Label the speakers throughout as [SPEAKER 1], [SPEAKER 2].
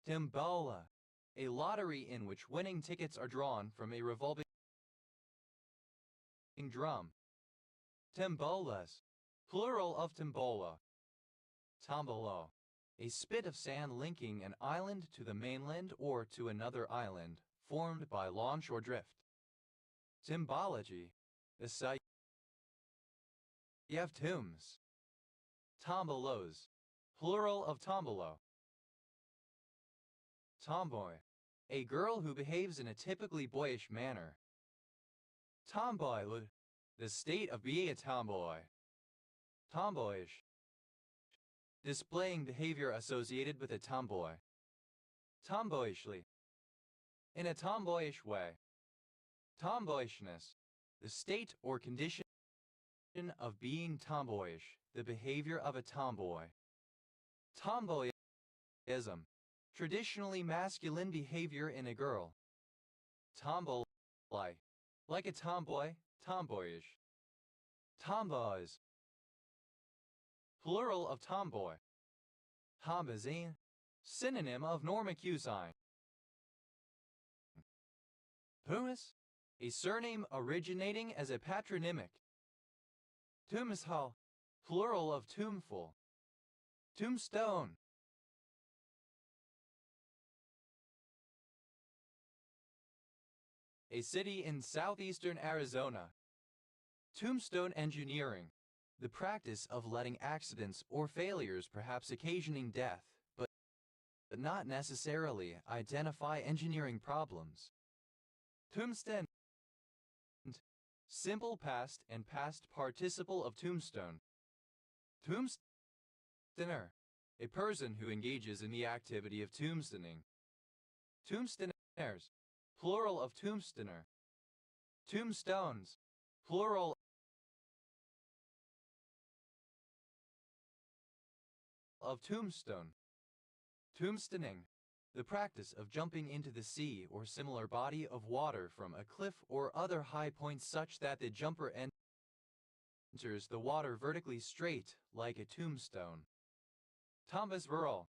[SPEAKER 1] Tombola, a lottery in which winning tickets are drawn from a revolving drum. Tombolas, plural of tombola. Tombolo, a spit of sand linking an island to the mainland or to another island, formed by launch or drift. Tombology, the study of tombs. Tombolos, plural of tombolo. Tomboy, a girl who behaves in a typically boyish manner. Tomboyhood, the state of being a tomboy. Tomboyish, displaying behavior associated with a tomboy. Tomboyishly, in a tomboyish way. Tomboyishness, the state or condition of being tomboyish, the behavior of a tomboy. Tomboyism, traditionally masculine behavior in a girl. Tomboy, like a tomboy, tomboyish. Tomboys, plural of tomboy. Tombazine, synonym of normacusine. Pumis, a surname originating as a patronymic. Tombshall, plural of tombful. Tombstone, a city in southeastern Arizona. Tombstone engineering, the practice of letting accidents or failures, perhaps occasioning death, but not necessarily identify engineering problems. Tombstone, simple past and past participle of tombstone. Tombstoner, a person who engages in the activity of tombstoning. Tombstoners, plural of tombstoner. Tombstones, plural of tombstone. Tombstoning, the practice of jumping into the sea or similar body of water from a cliff or other high point such that the jumper enters the water vertically straight, like a tombstone. Tombus viral,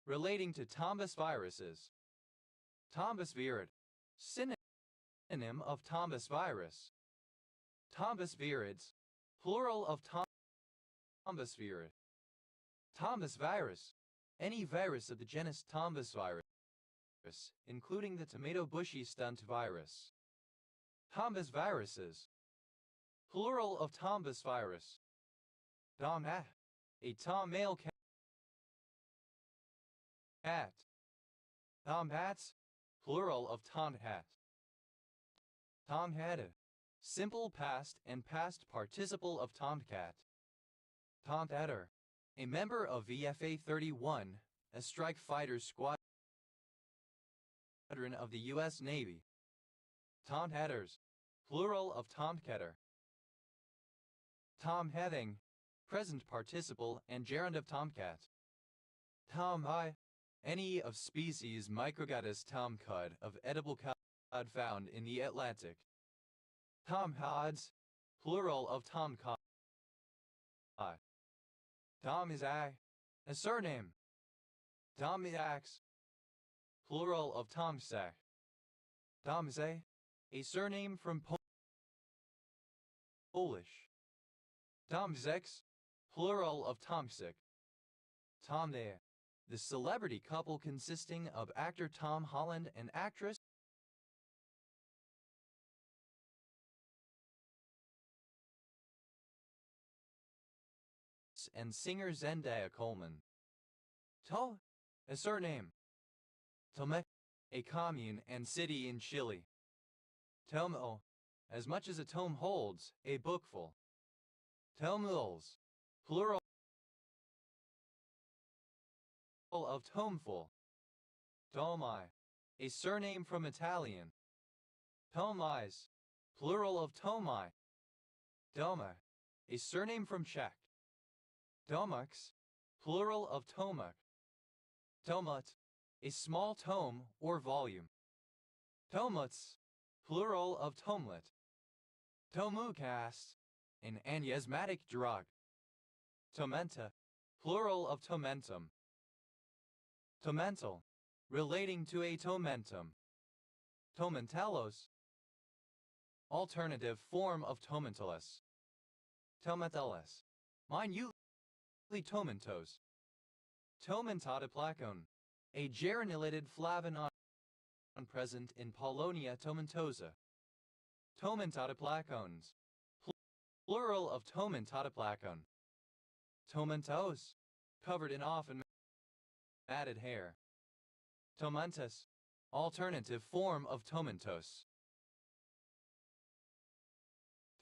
[SPEAKER 1] relating to Tombus viruses. Tombus virid, synonym of Tombus virus. Tombus virids, plural of Tombus virid. Tombus virus, any virus of the genus Tombus virus, including the tomato bushy stunt virus. Tombus viruses, plural of Tombus virus. Tomhat, a tom male cat. Tomhats, plural of tomhat. Tomhatted, simple past and past participle of tomcat. Tomhatter, a member of VFA 31, a strike fighter squadron of the U.S. Navy. Tomhatters, plural of tomcatter. Tomheading, present participle and gerund of tomcat. Tomhi, any of species Microgattis tomcod of edible cod found in the Atlantic. Tomhods, plural of tomcod. Tom is a surname. Tomiax, plural of Tomsack. Tomze, a surname from Polish. Tomzex, plural of Tomsik. Tomde, the celebrity couple consisting of actor Tom Holland and actress and singer Zendaya Coleman. To, a surname. Tome, a commune and city in Chile. Tomo, as much as a tome holds, a bookful. Tomuls, plural of tomeful. Tomai, a surname from Italian. Tomais, plural of tomai. Doma, a surname from Czech. Tomux, plural of tomuk. Tomut, a small tome or volume. Tomuts, plural of tomlet. Tomucast, an anesthetic drug. Tomenta, plural of tomentum. Tomental, relating to a tomentum. Tomentelos, alternative form of tomentalus. Tomenteles, minutely tomentos. Tomentatoplacone, a geranylated flavin present in Paulownia tomentosa. Tomentatoplacones, plural of tomentatoplacone. Tomentos, covered in often matted hair. Tomentus, alternative form of tomentos.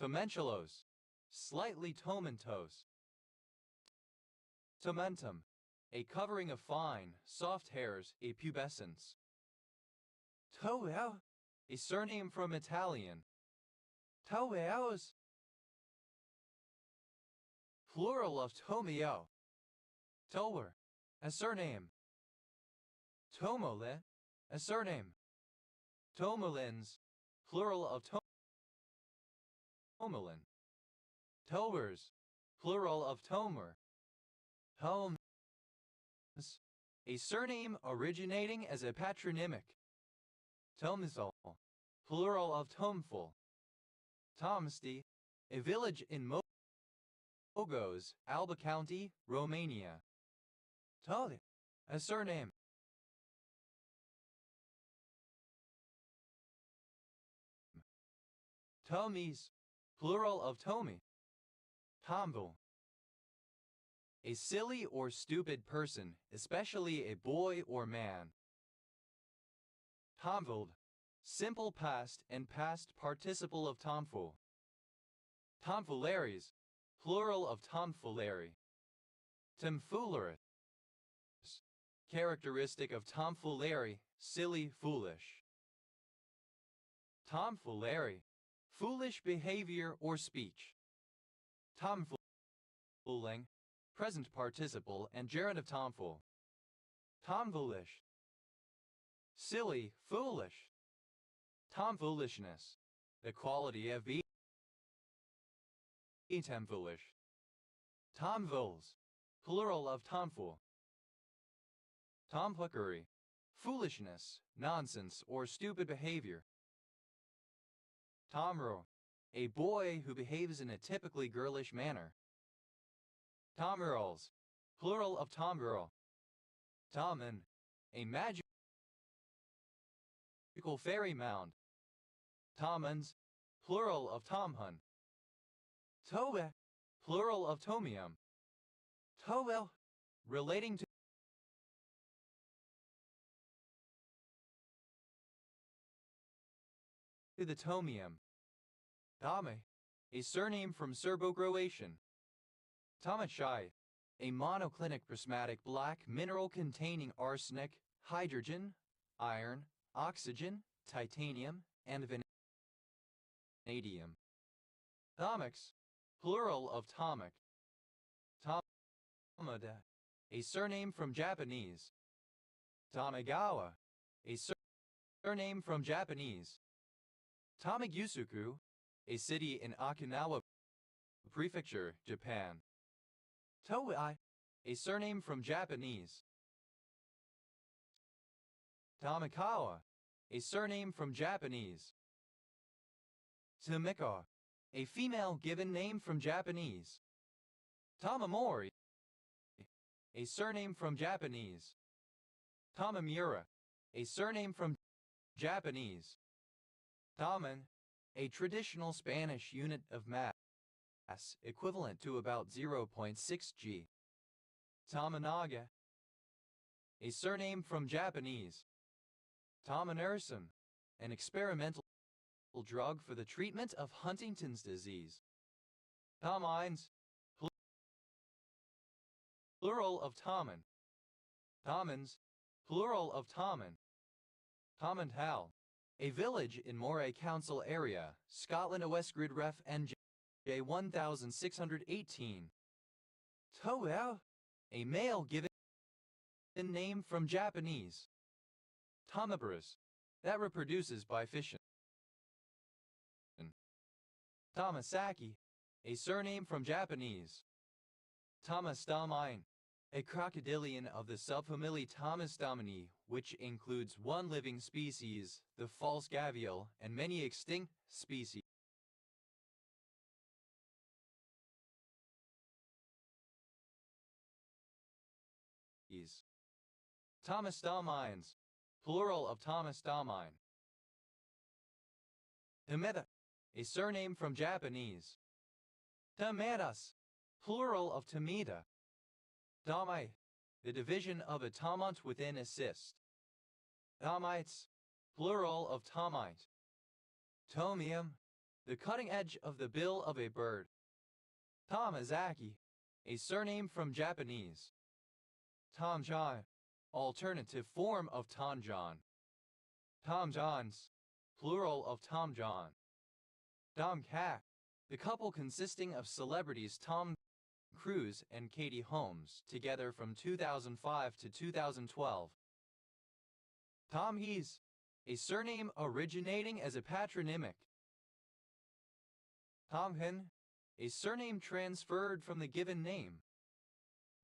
[SPEAKER 1] Tomentulos, slightly tomentos. Tomentum, a covering of fine, soft hairs, a pubescence. Toel, a surname from Italian. Toeos, plural of tomeo. Tower, a surname. Tomole, a surname. Tomolins, plural of tomolin. Towers, plural of tomer. Holmes, a surname originating as a patronymic. Tomsol, plural of tomful. Tomsti, a village in Mogos, Alba County, Romania. Toli, a surname. Tomies, plural of Tomi. Tomville, a silly or stupid person, especially a boy or man. Tomvilled, simple past and past participle of tomfool. Tomfooleries, plural of tomfoolery. Tomfoolerous, characteristic of tomfoolery, silly, foolish. Tomfoolery, foolish behavior or speech. Tomfooling, present participle and gerund of tomfool. Tomfoolish, silly, foolish. Tomfoolishness, the quality of being tomfoolish. Tomfools, plural of tomfool. Tomfuckery, foolishness, nonsense, or stupid behavior. Tomro, a boy who behaves in a typically girlish manner. Tomgirls, plural of tomgirl. Tommen, a magical fairy mound. Tommons, plural of tomhun. Towe, plural of tomium. Towel, relating to the tomium. Tame, a surname from Serbo-Croatian. Tomachai, a monoclinic prismatic black mineral containing arsenic, hydrogen, iron, oxygen, titanium, and vanadium. Tomix, plural of tomic. Tomada, a surname from Japanese. Tomigawa, a surname from Japanese. Tomigusuku, a city in Okinawa Prefecture, Japan. Toei, a surname from Japanese. Tomikawa, a surname from Japanese. Tomika, a female given name from Japanese. Tomamori, a surname from Japanese. Tomamura, a surname from Japanese. Toman, a traditional Spanish unit of mass, equivalent to about 0.6 g. Tamanaga, a surname from Japanese. Tominersen, an experimental drug for the treatment of Huntington's disease. Tomines, plural of Tomin. Tomins, plural of Tomin. Tomintal, a village in Moray Council area, Scotland. Westgrid Ref NJ 1618. Toel, a male given name from Japanese. Tomiborous, that reproduces by fission. Tomasaki, a surname from Japanese. Tomastamine, A crocodilian of the subfamily Thomistomini, which includes one living species, the false gavial, and many extinct species. Thomistomines, plural of Thomistomine. Tameda, a surname from Japanese. Tamedas, plural of Tamida. Damai, the division of a tomont within a cyst. Tomites, plural of tomite. Tomium, the cutting edge of the bill of a bird. Tomazaki, a surname from Japanese. Tomjai, alternative form of Tomjon. Tomjons, plural of Tomjon. Domcat, the couple consisting of celebrities Tom Cruise and Katie Holmes, together from 2005 to 2012. Tom Hees, a surname originating as a patronymic. Tom Hen, a surname transferred from the given name.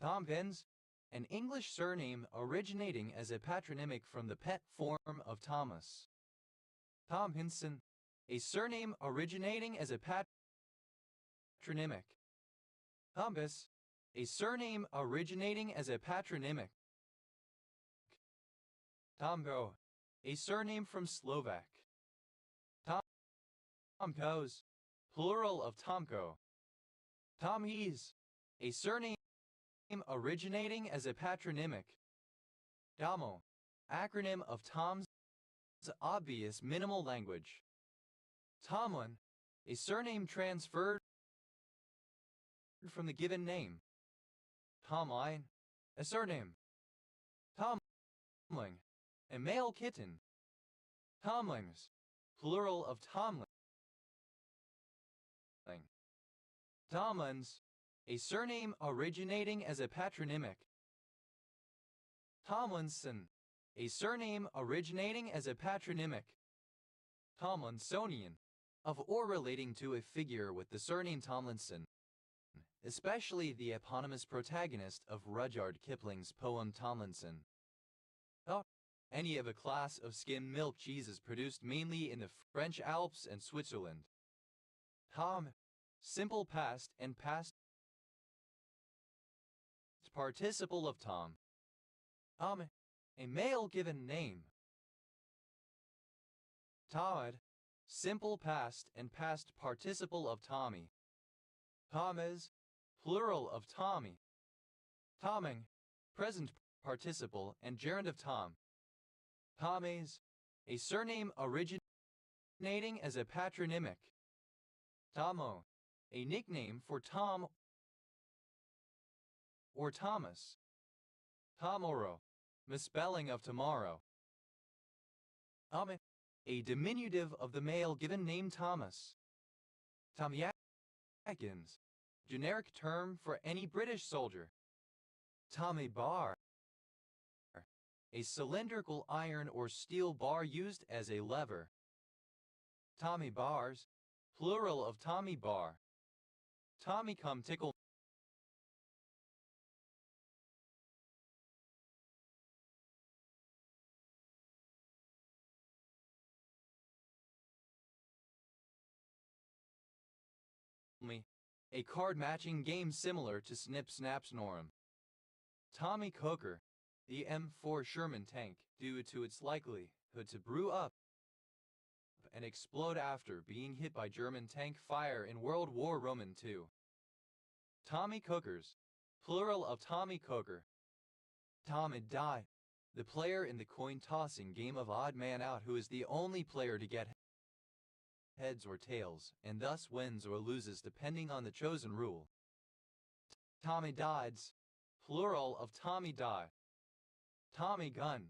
[SPEAKER 1] Tom Pens, an English surname originating as a patronymic from the pet form of Thomas. Tom Hinson, a surname originating as a patronymic. Thomas, a surname originating as a patronymic. Tomko, a surname from Slovak. Tomkos, plural of Tomko. Tomhees, a surname originating as a patronymic. Damo, acronym of Tom's obvious minimal language. Tomlin, a surname transferred from the given name. Tomline, a surname. Tomling, a male kitten. Tomlings, plural of Tomling. Tomlins, a surname originating as a patronymic. Tomlinson, a surname originating as a patronymic. Tomlinsonian, of or relating to a figure with the surname Tomlinson, especially the eponymous protagonist of Rudyard Kipling's poem Tomlinson. Any of a class of skim milk cheeses produced mainly in the French Alps and Switzerland. Tom, simple past and past participle of Tom. A male given name. Todd, simple past and past participle of Tommy. Thomas, plural of Tommy. Tomming, present participle and gerund of Tom. Tommies, a surname originating as a patronymic. Tomo, a nickname for Tom or Thomas. Tomorrow, misspelling of tomorrow. A diminutive of the male given name Thomas. Tommyakins, generic term for any British soldier. Tommy bar, a cylindrical iron or steel bar used as a lever. Tommy bars, plural of Tommy bar. Tommy come tickle me, a card matching game similar to Snip Snap Snorum. Tommy Coker, the M4 Sherman tank, due to its likelihood to brew up and explode after being hit by German tank fire in World War II. Tommy Cookers, plural of Tommy Coker. Tom and Die, the player in the coin-tossing game of Odd Man Out who is the only player to get heads or tails, and thus wins or loses depending on the chosen rule. Tommy Dides, plural of Tommy Die. Tommy Gun,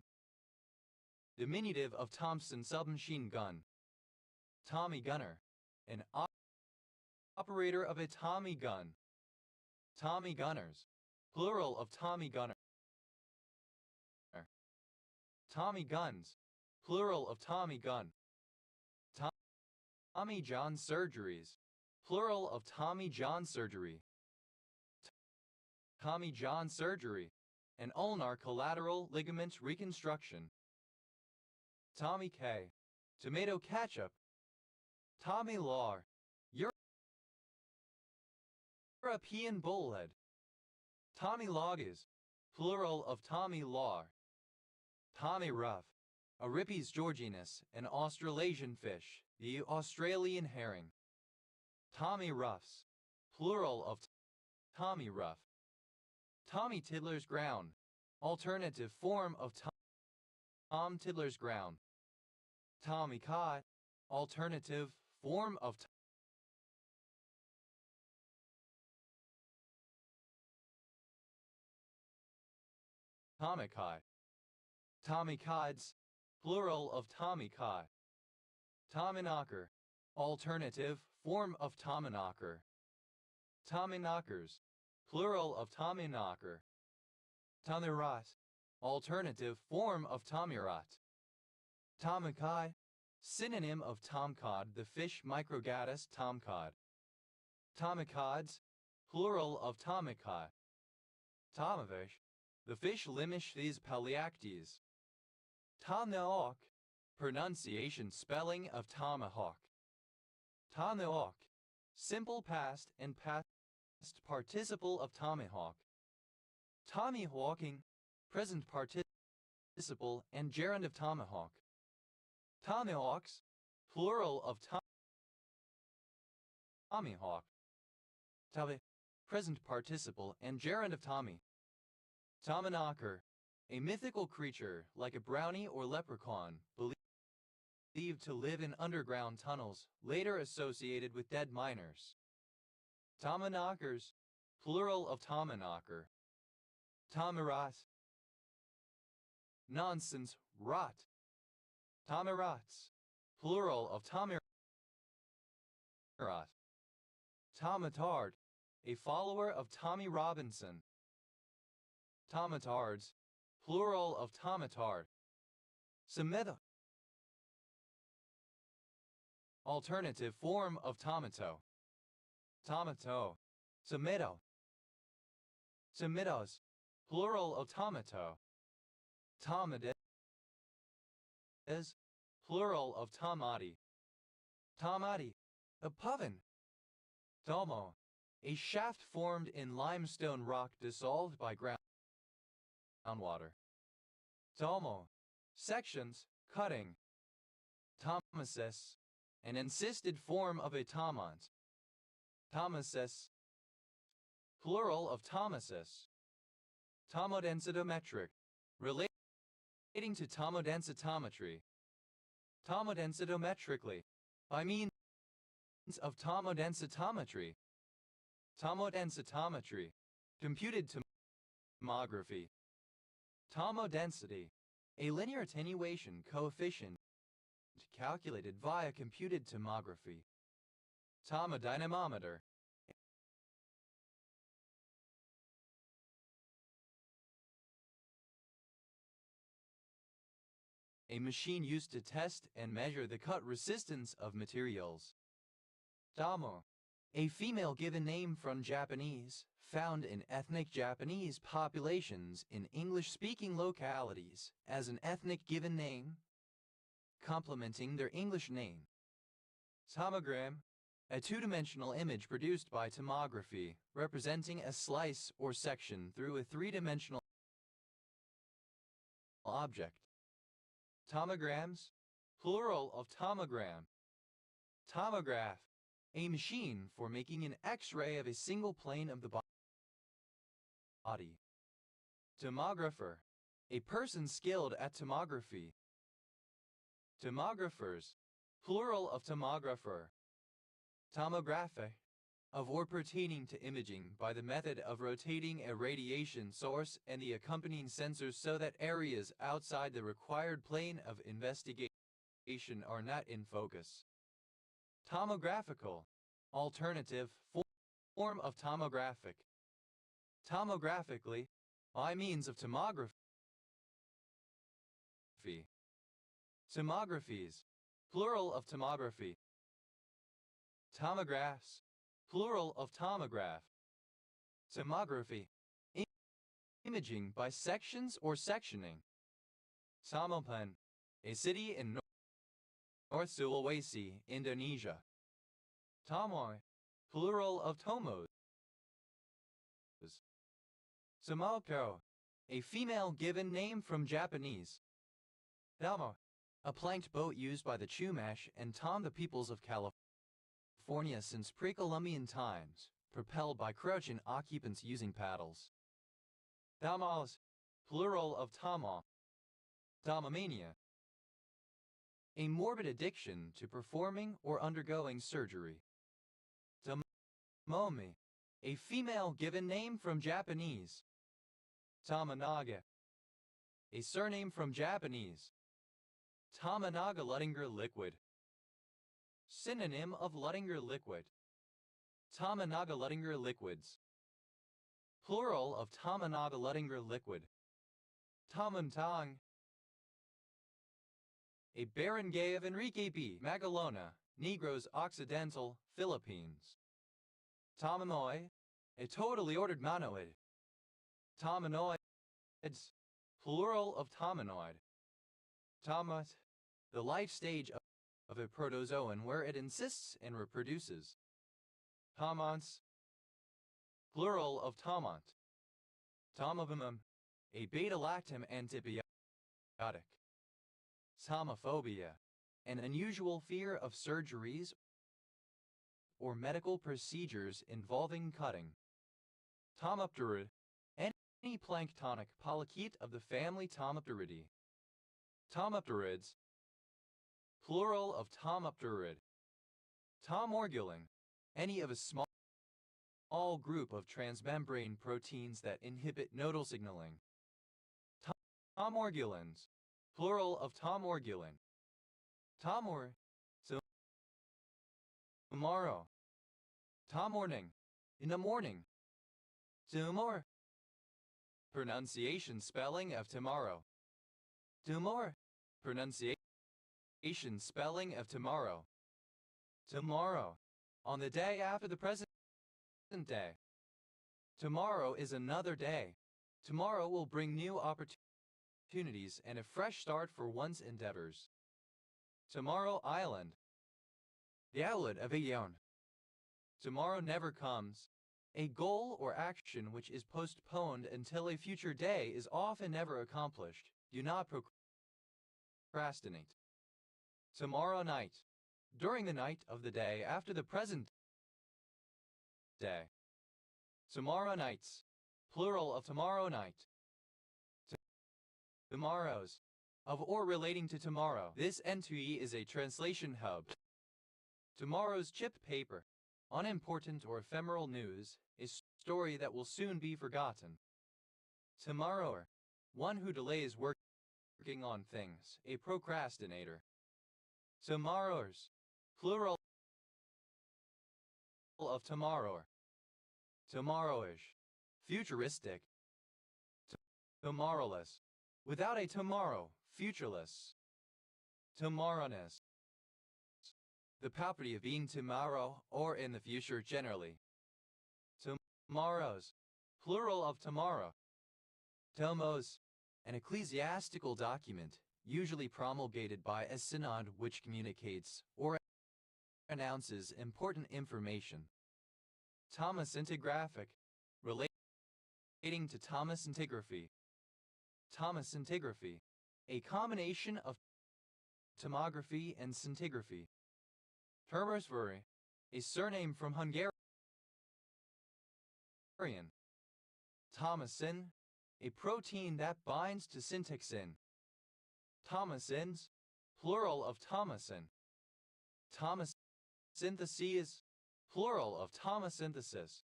[SPEAKER 1] diminutive of Thompson submachine gun. Tommy Gunner, an operator of a Tommy gun. Tommy Gunners, plural of Tommy Gunner. Tommy Guns, plural of Tommy Gun. Tommy John Surgeries, plural of Tommy John Surgery. Tommy John surgery, and ulnar collateral ligament reconstruction. Tommy K. Tomato ketchup. Tommy Lar. European bullhead. Tommy Logis, plural of Tommy Lar. Tommy Ruff. Arypes georginus, an Australasian fish, the Australian herring. Tommy Ruffs, plural of Tommy Ruff. Tommy Tiddler's ground, alternative form of Tom Tiddler's ground. Tommy Cod, alternative form of Tommy Cod. Tommy Cods, plural of Tommy Cod. Tommyknocker, alternative form of Tommyknocker. Tommyknockers, plural of Tommyknocker. Tommyrot, alternative form of Tommyrot. Tommycod, synonym of tomcod, the fish Microgattus tomcod. Tommycods, plural of tommycod. Tomafish, the fish Limiches paliactes. Tomahawk, pronunciation spelling of tomahawk. Tomahawk, simple past and past participle of tomahawk. Tommyhawking, present participle and gerund of tomahawk. Tommyhawks, plural of tommyhawk. Tommy, present participle and gerund of Tommy. Tommyknocker, a mythical creature like a brownie or leprechaun, believed to live in underground tunnels, later associated with dead miners. Tommyknockers, plural of Tommyknocker. Tommyrot. Nonsense, rot. Tommarots, plural of Tommyrot. Tomatard, a follower of Tommy Robinson. Tomatards, plural of tomatard. Tomato, alternative form of tomato. Tomato, tomato. Tomatoes, plural of tomato. Tomades, plural of tomati. Tomati, a puffin. Tomo, a shaft formed in limestone rock dissolved by groundwater. Tomo, sections, cutting. Tomasis, an insisted form of a tomont. Tomasis, plural of tomasis. Tomodensitometric, relating to tomodensitometry. Tomodensitometrically, by means of tomodensitometry. Tomodensitometry, computed tomography. Tomodensity, a linear attenuation coefficient calculated via computed tomography. Tomodynamometer, a machine used to test and measure the cut resistance of materials. Tomo, a female given name from Japanese, found in ethnic Japanese populations in English-speaking localities as an ethnic given name, complementing their English name. Tomogram, a two-dimensional image produced by tomography, representing a slice or section through a three-dimensional object. Tomograms, plural of tomogram. Tomograph, a machine for making an X-ray of a single plane of the body. Tomographer, a person skilled at tomography. Tomographers, plural of tomographer. Tomography, of or pertaining to imaging by the method of rotating a radiation source and the accompanying sensors so that areas outside the required plane of investigation are not in focus. Tomographical, alternative form of tomographic. Tomographically, by means of tomography. Tomographies, plural of tomography. Tomographs, plural of tomograph. Tomography, imaging by sections or sectioning. Tamupan, a city in North Sulawesi, Indonesia. Tamoy, plural of tomos. Tomoko, a female given name from Japanese. Damo, a planked boat used by the Chumash and Tom the peoples of California since pre-Columbian times, propelled by crouching occupants using paddles. Damas, plural of tama. Damomania, a morbid addiction to performing or undergoing surgery. Damomi, a female given name from Japanese. Tamanaga, a surname from Japanese. Tamanaga Luttinger liquid. Synonym of Luttinger liquid. Tamanaga Luttinger liquids. Plural of Tamanaga Luttinger liquid. Tamuntang, a barangay of Enrique B. Magalona, Negros Occidental, Philippines. Tamamoy, a totally ordered monoid. Tamanoids, plural of tamanoid. Tamas, the life stage of a protozoan where it insists and reproduces. Tamants, plural of tamant. Tamavimum, a beta-lactam antibiotic. Tamophobia, an unusual fear of surgeries or medical procedures involving cutting. Tomopterid, any planktonic polychaete of the family Tomopteridae. Tomopterids, plural of Tomopterid. Tomorgulin, any of a small group of transmembrane proteins that inhibit nodal signaling. Tomorgulins, plural of tomorgulin. Tomor, tomorrow. Tomorning, in the morning. Tomor, pronunciation spelling of tomorrow. Tomor, pronunciation spelling of tomorrow. Tomorrow, on the day after the present day. Tomorrow is another day. Tomorrow will bring new opportunities and a fresh start for one's endeavors. Tomorrow Island, the islet of Aeon. Tomorrow never comes. A goal or action which is postponed until a future day is often never accomplished. Do not procrastinate. Tomorrow night, during the night of the day after the present day. Tomorrow nights, plural of tomorrow night. Tomorrows, of or relating to tomorrow. This entity is a translation hub. Tomorrow's chip paper, unimportant or ephemeral news, a story that will soon be forgotten. Tomorrower, one who delays working on things, a procrastinator. Tomorrowers, plural of tomorrower. Tomorrowish, futuristic. Tomorrowless, without a tomorrow, futureless. Tomorrowness, the property of being tomorrow or in the future generally. Tomorrows, plural of tomorrow. Tomos, an ecclesiastical document, usually promulgated by a synod which communicates or announces important information. Tomoscintigraphic, relating to tomoscintigraphy. Tomoscintigraphy, a combination of tomography and scintigraphy. Termosveri, a surname from Hungarian. Thomasin, a protein that binds to syntaxin. Thomosins, plural of thomasin. Tomosynthesis, plural of tomosynthesis.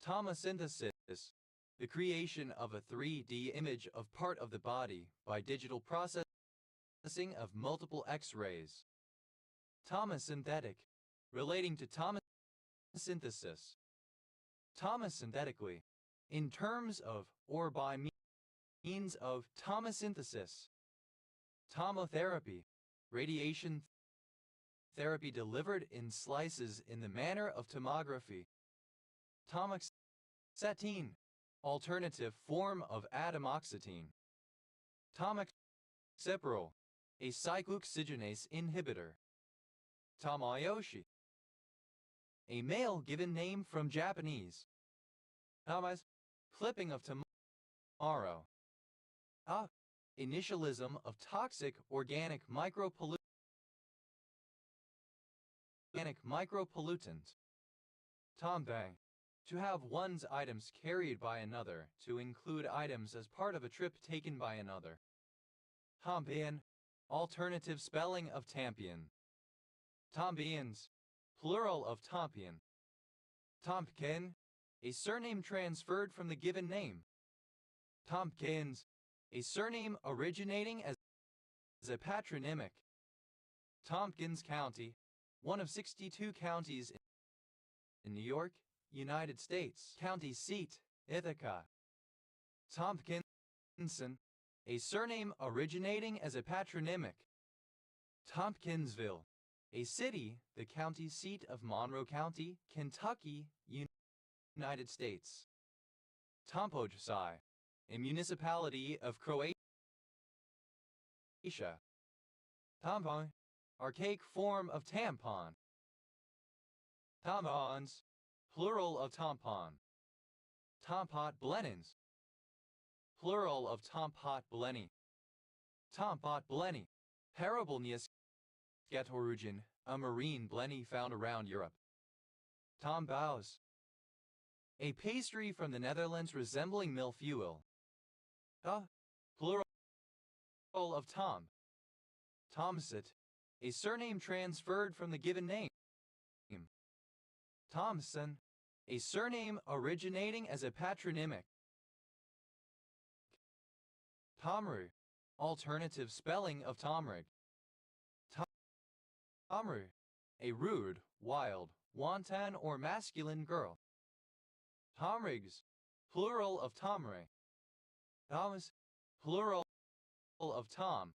[SPEAKER 1] Tomosynthesis, the creation of a 3D image of part of the body by digital processing of multiple X-rays. Tomosynthetic, relating to tomosynthesis. Tomosynthetically, in terms of or by means of tomosynthesis. Tomotherapy, radiation therapy delivered in slices in the manner of tomography. Tomoxetine, alternative form of atomoxetine. Tomoxeprol, a cyclooxygenase inhibitor. Tomoyoshi, a male given name from Japanese. Tomas, flipping of tomorrow. Initialism of toxic organic micropollutant. Tombang, to have one's items carried by another, to include items as part of a trip taken by another. Tombian, alternative spelling of Tampion. Tombians, plural of Tompion. Tompkin, a surname transferred from the given name. Tompkins, a surname originating as a patronymic. Tompkins County, one of 62 counties in New York, United States. County seat, Ithaca. Tompkinson, a surname originating as a patronymic. Tompkinsville, a city, the county seat of Monroe County, Kentucky, United States. Tompojci, a municipality of Croatia. Tampon, archaic form of tampon. Tampons, plural of tampon. Tompot Blenins, plural of Tompot Blenny. Tompot Blenny, Parabolnius Gatorugin, a marine blenny found around Europe. Tombaus, a pastry from the Netherlands resembling milfoil. Plural of Tom. Tomsit, a surname transferred from the given name. Thomson, a surname originating as a patronymic. Tomru, alternative spelling of Tomrig. Tomru, a rude, wild, wanton or masculine girl. Tomrigs, plural of Tomre. Thomas, plural of Tom.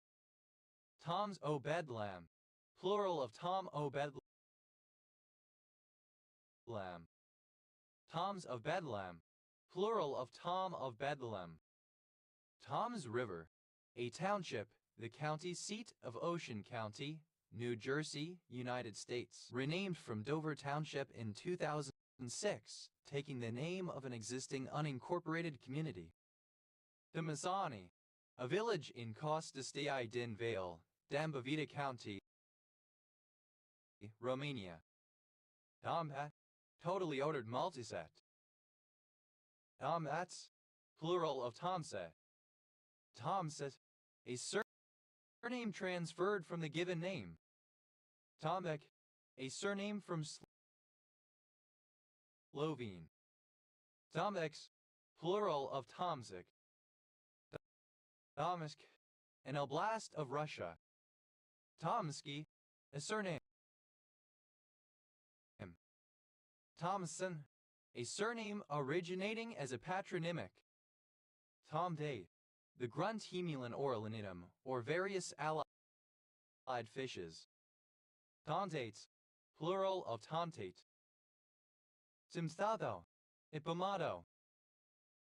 [SPEAKER 1] Toms o Bedlam, plural of Tom o Bedlam. Toms of Bedlam, plural of Tom of Bedlam. Toms River, a township, the county seat of Ocean County, New Jersey, United States. Renamed from Dover Township in 2006, taking the name of an existing unincorporated community. Timișoara, a village in Costa Stai din Vale, Dâmbovița County, Romania. Tombat, totally ordered multiset. Tomats, plural of Tomset. Tomset, a surname transferred from the given name. Tombek, a surname from Slovene. Tombex, plural of Tomzik. Tomsk, an oblast of Russia. Tomsky, a surname. Thomson, a surname originating as a patronymic. Tomday, the grunt Hemulin oralinitum, or various allied fishes. Tontates, plural of tontate. Timstado, Ipomado.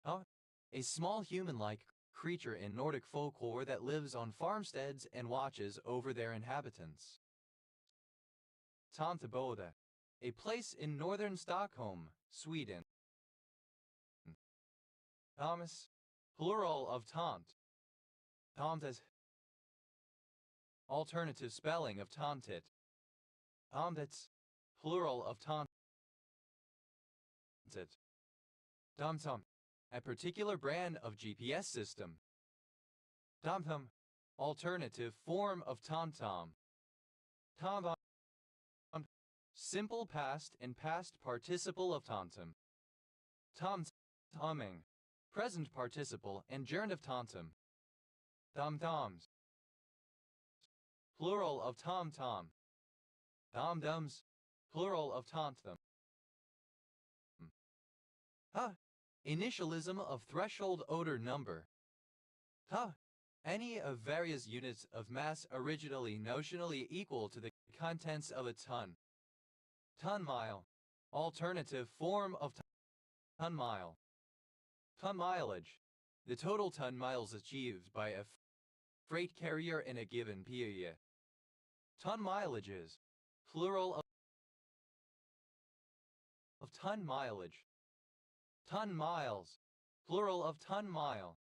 [SPEAKER 1] A small human-like creature in Nordic folklore that lives on farmsteads and watches over their inhabitants. Tomteboda, a place in northern Stockholm, Sweden. Thomas, plural of taunt. Tomtet, alternative spelling of tauntit. Tomtits, plural of tauntit. TomTom, a particular brand of GPS system. TomTom, alternative form of TomTom. TomTom, simple past and past participle of TomTom. TomTomming, present participle and gerund of TomTom. TomToms, plural of TomTom. TomDums, plural of TomTom. Initialism of threshold odor number. Any of various units of mass originally notionally equal to the contents of a ton. Ton mile, alternative form of ton mile. Ton mileage. The total ton miles achieved by a freight carrier in a given period. Ton mileages. Plural of ton mileage. Ton miles. Plural of ton mile.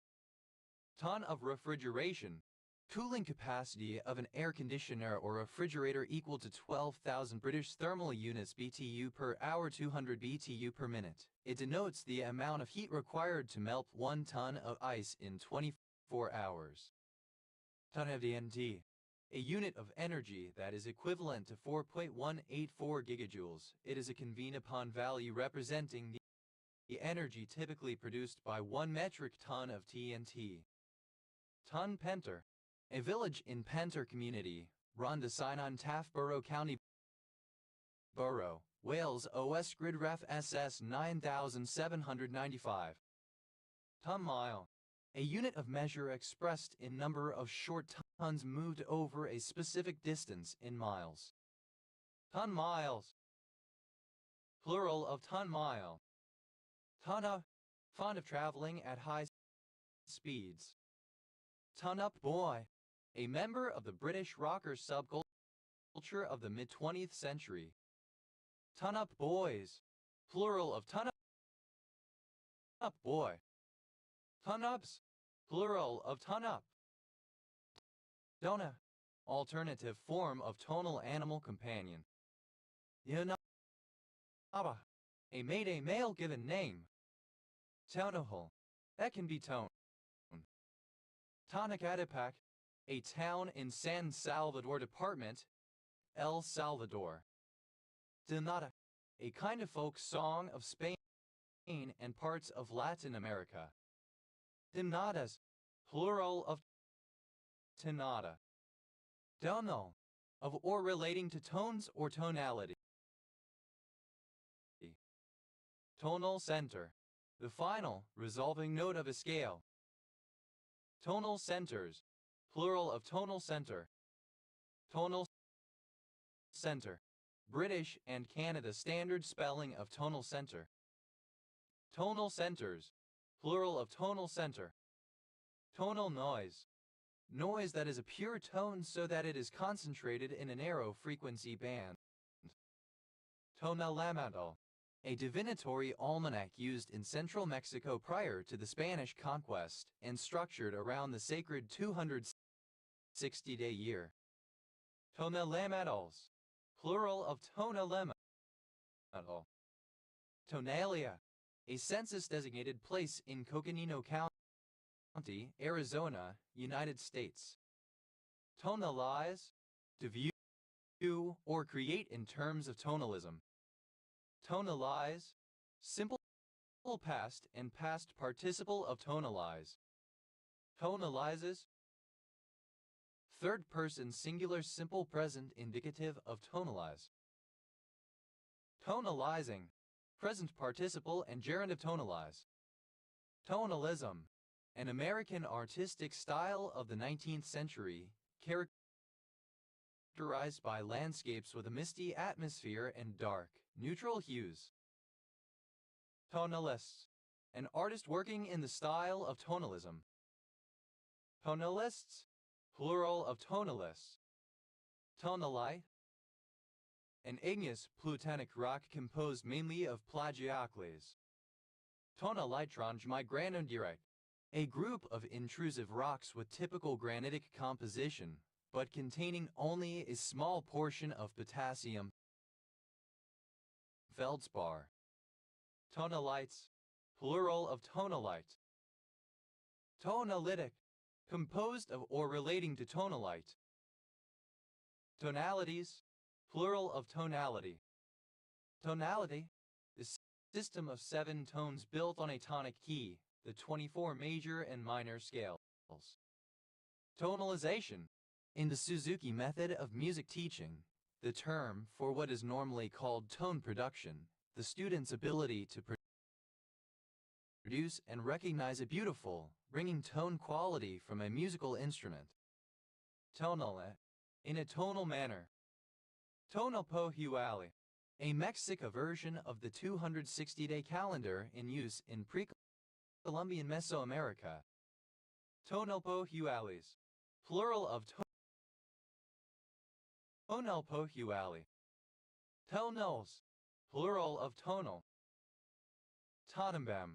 [SPEAKER 1] Ton of refrigeration. Cooling capacity of an air conditioner or refrigerator equal to 12,000 British thermal units BTU per hour 200 BTU per minute. It denotes the amount of heat required to melt 1 ton of ice in 24 hours. Ton of DNT. A unit of energy that is equivalent to 4.184 gigajoules. It is a convenient value representing the energy typically produced by 1 metric ton of TNT. Ton Penter. A village in Penter Community, Rhondda Cynon Taff Borough County Borough, Wales OS Grid Ref SS 9795. Ton mile. A unit of measure expressed in number of short tons moved over a specific distance in miles. Ton miles. Plural of ton mile. Tonna. Fond of traveling at high speeds. Ton Up Boy. A member of the British rocker subculture of the mid-20th century. Ton Up Boys. Plural of Ton Up Boy. Ton Ups. Plural of Ton Up. Dona. Alternative form of tonal animal companion. Yanaba. A male given name. Tonohol. That can be tone. Tonacatapac. A town in San Salvador Department, El Salvador. Donata. A kind of folk song of Spain and parts of Latin America. Donatas. Plural of tonata. Dono. Of or relating to tones or tonality. Tonal center. The final, resolving note of a scale. Tonal centers. Plural of tonal center. Tonal center. British and Canada standard spelling of tonal center. Tonal centers. Plural of tonal center. Tonal noise. Noise that is a pure tone so that it is concentrated in a narrow frequency band. Tonalamadal. A divinatory almanac used in central Mexico prior to the Spanish conquest and structured around the sacred 260-day year. Tonalamadals. Plural of tonalamadal. Tonalia. A census-designated place in Coconino County, Arizona, United States. Tonalize. To view or create in terms of tonalism. Tonalize. Simple past and past participle of tonalize. Tonalizes. Third person singular simple present indicative of tonalize. Tonalizing. Present participle and gerund of tonalize. Tonalism. An American artistic style of the 19th century, characterized by landscapes with a misty atmosphere and dark, neutral hues. Tonalists. An artist working in the style of tonalism. Tonalists. Plural of tonalists. Tonalite. An igneous plutonic rock composed mainly of plagioclase. Tonalitronge migranodiorite. A group of intrusive rocks with typical granitic composition, but containing only a small portion of potassium feldspar. Tonalites. Plural of tonalite. Tonalytic. Composed of or relating to tonalite. Tonalities. Plural of tonality. Tonality. The system of 7 tones built on a tonic key, the 24 major and minor scales. Tonalization. In the Suzuki method of music teaching, the term for what is normally called tone production, the student's ability to produce and recognize a beautiful, ringing tone quality from a musical instrument. Tonal. In a tonal manner. Tonalpohuali. A Mexica version of the 260-day calendar in use in Colombian Mesoamerica. Tonalpohuallis, plural of Tonalpohualli. Tonals, plural of tonal. Tonambem,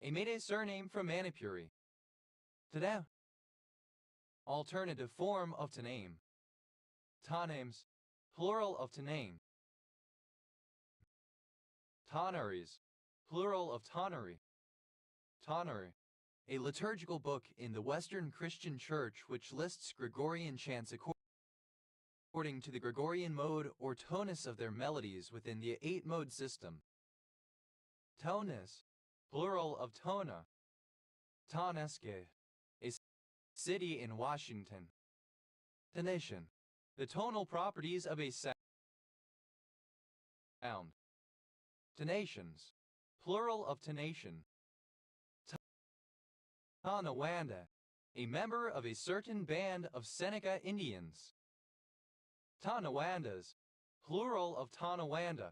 [SPEAKER 1] a Mede surname from Manipuri. Tadao, alternative form of Tanaim. Tanames, plural of Tanaim. Tanaris, plural of Tanari. Tanari, a liturgical book in the Western Christian Church which lists Gregorian chants according to the Gregorian mode or tonus of their melodies within the 8-mode system. Tonus, plural of Tona. Tonesque, a city in Washington. Tonation, the tonal properties of a sound. Tonations, plural of tonation. Tonawanda, a member of a certain band of Seneca Indians. Tonawandas, plural of Tonawanda.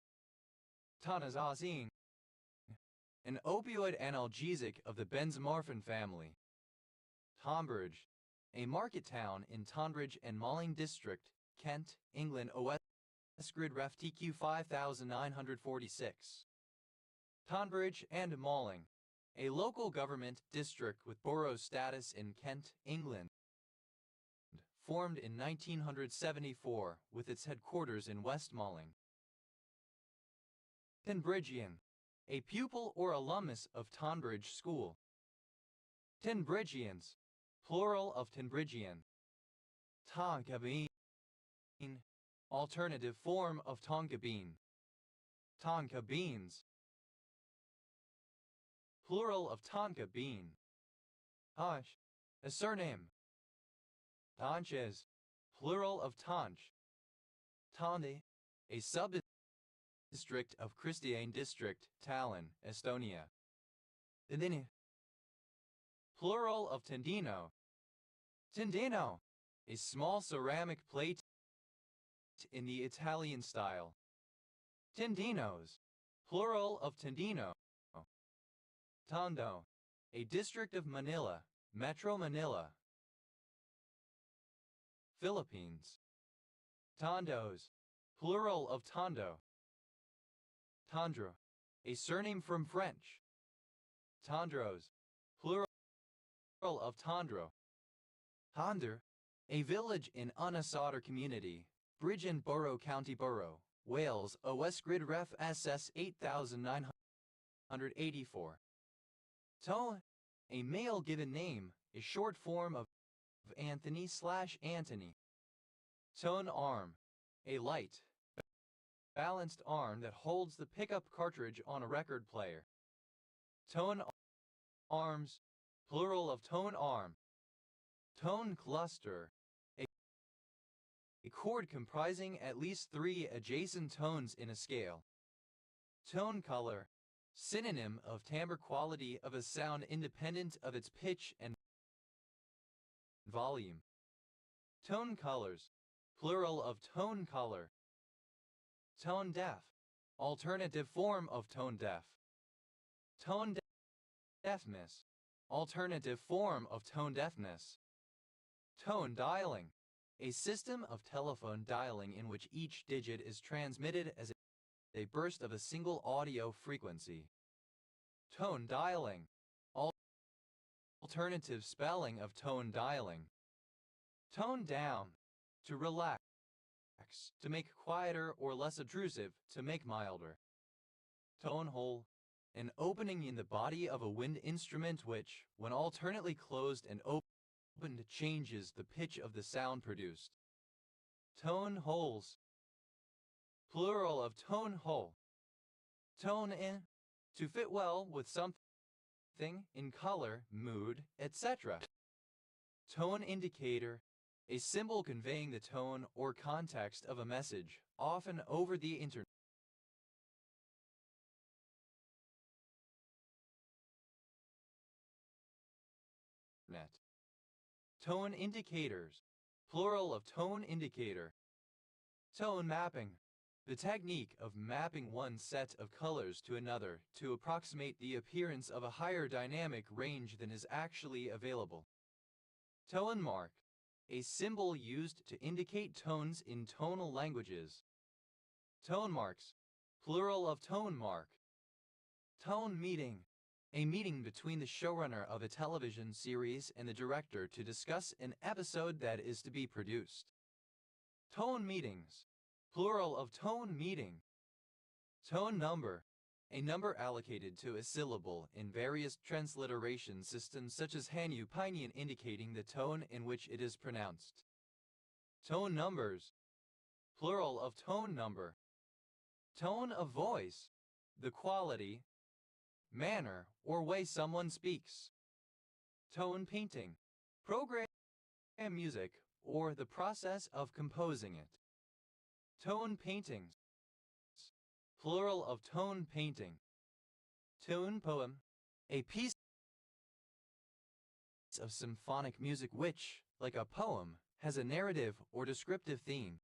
[SPEAKER 1] Tonazazine, an opioid analgesic of the benzomorphin family. Tonbridge, a market town in Tonbridge and Malling District, Kent, England. OS Grid Ref TQ 5946. Tonbridge and Malling, a local government district with borough status in Kent, England. Formed in 1974 with its headquarters in West Malling. Tonbridgian, a pupil or alumnus of Tonbridge School. Tonbridgians, plural of Tonbridgian. Tonkabeen, alternative form of Tonkabeen. Tonkabeens, plural of Tonka bean. Tosh, a surname. Tonches, plural of Tonch. Tonde, a sub-district of Kristian District, Tallinn, Estonia. Tendini, plural of Tendino. Tendino, a small ceramic plate in the Italian style. Tendinos, plural of Tendino. Tondo, a district of Manila, Metro Manila. Philippines. Tondos, plural of Tondo. Tondro, a surname from French. Tondros, plural of Tondro. Tonder, a village in Unasadder Community, Bridgend Borough County Borough, Wales. OS Grid Ref SS 8984. Tone, a male given name, a short form of Anthony/Antony. Tone arm, a light, balanced arm that holds the pickup cartridge on a record player. Tone arms, plural of tone arm. Tone cluster, a chord comprising at least 3 adjacent tones in a scale. Tone color, synonym of timbre quality of a sound independent of its pitch and volume. Tone colors, plural of tone color. Tone deaf, alternative form of tone deaf. Tone deafness, alternative form of tone deafness. Tone dialing, a system of telephone dialing in which each digit is transmitted as a burst of a single audio frequency. Tone dialing, alternative spelling of tone dialing. Tone down, to relax, to make quieter or less obtrusive, to make milder. Tone hole, an opening in the body of a wind instrument which, when alternately closed and opened, changes the pitch of the sound produced. Tone holes, plural of tone hole. Tone in, to fit well with something in color, mood, etc. Tone indicator, a symbol conveying the tone or context of a message, often over the internet. Tone indicators, plural of tone indicator. Tone mapping, The technique of mapping one set of colors to another to approximate the appearance of a higher dynamic range than is actually available. Tone mark, a symbol used to indicate tones in tonal languages. Tone marks, plural of tone mark. Tone meeting, a meeting between the showrunner of a television series and the director to discuss an episode that is to be produced. Tone meetings, plural of tone meeting. Tone number, a number allocated to a syllable in various transliteration systems such as Hanyu Pinyin indicating the tone in which it is pronounced. Tone numbers, plural of tone number. Tone of voice, the quality, manner, or way someone speaks. Tone painting, program music, or the process of composing it. Tone paintings, plural of tone painting. Tone poem, a piece of symphonic music which, like a poem, has a narrative or descriptive theme.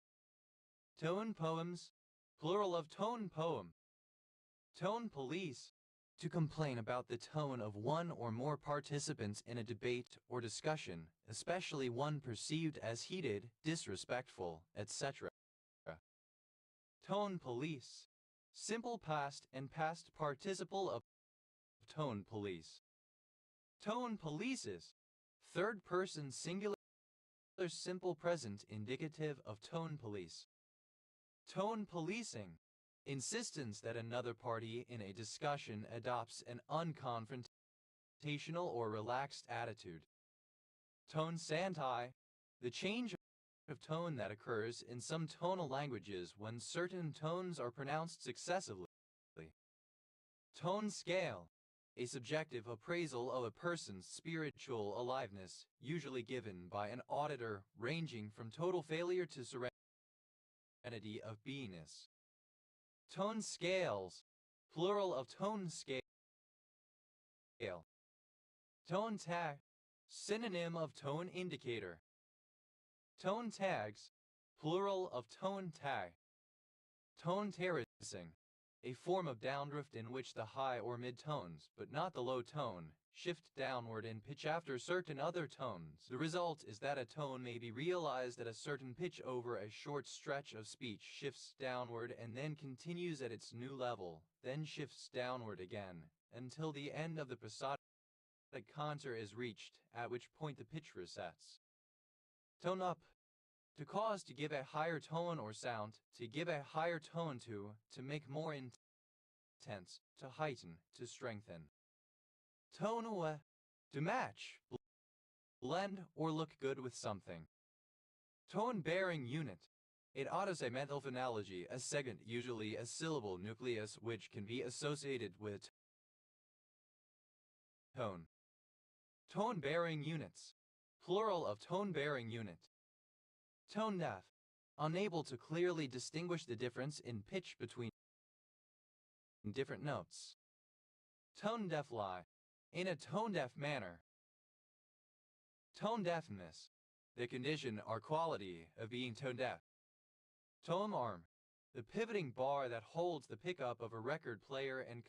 [SPEAKER 1] Tone poems, plural of tone poem. Tone police, to complain about the tone of one or more participants in a debate or discussion, especially one perceived as heated, disrespectful, etc. Tone police, simple past and past participle of tone police. Tone polices, third person singular simple present indicative of tone police. Tone policing, insistence that another party in a discussion adopts an unconfrontational or relaxed attitude. Tone santai, the change of tone that occurs in some tonal languages when certain tones are pronounced successively. Tone scale, a subjective appraisal of a person's spiritual aliveness, usually given by an auditor, ranging from total failure to serenity of beingness. Tone scales, plural of tone scale. Tone tag, synonym of tone indicator. Tone tags, plural of tone tag. Tone terracing, a form of downdrift in which the high or mid tones, but not the low tone, shift downward in pitch after certain other tones. The result is that a tone may be realized at a certain pitch over a short stretch of speech, shifts downward and then continues at its new level, then shifts downward again, until the end of the prosodic contour is reached, at which point the pitch resets. Tone up, to cause, to give a higher tone or sound, to give a higher tone to make more intense, to heighten, to strengthen. Tone away, to match, blend, or look good with something. Tone-bearing unit, it autosegmental phonology, a second, usually a syllable nucleus which can be associated with tone. Tone-bearing units, plural of tone-bearing unit. Tone deaf, unable to clearly distinguish the difference in pitch between different notes. Tone deaf lie, in a tone deaf manner. Tone deafness, the condition or quality of being tone deaf. Tone arm, the pivoting bar that holds the pickup of a record player and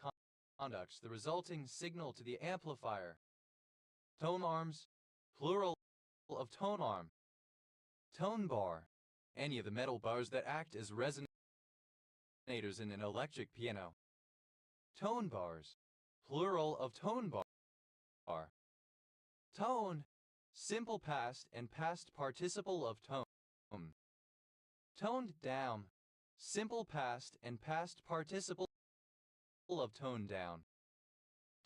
[SPEAKER 1] conducts the resulting signal to the amplifier. Tone arms, plural of tone arm. Tone bar, any of the metal bars that act as resonators in an electric piano. Tone bars, plural of tone bar. Tone, simple past and past participle of tone. Toned down, simple past and past participle of tone down.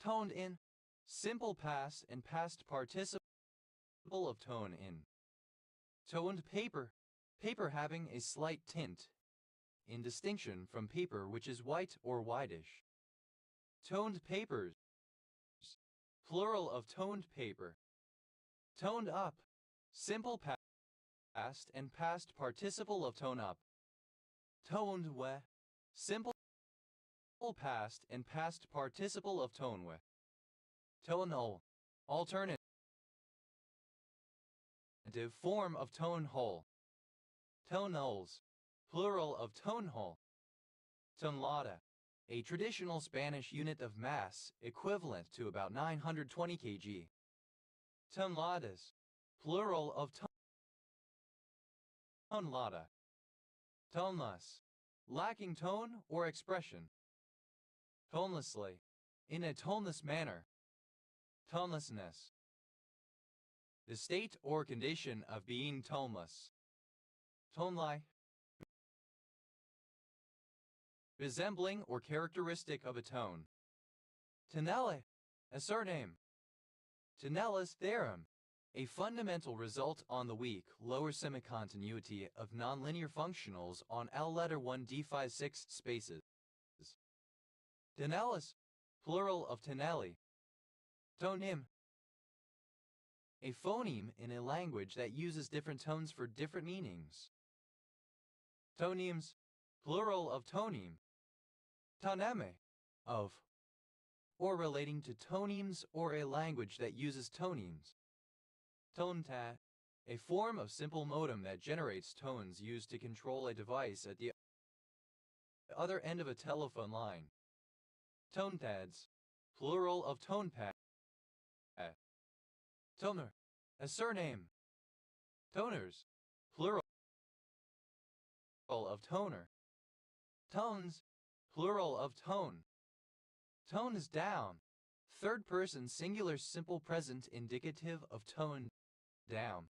[SPEAKER 1] Toned in, simple past and past participle of tone in. Toned paper, paper having a slight tint, in distinction from paper which is white or whitish. Toned papers, plural of toned paper. Toned up, simple past and past participle of tone up. Toned we, simple past and past participle of tone we. Tonal, alternative form of tone hole. Tonals, plural of tone hole. Tonelada, a traditional Spanish unit of mass equivalent to about 920 kg. Toneladas, plural of tonelada. Toneless, lacking tone or expression. Tonelessly, in a toneless manner. Tonelessness, the state or condition of being toneless. Tonelike, resembling or characteristic of a tone. Tonelli, a surname. Tonelli's theorem, a fundamental result on the weak lower semicontinuity of nonlinear functionals on L letter 1 d5/6 spaces. Tonellis, plural of tonelli. Tonym, a phoneme in a language that uses different tones for different meanings. Tonemes, plural of tonem. Toneme, of, or relating to tonemes or a language that uses tonemes. Tonetat, a form of simple modem that generates tones used to control a device at the other end of a telephone line. Tonepads, plural of tonepad. Toner, a surname. Toners, plural of toner. Tones, plural of tone. Tone is down, third person singular simple present indicative of tone, down.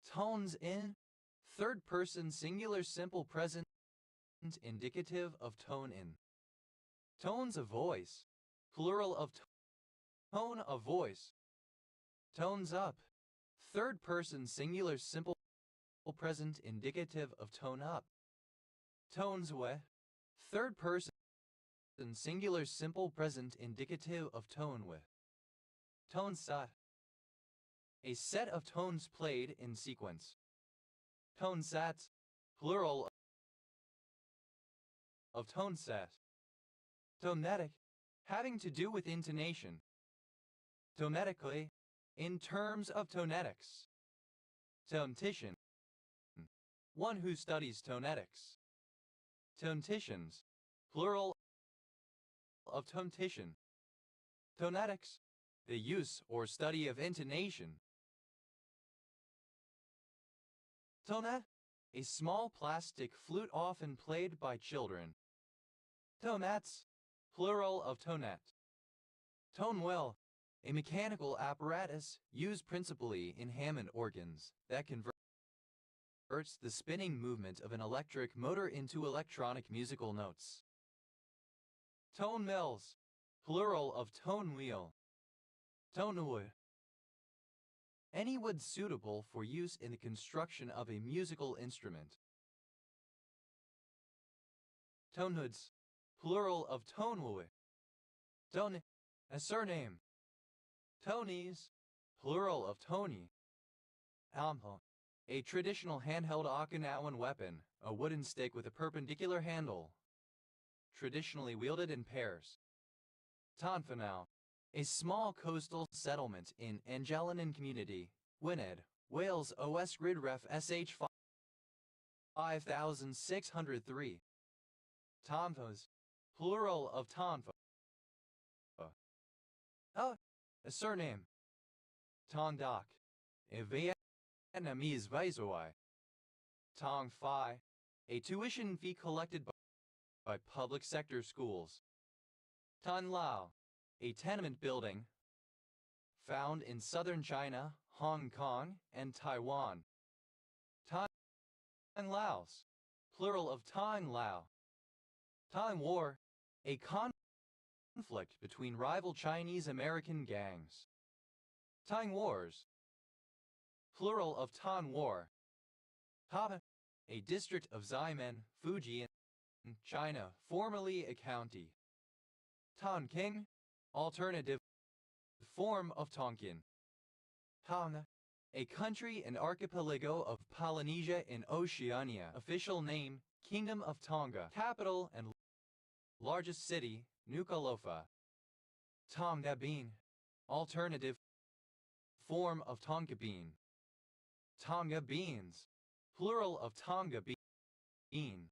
[SPEAKER 1] Tones in, third person singular simple present indicative of tone in. Tones of voice, plural of tone of voice. Tones up, third person singular simple present indicative of tone up. Tones with, third person singular simple present indicative of tone with. Tone set, a set of tones played in sequence. Tone sets, plural of tone set. Tonetic, having to do with intonation. Tonetically, in terms of tonetics. Tonetician, one who studies tonetics. Toneticians, plural of tonetician. Tonetics, the use or study of intonation. Tonet, a small plastic flute often played by children. Tonettes, plural of tonet. Tonewheel, a mechanical apparatus used principally in Hammond organs that converts the spinning movement of an electric motor into electronic musical notes. Tone mills, plural of tone wheel. Tonewood, any wood suitable for use in the construction of a musical instrument. Tonehoods, plural of tonewood. Tone, a surname. Tonies, plural of Tony. Almho, a traditional handheld Okinawan weapon, a wooden stick with a perpendicular handle, traditionally wielded in pairs. Tonfanau, a small coastal settlement in Angelinin Community, Gwynedd, Wales OS Grid Ref SH 5603. Tonfos, plural of Tonfa. A surname. Tondak, a Vietnamese viceroy. Tong Phi, a tuition fee collected by public sector schools. Tan Lao, a tenement building found in southern China, Hong Kong, and Taiwan. Tan Laos, plural of Tang Lao. Tang War, a conflict between rival Chinese-American gangs. Tang Wars, plural of Tan War. Taba, a district of Ximen, Fujian, China, formerly a county. Tonkin, alternative form of Tonkin. Tonga, a country and archipelago of Polynesia in Oceania. Official name, Kingdom of Tonga. Capital and largest city, Nuku'alofa. Tonga bean, alternative form of Tonga bean. Tonga beans, plural of Tonga bean.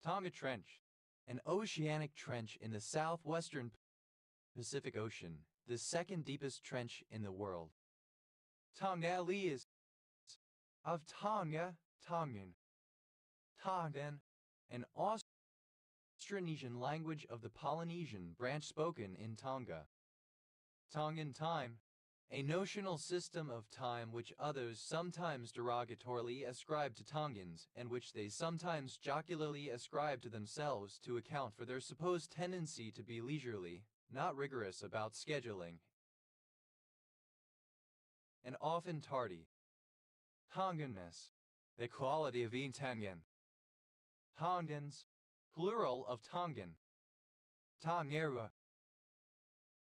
[SPEAKER 1] Tonga Trench, an oceanic trench in the southwestern Pacific Ocean, the second deepest trench in the world. Tonga is of Tonga, Tongan, Tongan, an Austronesian language of the Polynesian branch spoken in Tonga. Tongan time, a notional system of time which others sometimes derogatorily ascribe to Tongans and which they sometimes jocularly ascribe to themselves to account for their supposed tendency to be leisurely, not rigorous about scheduling, and often tardy. Tonganness, the quality of being Tongan. Tongans, plural of Tongan. Tongawa,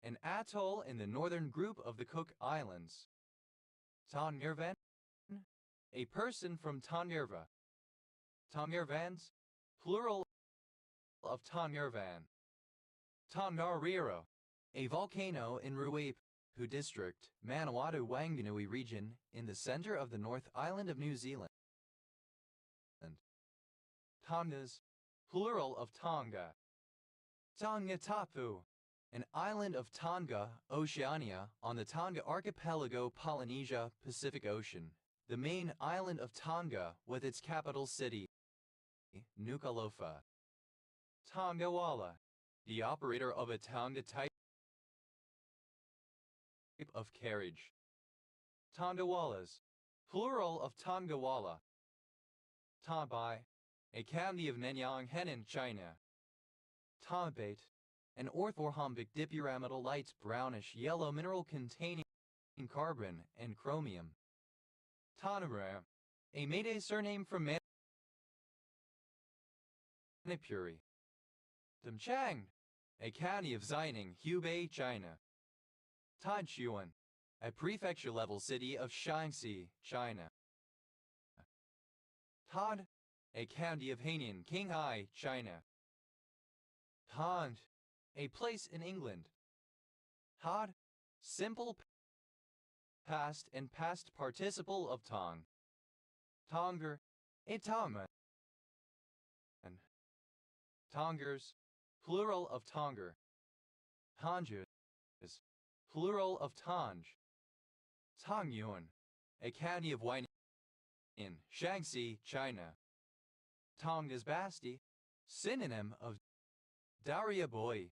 [SPEAKER 1] an atoll in the northern group of the Cook Islands. Tongarvan, a person from Tongarva. Tongarvans, plural of Tongarvan. Tongariro, a volcano in Ruapehu District, Manawatu Wanganui region, in the center of the North Island of New Zealand. Tongas, plural of Tonga. Tongatapu, an island of Tonga, Oceania, on the Tonga Archipelago, Polynesia, Pacific Ocean, the main island of Tonga with its capital city, Nuku'alofa. Tongawala, the operator of a Tonga type of carriage. Tongawalas, plural of Tongawala. Tonbai, a county of Nanyang, Henan, China. Tonbate, an orthorhombic dipyramidal light brownish-yellow mineral containing carbon and chromium. Tonara, a Meitei surname from Manipuri. Tamchang, a county of Xining, Hubei, China. Taichuan, a prefecture-level city of Shaanxi, China. Tad, a county of Hainan, Qinghai, China. Tond, a place in England. Tod, simple past and past participle of Tong. Tonger, a Tongan. Tongers, plural of Tonger. Tonges, plural of Tonge. Tongyuan, a county of Huainan in Shaanxi, China. Tongas Basti, synonym of Daria Boy.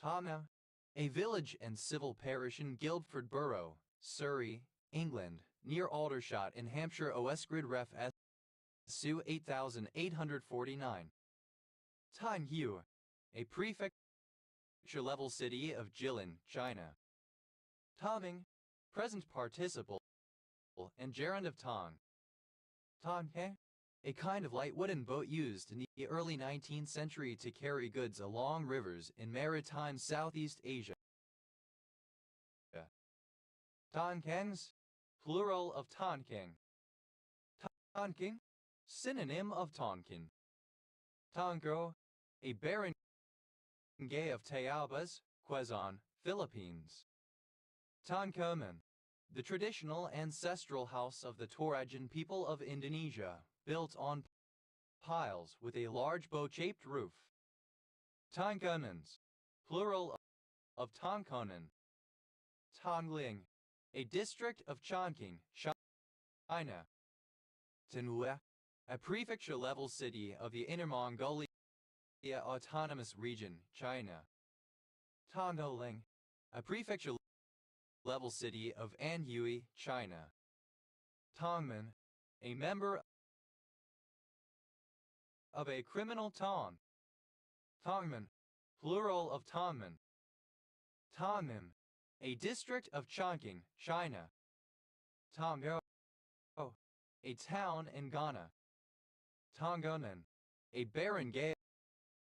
[SPEAKER 1] Tonna, a village and civil parish in Guildford Borough, Surrey, England, near Aldershot in Hampshire. Osgrid Ref SU 8849. Tongyu, a prefecture-level city of Jilin, China. Toming, present participle, and gerund of Tong. Tonghe, a kind of light wooden boat used in the early 19th century to carry goods along rivers in maritime Southeast Asia. Tonkangs, plural of Tonking. Tonking, synonym of Tonkin. Tongko, a barangay of Tayabas, Quezon, Philippines. Tongkomen, the traditional ancestral house of the Torajan people of Indonesia, built on piles with a large boat-shaped roof. Tongkonens, plural of Tongkonen. Tongling, a district of Chongqing, China. Tenhua, a prefecture-level city of the Inner Mongolia Autonomous Region, China. Tongling, a prefecture-level city of Anhui, China. Tongmen, a member of a criminal tong. Tongmen, plural of Tongmen. Tongmim, a district of Chongqing, China. Tongo, a town in Ghana. Tongonen, a barangay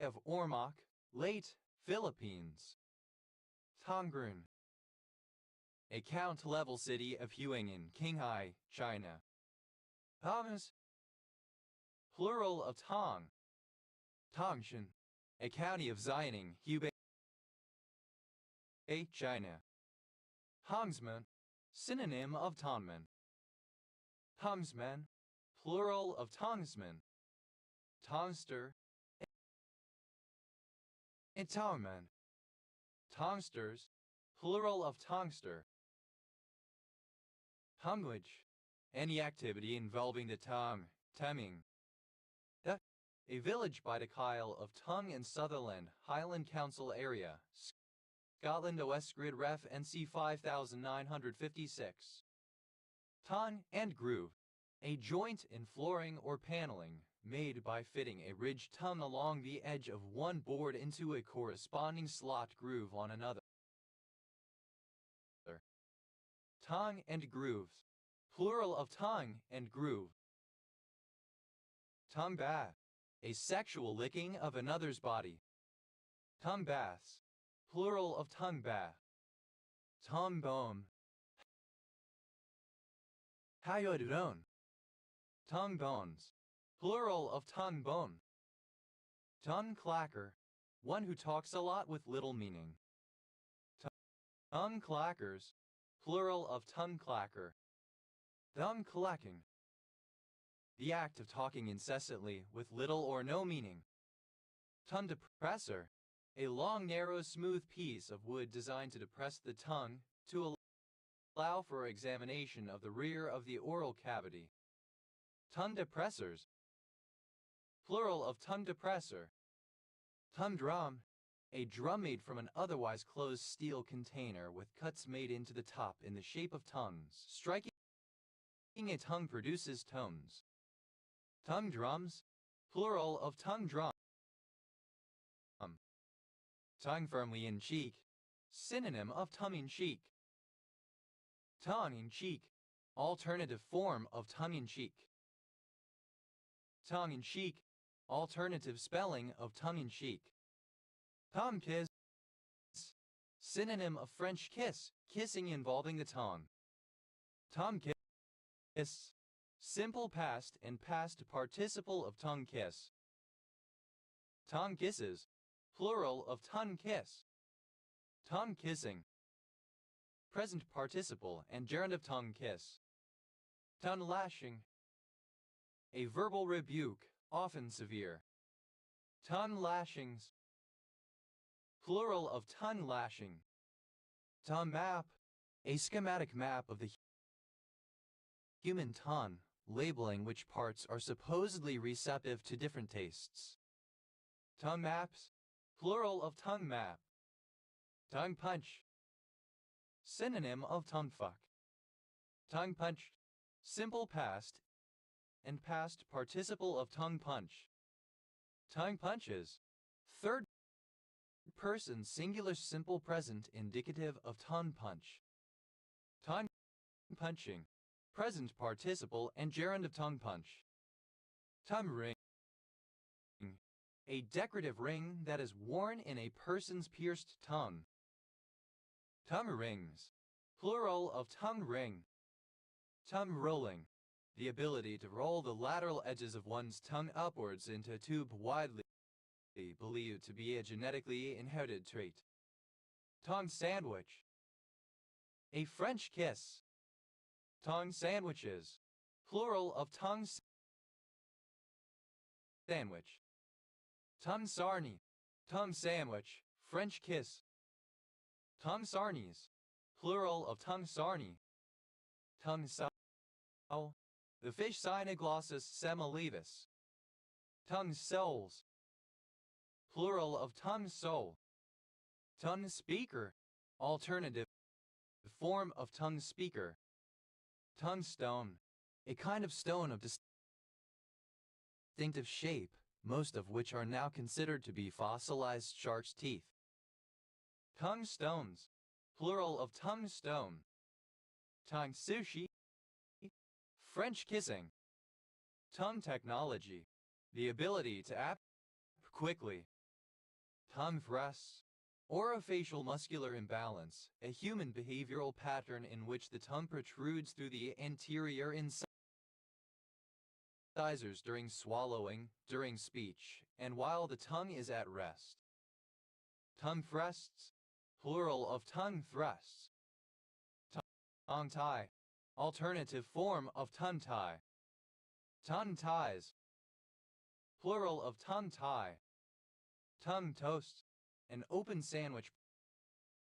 [SPEAKER 1] of Ormoc, late Philippines. Tongrun, a count-level city of Huingin, Qinghai, China. Thomas, plural of Tong. Tongshan, a county of Xining, Hubei, China. Hongsman, synonym of Tongman. Tongsman, plural of Tongsman. Tongster, Tonguemen. Tonguesters, plural of tonguester. Tonguage. Any activity involving the tongue, Temming. A village by the Kyle of Tongue in Sutherland, Highland Council area, Scotland OS Grid Ref NC 5956. Tongue and groove. A joint in flooring or paneling, made by fitting a ridged tongue along the edge of one board into a corresponding slot groove on another. Tongue and grooves. Plural of tongue and groove. Tongue bath. A sexual licking of another's body. Tongue baths. Plural of tongue bath. Tongue bone. Hayodon. Tongue bones. Plural of tongue bone. Tongue clacker. One who talks a lot with little meaning. Tongue clackers. Plural of tongue clacker. Tongue clacking. The act of talking incessantly with little or no meaning. Tongue depressor. A long, narrow, smooth piece of wood designed to depress the tongue to allow for examination of the rear of the oral cavity. Tongue depressors. Plural of tongue depressor. Tongue drum. A drum made from an otherwise closed steel container with cuts made into the top in the shape of tongues. Striking a tongue produces tones. Tongue drums. Plural of tongue drum. Tongue firmly in cheek. Synonym of tongue-in-cheek. Tongue-in-cheek. Alternative form of tongue-in-cheek. Tongue-in-cheek. Alternative spelling of tongue-in-cheek. Tongue kiss. Synonym of French kiss, kissing involving the tongue. Tongue kiss. Simple past and past participle of tongue kiss. Tongue kisses. Plural of tongue kiss. Tongue kissing. Present participle and gerund of tongue kiss. Tongue lashing. A verbal rebuke, often severe. Tongue lashings. Plural of tongue lashing. Tongue map. A schematic map of the human tongue, labeling which parts are supposedly receptive to different tastes. Tongue maps. Plural of tongue map. Tongue punch. Synonym of tongue fuck. Tongue punched. Simple past and past participle of tongue punch. Tongue punches. Third person singular simple present indicative of tongue punch. Tongue punching. Present participle and gerund of tongue punch. Tongue ring. A decorative ring that is worn in a person's pierced tongue. Tongue rings. Plural of tongue ring. Tongue rolling. The ability to roll the lateral edges of one's tongue upwards into a tube, widely believed to be a genetically inherited trait. Tongue sandwich. A French kiss. Tongue sandwiches. Plural of tongue sandwich. Tongue sarnie. Tongue sandwich. French kiss. Tongue sarnies. Plural of tongue sarnie. Tongue sow. The fish Cynoglossus semilevus. Tongue soles. Plural of tongue sole. Tongue speaker. Alternative form of tongue speaker. Tongue stone. A kind of stone of distinctive shape, most of which are now considered to be fossilized shark's teeth. Tongue stones. Plural of tongue stone. Tongue sushi. French kissing. Tongue technology. The ability to act quickly. Tongue thrusts. Orofacial muscular imbalance, a human behavioral pattern in which the tongue protrudes through the anterior incisors during swallowing, during speech, and while the tongue is at rest. Tongue thrusts. Plural of tongue thrusts. Tongue tie. Alternative form of tongue tie. Tongue ties. Plural of tongue tie. Tongue toast. an open sandwich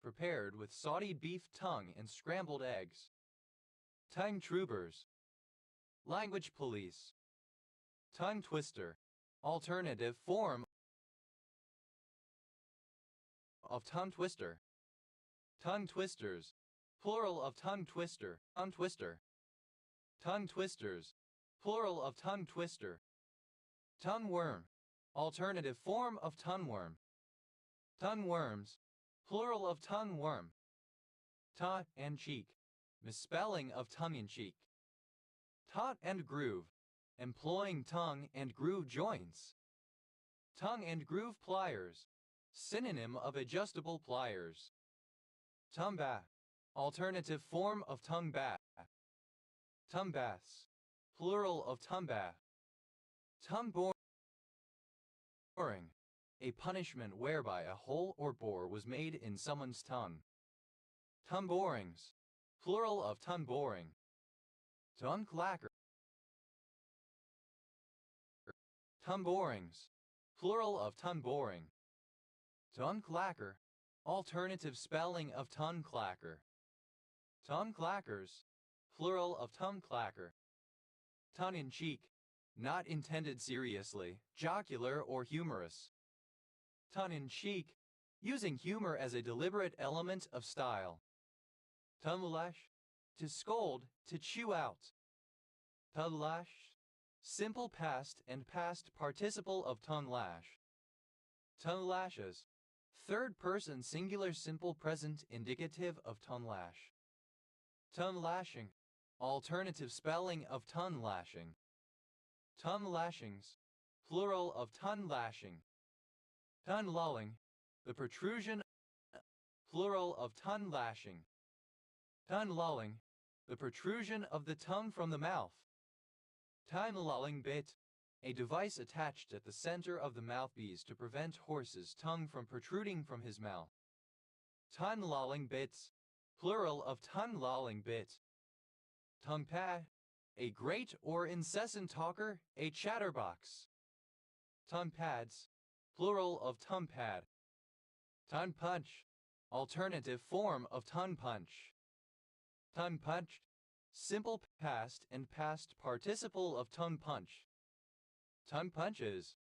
[SPEAKER 1] prepared with sauteed beef tongue and scrambled eggs. Tongue troopers. Language police. Tongue twister. Alternative form of tongue twister. Tongue twisters. Plural of tongue twister. Tongue twister. Tongue twisters. Plural of tongue twister. Tongue worm. Alternative form of tongue worm. Tongue worms. Plural of tongue worm. Tongue and cheek. Misspelling of tongue-in-cheek. Taut and groove. Employing tongue and groove joints. Tongue and groove pliers. Synonym of adjustable pliers. Tongue bath. Alternative form of tongue bath. Tongue baths. Plural of tongue bath. Tongue boring. A punishment whereby a hole or bore was made in someone's tongue. Tongue borings. Plural of tongue boring. Tongue clacker. Tongue borings. Plural of tongue boring. Tongue clacker. Alternative spelling of tongue clacker. Tongue clackers. Plural of tongue clacker. Tongue-in-cheek. Not intended seriously, jocular or humorous. Tongue-in-cheek. Using humor as a deliberate element of style. Tongue lash. To scold, to chew out. Tongue lash. Simple past and past participle of tongue lash. Tongue lashes. Third person singular simple present indicative of tongue lash. Tongue lashing. Alternative spelling of tongue lashing. Tongue lashings. Plural of tongue lashing. Tongue lolling. The protrusion. Plural of tongue lashing. Tongue lolling. The protrusion of the tongue from the mouth. Tongue lolling bit. A device attached at the center of the mouthpiece to prevent horse's tongue from protruding from his mouth. Tongue lolling bits. Plural of tongue lolling bit. Tongue pad. A great or incessant talker, a chatterbox. Tongue pads. Plural of tongue pad. Tongue punch. Alternative form of tongue punch. Tongue punched. Simple past and past participle of tongue punch. Tongue punches.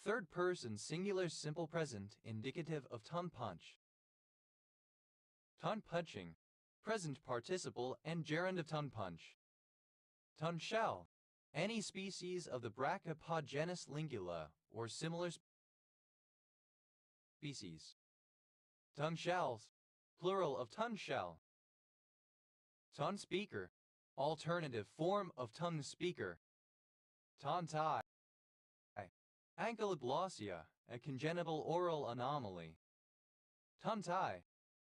[SPEAKER 1] Third person singular simple present indicative of tongue punch. Tongue punching. Present participle and gerund of tongue punch. Tongue shell. Any species of the brachipod genus Lingula or similar species. Tongue shells. Plural of tongue shell. Tongue speaker. Alternative form of tongue speaker. Tongue tie. Ankyloglossia, a congenital oral anomaly. Tongue tie.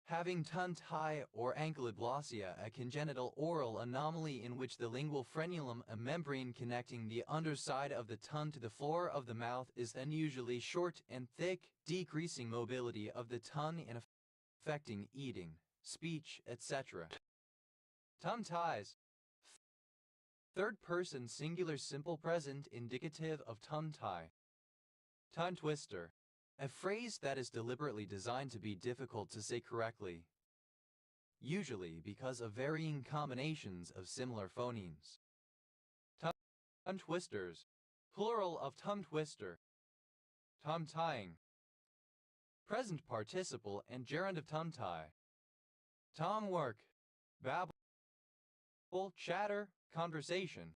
[SPEAKER 1] Having tongue tie or ankyloglossia, a congenital oral anomaly in which the lingual frenulum, a membrane connecting the underside of the tongue to the floor of the mouth, is unusually short and thick, decreasing mobility of the tongue and affecting eating, speech, etc. Tongue ties. Third person singular simple present indicative of tongue tie. Tongue twister. A phrase that is deliberately designed to be difficult to say correctly, usually because of varying combinations of similar phonemes. Tongue twisters. Plural of tongue twister. Tongue tying. Present participle and gerund of tongue tie. Tongue work. Babble, chatter, conversation.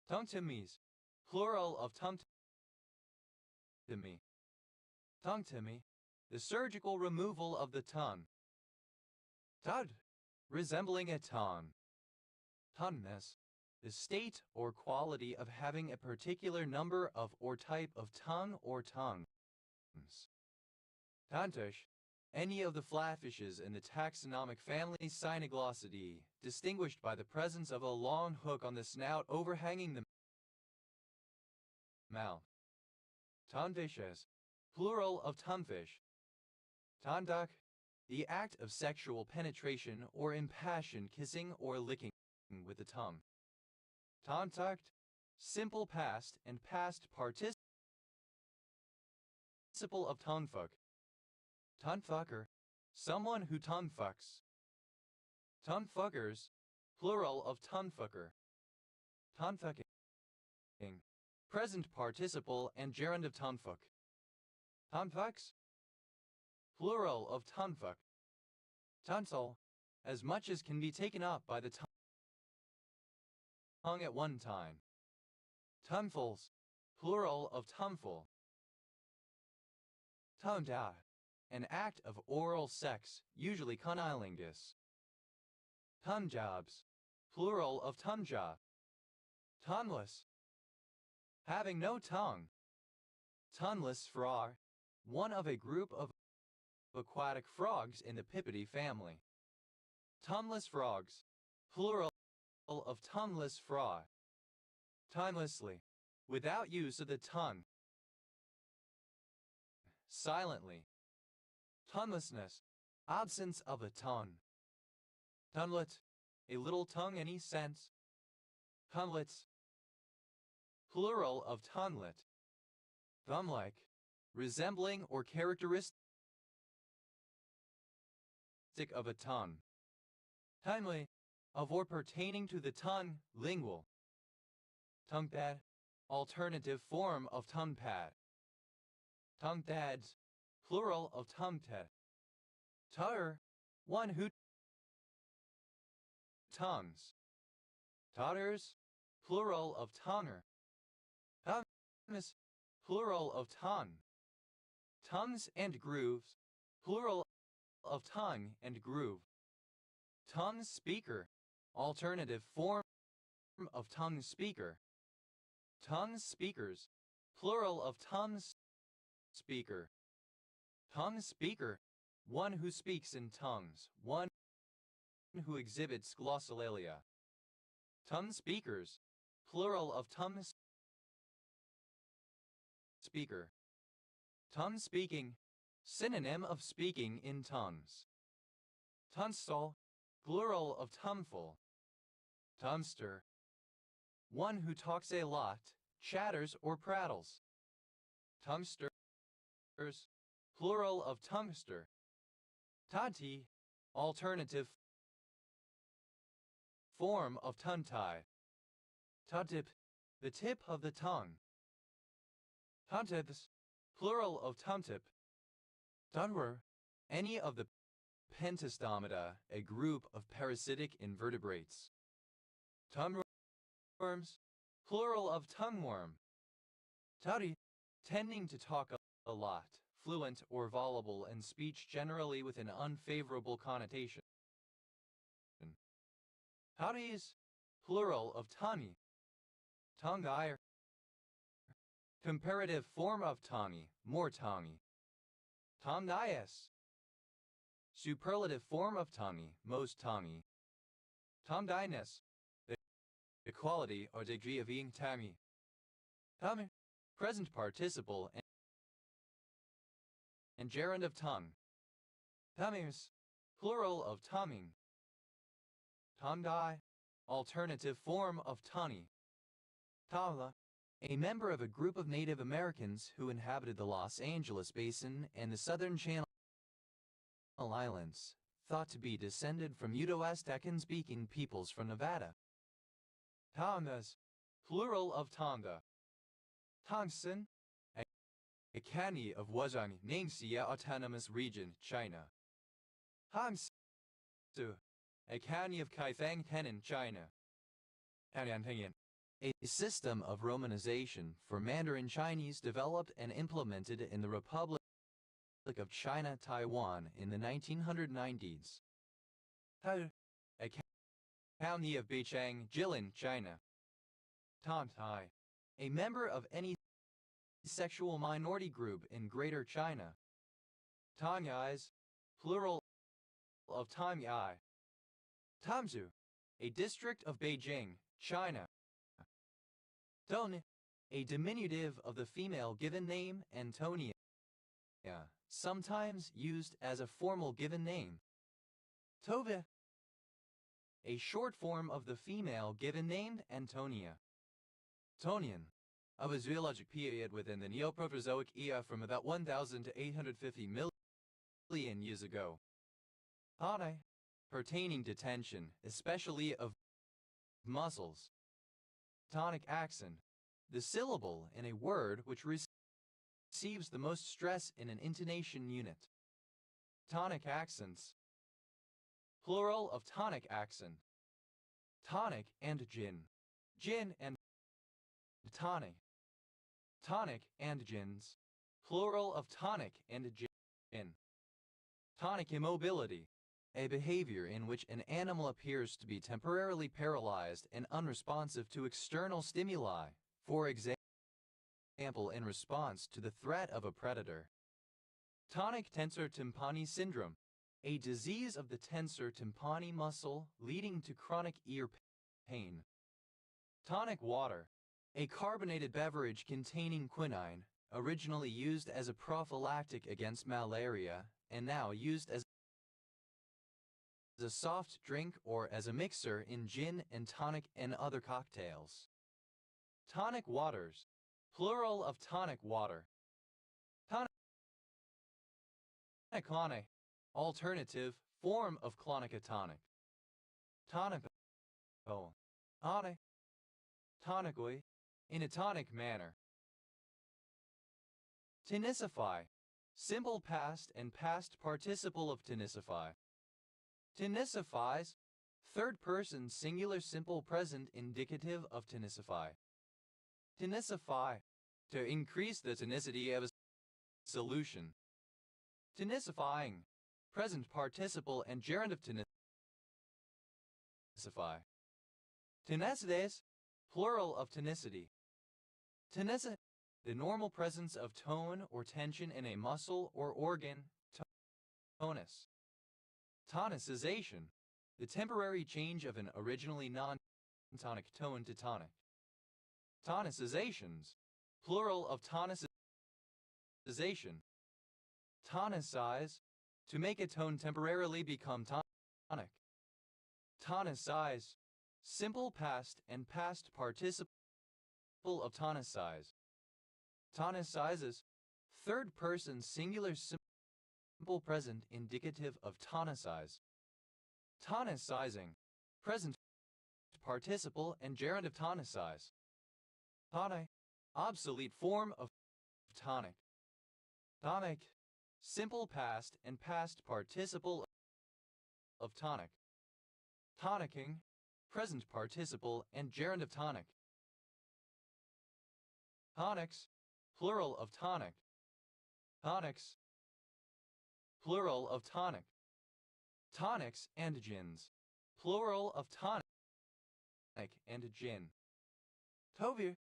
[SPEAKER 1] Tongue timmies. Plural of tongue timmy. Tongue timmy. The surgical removal of the tongue. Tud. Resembling a tongue. Tongueness. The state or quality of having a particular number of or type of tongue or tongues. Tontush. Any of the flatfishes in the taxonomic family Cynoglossidae, distinguished by the presence of a long hook on the snout overhanging the mouth. Tonfishes. Plural of tonfish. Tonduck. The act of sexual penetration or impassioned kissing or licking with the tongue. Tontucked. Simple past and past participle participle of tonfuck. Tonfucker, someone who tonfucks. Tonfuckers, plural of tonfucker. Tonfucking, present participle and gerund of tonfuck. Tonfucks, plural of tonfuck. Tonsil, as much as can be taken up by the tongue at one time. Tonfuls, plural of tonful. Tonda, an act of oral sex, usually cunnilingus. Tonjobs, plural of tonjob. Tongueless, having no tongue. Tongueless frog, one of a group of aquatic frogs in the Pipidae family. Tongueless frogs, plural of tongueless frog. Tonguelessly, without use of the tongue. Silently. Tonguelessness, absence of a tongue. Tonguelet, a little tongue any sense. Tonguelets, plural of tonguelet. Thumb-like, resembling or characteristic of a tongue. Timely, of or pertaining to the tongue, lingual. Tongue pad, alternative form of tongue pad. Tongue pads, plural of tongue pad. Tutter, one who tongues. Totters, plural of tonguer. Tongues, plural of tongue. Tongues and grooves, plural of tongue and groove. Tongue speaker, alternative form of tongue speaker. Tongue speakers, plural of tongue speaker. Tongue speaker, one who speaks in tongues, one who exhibits glossolalia. Tongue speakers, plural of tongue speaker. Tongue speaking, synonym of speaking in tongues. Tunstall, plural of tumful. Tumster, one who talks a lot, chatters or prattles. Tumsters, plural of tumster. Tanti, alternative form of tongue-tie. Tuntip, the tip of the tongue. Tuntips, plural of tumtip. Tunwer, any of the Pentastomata, a group of parasitic invertebrates. Tongueworms, plural of tongueworm. Tauti, tending to talk a lot, fluent or voluble in speech generally with an unfavorable connotation. Tautis, plural of tani. Tongue-ire, comparative form of tani, more tani. Tongue-dias, superlative form of tani, most tani. Tongue-diness, the quality or degree of being tami. Tami, present participle and gerund of tongue. Tamis, plural of taming. Tandai, alternative form of tani. Tala, a member of a group of Native Americans who inhabited the Los Angeles Basin and the southern Channel Islands, thought to be descended from Uto-Aztecan-speaking peoples from Nevada. Tongas, plural of Tonga. Tongsan, a county of Wuzhong, Ningxia Autonomous Region, China. Hangzhou, a county of Kaifeng, Henan, China. Anantingen, a system of romanization for Mandarin Chinese developed and implemented in the Republic of China, Taiwan in the 1990s. Tao, a county of Beichang, Jilin, China. Tantai, a member of any sexual minority group in Greater China. Tanyais, plural of Tanyai. Tamzu, a district of Beijing, China. Ton, a diminutive of the female given name Antonia, sometimes used as a formal given name. Tove, a short form of the female given name Antonia. Tonian, of a zoologic period within the Neoproterozoic era from about 1,000 to 850 million years ago. Tane, pertaining to tension, especially of muscles. Tonic accent, the syllable in a word which receives the most stress in an intonation unit. Tonic accents. Plural of tonic accent. Tonic and gin. Gin and tonic. Tonic and gins. Plural of tonic and gin. Tonic immobility. A behavior in which an animal appears to be temporarily paralyzed and unresponsive to external stimuli, for example, in response to the threat of a predator. Tonic tensor tympani syndrome, a disease of the tensor tympani muscle leading to chronic ear pain. Tonic water, a carbonated beverage containing quinine, originally used as a prophylactic against malaria and now used as a soft drink or as a mixer in gin and tonic and other cocktails. Tonic waters, plural of tonic water. Tonic, alternative form of clonica tonic. Tonico, ane, tonically, in a tonic manner. Tonicify, simple past and past participle of tonicify. Tonicifies, third person singular simple present indicative of tonicify. Tonicify, to increase the tonicity of a solution. Tonicifying, present participle and gerund of tonicify. Tenicides, plural of tonicity. Tonicity, the normal presence of tone or tension in a muscle or organ, tonus. Tonicization, the temporary change of an originally non-tonic tone to tonic. Tonicizations, plural of tonicization. Tonicize, to make a tone temporarily become tonic. Tonicize, simple past and past participle of tonicize. Tonicizes, third person singular simple present indicative of tonicize. Tonicizing, present participle and gerund of tonicize. Tonic, obsolete form of tonic. Tonic, simple past and past participle of tonic. Tonicking, present participle and gerund of tonic. Tonics, plural of tonic. Tonics, plural of tonic. Tonics and gins, plural of tonic and gin. Tovir,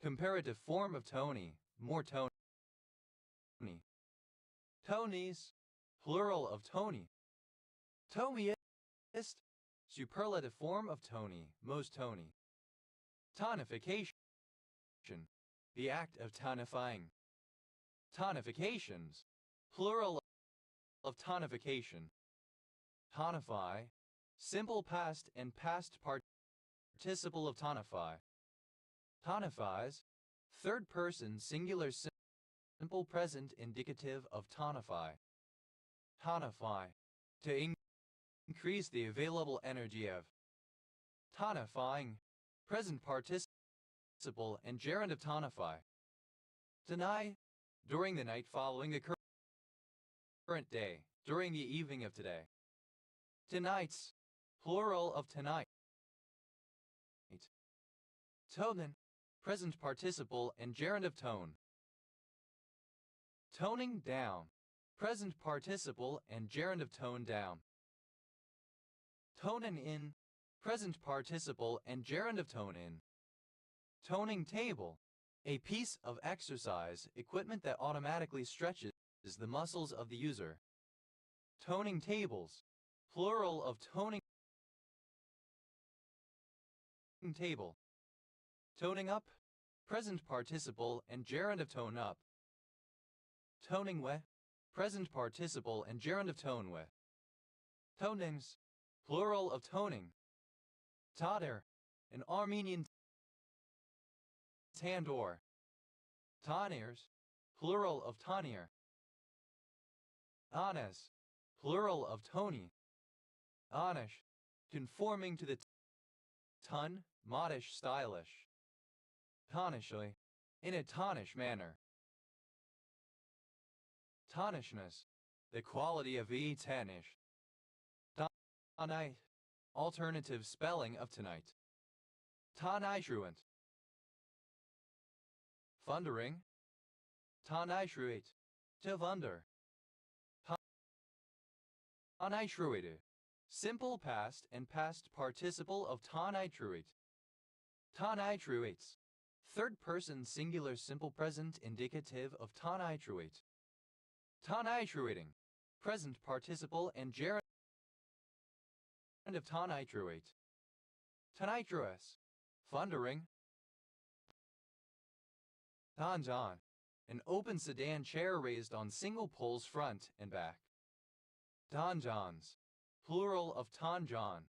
[SPEAKER 1] comparative form of tony, more tony. Tonies, plural of tony. Tomiist, superlative form of tony, most tony. Tonification, the act of tonifying. Tonifications, plural of tonification. Tonify, simple past and past participle of tonify. Tonifies, third person singular simple present indicative of tonify. Tonify, to increase the available energy of. Tonifying, present participle and gerund of tonify. Deny, during the night following the current day, during the evening of today. Tonight's, plural of tonight. Tonen, present participle and gerund of tone. Toning down, present participle and gerund of tone down. Tonen in, present participle and gerund of tone in. Toning table, a piece of exercise equipment that automatically stretches the muscles of the user. Toning tables, plural of toning table. Toning up, present participle and gerund of tone up. Toning we, present participle and gerund of tone we. Tonings, plural of toning. Tader, an Armenian tandoor, Taniers, plural of tanier. Anes, plural of toni. Anish, conforming to the ton, modish, stylish. Tonishly, in a tonish manner. Tonishness, the quality of tanish. Tonight, alternative spelling of tonight. Tonitruant. Fundering. Tonitruate, to wunder. Tonitruate, simple past and past participle of tonitruate. Tonitruates, third person singular simple present indicative of tonitruate. Tonitruating, present participle and gerund of tonitruate. Tonitruous, fundering. Tonjon, an open sedan chair raised on single poles front and back. Donjons, plural of tonjon.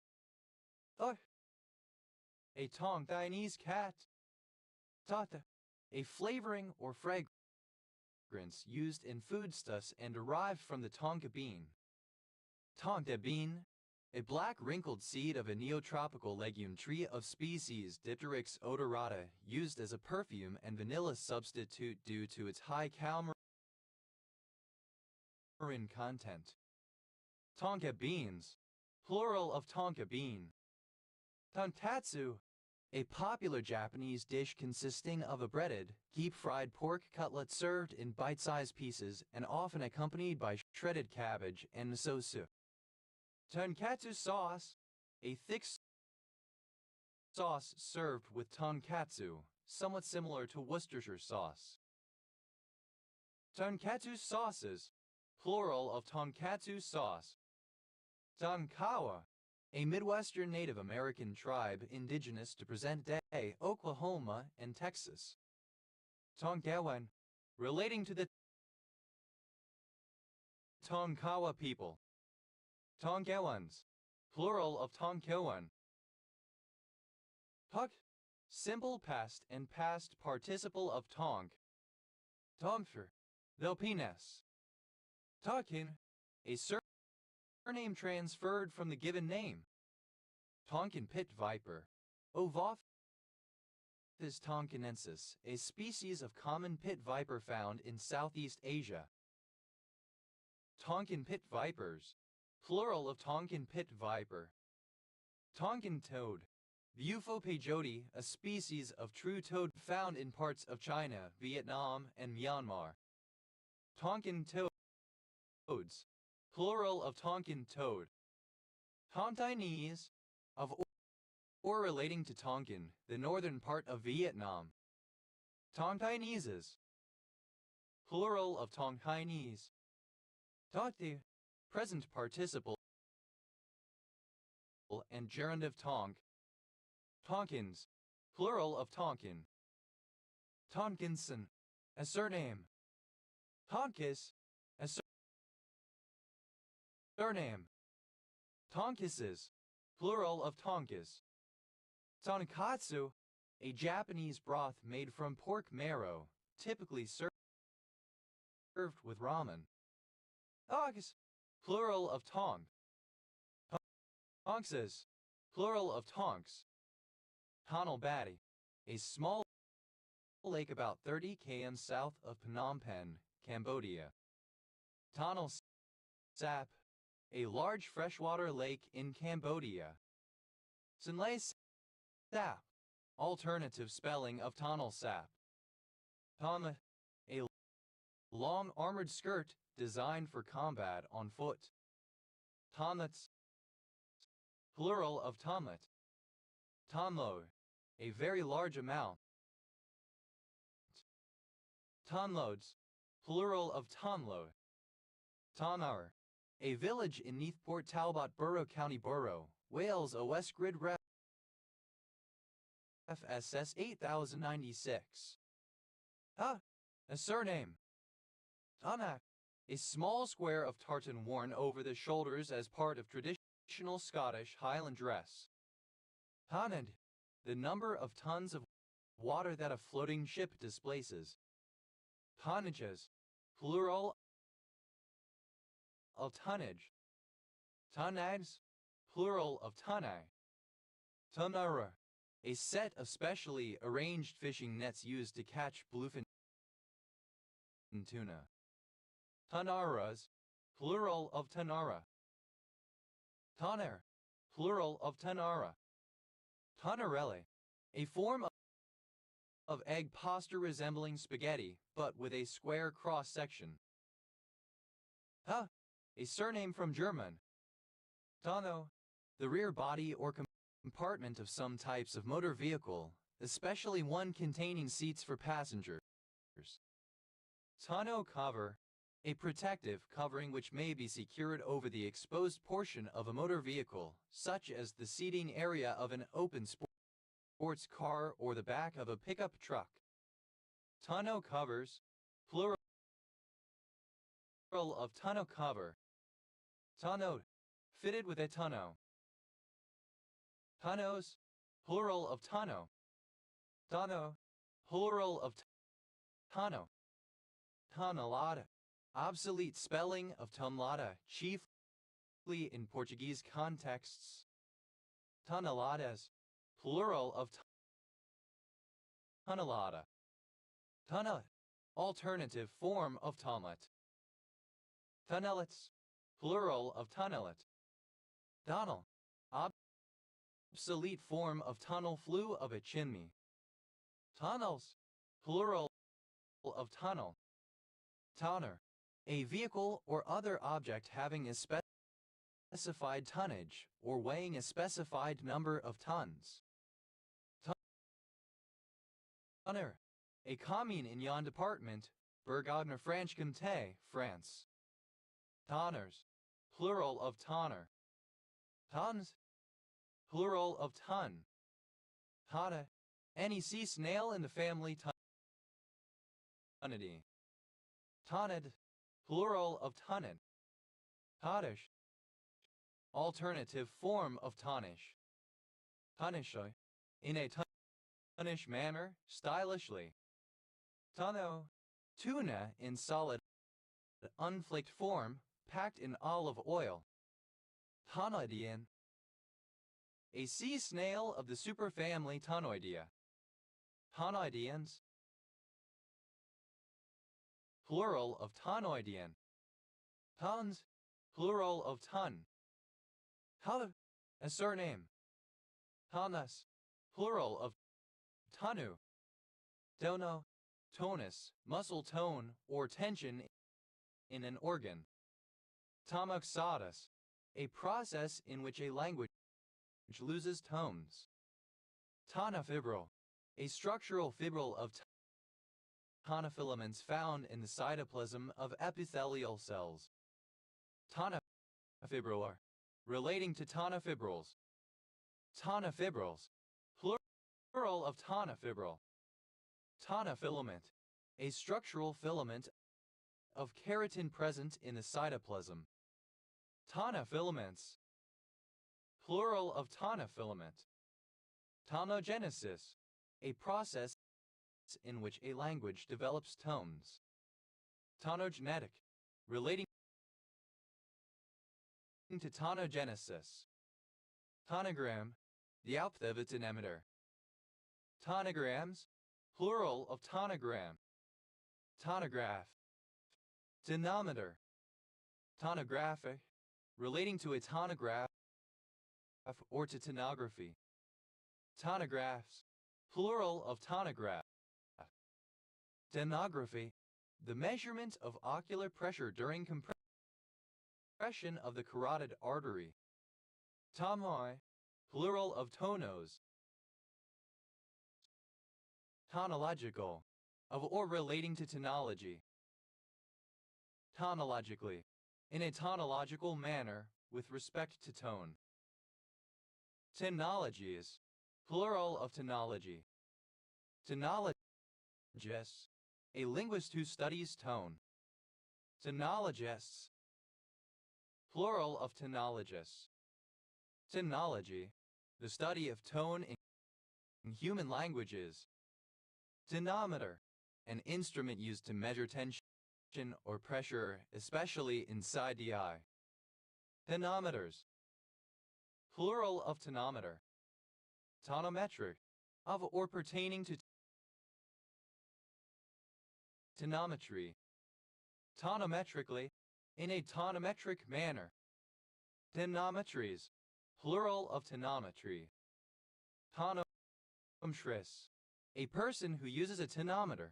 [SPEAKER 1] A Tongthainese cat. Tata, a flavoring or fragrance used in foodstuffs and derived from the tonka bean. Tonka bean, a black wrinkled seed of a neotropical legume tree of species Dipteryx odorata, used as a perfume and vanilla substitute due to its high coumarin content. Tonka beans, plural of tonka bean. Tonkatsu, a popular Japanese dish consisting of a breaded, deep-fried pork cutlet served in bite-sized pieces and often accompanied by shredded cabbage and miso soup. Tonkatsu sauce, a thick sauce served with tonkatsu, somewhat similar to Worcestershire sauce. Tonkatsu sauces, plural of tonkatsu sauce. Tonkawa, a Midwestern Native American tribe indigenous to present-day Oklahoma and Texas. Tonkawan, relating to the Tonkawa people. Tonkawans, plural of Tonkawan. Tuk, simple past and past participle of tonk. Tongfer, the penis. Tukin, a surname transferred from the given name. Tonkin pit viper. Ovophis tonkinensis, a species of common pit viper found in Southeast Asia. Tonkin pit vipers, plural of Tonkin pit viper. Tonkin toad. The Euphophagote, a species of true toad found in parts of China, Vietnam, and Myanmar. Tonkin toads, plural of Tonkin toad. Tonkinese, of or relating to Tonkin, the northern part of Vietnam. Tonkineses, plural of Tonkinese. Toti, present participle and gerund of Tonk. Tonkins, plural of Tonkin. Tonkinson, a surname. Tonkis, a surname. Tonkises, plural of Tonkis. Tonkatsu, a Japanese broth made from pork marrow, typically served with ramen. Tonks, plural of Tonk. Tonkses, plural of Tonks. Tonalbati, a small lake about 30 km south of Phnom Penh, Cambodia. Tonal Sap, a large freshwater lake in Cambodia. Sinlay Sap, alternative spelling of Tonal Sap. Tama, a long armored skirt designed for combat on foot. Tomats, plural of tomat. Tonlo, a very large amount. Tonloads, plural of tonlo. Tonaur, a village in Neath Port Talbot Borough County Borough, Wales. OS Grid Ref FSS 8096. A surname. Tanak, a small square of tartan worn over the shoulders as part of traditional Scottish Highland dress. Tanad, the number of tons of water that a floating ship displaces. Tonnages, plural of tonnage. Tonnages, plural of tonnae. Tonnara, a set of specially arranged fishing nets used to catch bluefin tuna. Tonnaras, plural of tonnara. Tonner, plural of tonnara. Tonnarelle, a form of egg pasta resembling spaghetti, but with a square cross-section. A surname from German. Tonneau, the rear body or compartment of some types of motor vehicle, especially one containing seats for passengers. Tonneau cover, a protective covering which may be secured over the exposed portion of a motor vehicle, such as the seating area of an open sports car or the back of a pickup truck. Tonneau covers, plural of tonneau cover. Tonneau, fitted with a tonneau. Tonneaus, plural of tonneau. Tonneau, plural of tonneau. Tonelada, obsolete spelling of tonelada, chiefly in Portuguese contexts. Toneladas, plural of tonelada. Tonnelet, alternative form of tonnelet. Tonnelets, plural of tonnelet. Tunnel, obsolete form of tunnel flue of a chimney. Tunnels, plural of tunnel. Tonner, a vehicle or other object having a specified tonnage or weighing a specified number of tons. Tonner, a commune in Yonne department, Bourgogne-Franche-Comté, France. Tonners, plural of tonner. Tons, plural of ton. Tonne, any sea snail in the family Tonnidae. Tonnid, plural of tonnid. Toddish, alternative form of tonnish. Tonnishy, in a tunnish manner, stylishly. Tonneau, tuna in solid, unflaked form, packed in olive oil. Tonnoidean, a sea snail of the superfamily Tonnoidea. Tonnoideans, plural of tonnoidean. Tons, plural of ton. Tun, a surname. Tonus, plural of tonu. Tono, tonus, muscle tone or tension in an organ. Tomoxodus, a process in which a language loses tones. Tonofibril, a structural fibril of tonofilaments found in the cytoplasm of epithelial cells. Tonofibrillar, relating to tonofibrils. Tonofibrils, plural of tonofibril. Tonofilament, a structural filament of keratin present in the cytoplasm. Tonofilaments, plural of tonofilament. Tonogenesis, a process in which a language develops tones. Tonogenetic, relating to tonogenesis. Tonogram, the opthavitinemeter. Tonograms, plural of tonogram. Tonograph, tonometer. Tonographic, relating to a tonograph or to tonography. Tonographs, plural of tonograph. Tonography, the measurement of ocular pressure during compression of the carotid artery. Tomoi, plural of tonos. Tonological, of or relating to tonology. Tonologically, in a tonological manner with respect to tone. Tonologies, plural of tonology. Tonologist, a linguist who studies tone. Tonologists, plural of tonologists. Tonology, the study of tone in human languages. Tonometer, an instrument used to measure tension or pressure, especially inside the eye. Tonometers. Plural of tonometer. Tonometric, of or pertaining to tonometry. Tonometrically, in a tonometric manner. Tonometries. Plural of tonometry. Tonometris. A person who uses a tonometer.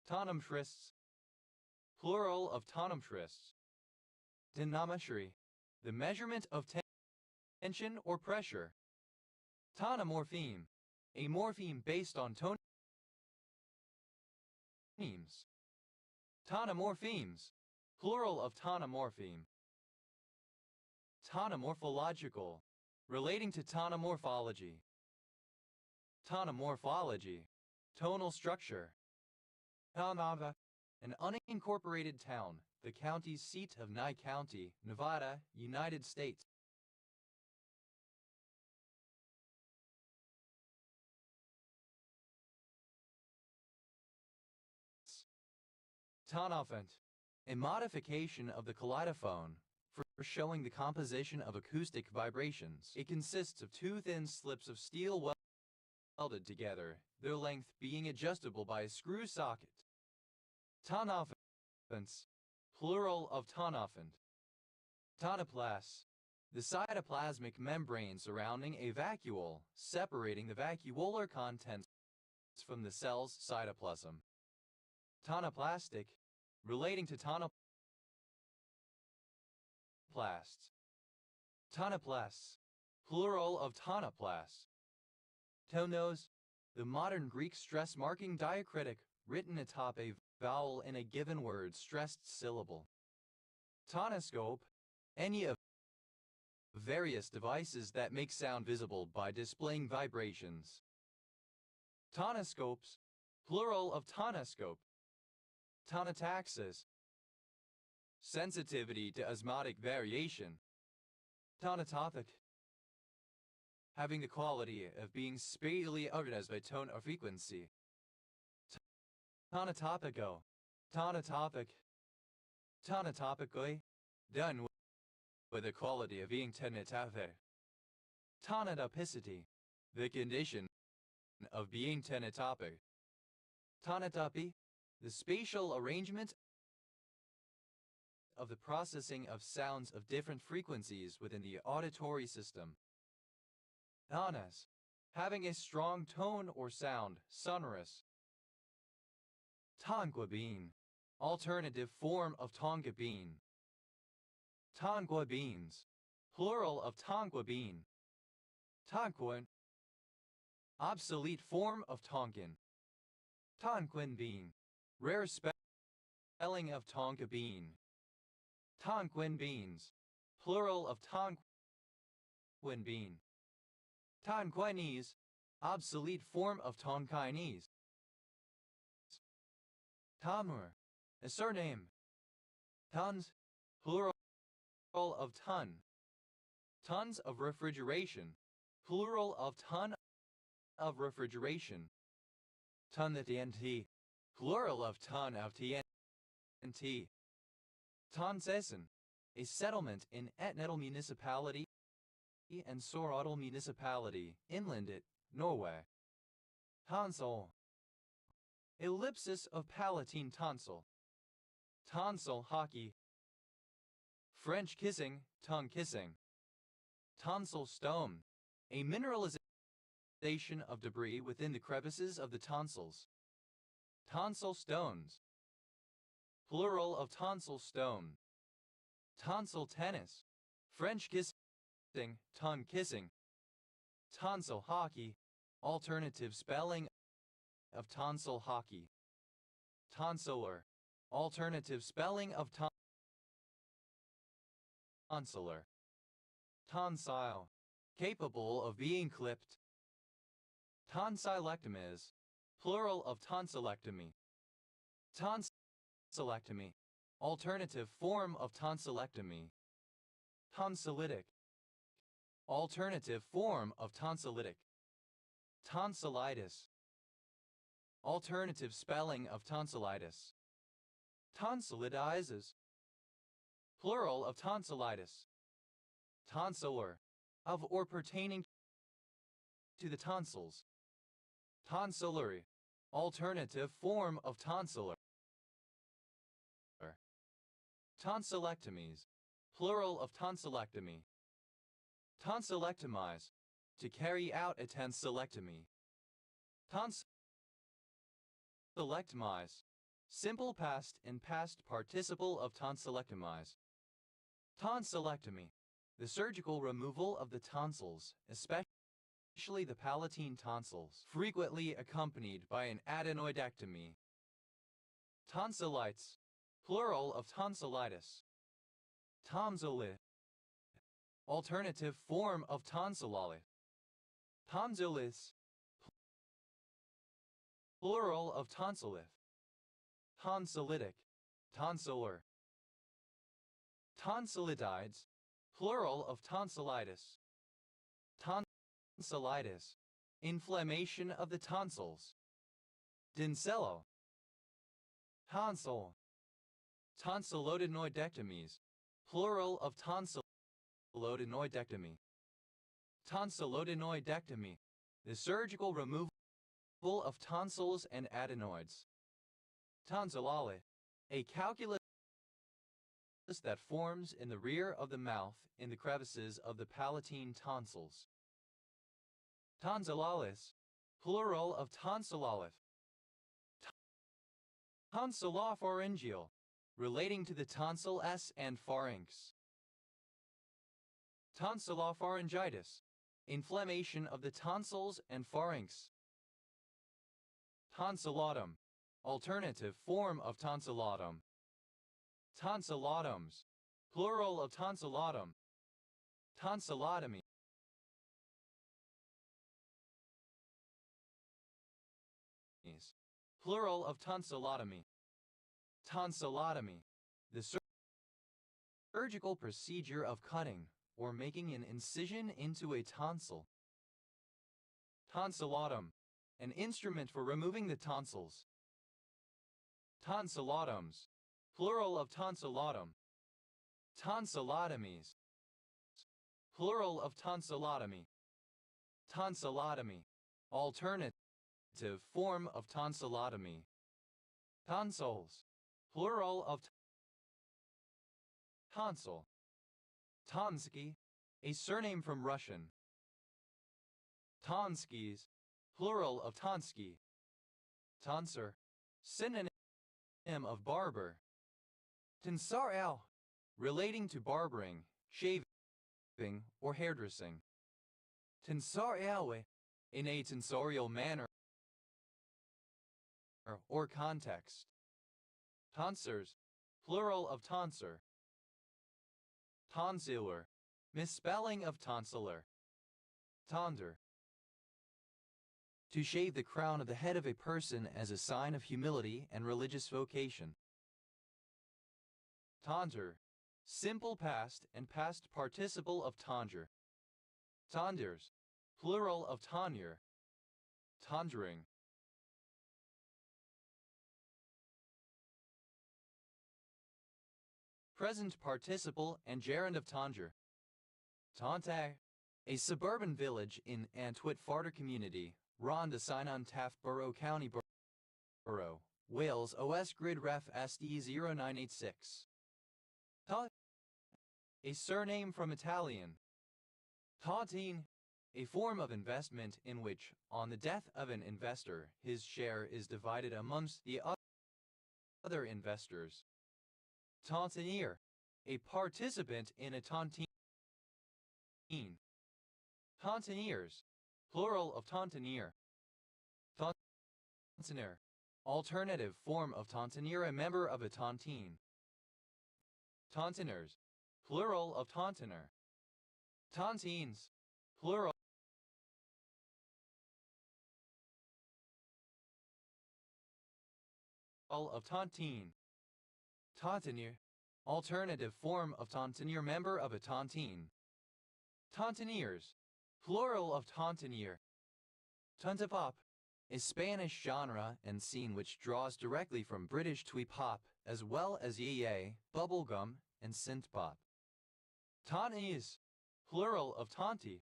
[SPEAKER 1] Tonometrists. Plural of tonometrists. Tonometry. The measurement of tension or pressure. Tonomorpheme. A morpheme based on tonemes. Tonomorphemes. Plural of tonomorpheme. Tonomorphological. Relating to tonomorphology. Tonomorphology. Tonal structure. Tonava. An unincorporated town, the county seat of Nye County, Nevada, United States. Tonophant. A modification of the kaleidophone for showing the composition of acoustic vibrations. It consists of two thin slips of steel welded together, their length being adjustable by a screw socket. Tonophants. Plural of tonophant. Tonoplast. The cytoplasmic membrane surrounding a vacuole, separating the vacuolar contents from the cell's cytoplasm. Tonoplastic. Relating to tonoplasts. Tonoplasts. Plural of tonoplasts. Tonos. The modern Greek stress-marking diacritic, written atop a vowel in a given word stressed syllable. Tonoscope. Any of various devices that make sound visible by displaying vibrations. Tonoscopes. Plural of tonoscope. Tonotaxis. Sensitivity to osmotic variation. Tonotophic. Having the quality of being spatially organized by tone or frequency. Tonotopico. Tonotopic. Tonotopically. Done with the quality of being tonotopic. Tonotopicity. The condition of being tonotopic. Tonotopy. The spatial arrangement of the processing of sounds of different frequencies within the auditory system. Tones. Having a strong tone or sound, sonorous. Tonguabine. Alternative form of tonguabine. Tonguabines. Plural of tonguabine. Tonquin. Obsolete form of Tonkin. Tonquinbean. Rare spelling of tonguabine. Tonquinbeans. Plural of tonquinbean. Tonquinese. Obsolete form of Tonkinese. Tomur. A surname. Tons. Plural of ton. Tons of refrigeration. Plural of ton of refrigeration. Ton of TNT. Plural of ton of TNT. Tonsessen. A settlement in Etnedal Municipality and Sorodal Municipality, inland it, Norway. Tonsil. Ellipsis of palatine tonsil. Tonsil hockey. French kissing, tongue kissing. Tonsil stone. A mineralization of debris within the crevices of the tonsils. Tonsil stones. Plural of tonsil stone. Tonsil tennis. French kissing, tongue kissing. Tonsil hockey. Alternative spelling of tonsil hockey. Tonsillar. Alternative spelling of tonsillar. Tonsile. Capable of being clipped. Tonsillectomies. Plural of tonsillectomy. Tonsillectomy. Alternative form of tonsillectomy. Tonsillitic. Alternative form of tonsillitic. Tonsillitis. Alternative spelling of tonsillitis. Tonsillitizes. Plural of tonsillitis. Tonsillar. Of or pertaining to the tonsils. Tonsillary. Alternative form of tonsillar. Tonsillectomies. Plural of tonsillectomy. Tonsillectomize. To carry out a tonsillectomy. Tonsillectomize. Simple past and past participle of tonsillectomize. Tonsillectomy. The surgical removal of the tonsils, especially the palatine tonsils, frequently accompanied by an adenoidectomy. Tonsillites. Plural of tonsillitis. Tonsillit. Alternative form of tonsillitis. Tonsillis. Plural of tonsillit. Tonsillitic. Tonsillar. Tonsillitides. Plural of tonsillitis. Tonsillitis. Inflammation of the tonsils. Dincello. Tonsil. Tonsillodenoidectomies. Plural of tonsillodenoidectomy. Tonsillodenoidectomy. The surgical removal of tonsils and adenoids. Tonsillale. A calculus that forms in the rear of the mouth in the crevices of the palatine tonsils. Tonsillalis. Plural of tonsillalith. Tonsillopharyngeal. Relating to the tonsil S and pharynx. Tonsillopharyngitis. Inflammation of the tonsils and pharynx. Tonsillatum. Alternative form of tonsillatum. Tonsillatums. Plural of tonsillatum. Tonsillotomy. Plural of tonsillotomy. Tonsillotomy. The surgical procedure of cutting or making an incision into a tonsil. Tonsillatum. An instrument for removing the tonsils. Tonsillotums. Plural of tonsillatum. Tonsillotomies. Plural of tonsillotomy. Tonsillotomy. Alternative form of tonsillotomy. Tonsils. Plural of tonsil. Tonsky. A surname from Russian. Tonskis. Plural of tonsky. Tonsor. Synonym of barber. Tonsarel. Relating to barbering, shaving, or hairdressing. Tonsarelwe. In a tonsorial manner or context. Tonsors. Plural of tonsor. Tonsillar. Misspelling of tonsillar. Tonder. To shave the crown of the head of a person as a sign of humility and religious vocation. Tonder. Simple past and past participle of tonder. Tonders. Plural of tonure. Tondering. Present participle and gerund of tondure. Tontae. A suburban village in Antwit community, Rhondda Cynon Taff Borough County Borough, Wales OS Grid Ref SD 0986. Ta. A surname from Italian. Tautine. A form of investment in which, on the death of an investor, his share is divided amongst the other investors. Tontinier. A participant in a tontine. Tontiniers. Plural of tontinier. Tontiner. Alternative form of tontinier, a member of a tontine. Tontiners. Plural of tontiner. Tontines. Plural of tontine. Tontinier. Alternative form of tontinier, member of a tontine. Tontiniers. Plural of tontinier. Tontipop. a Spanish genre and scene which draws directly from British twee pop as well as yeye, bubblegum, and synthpop. Tauntaise, plural of Tonti.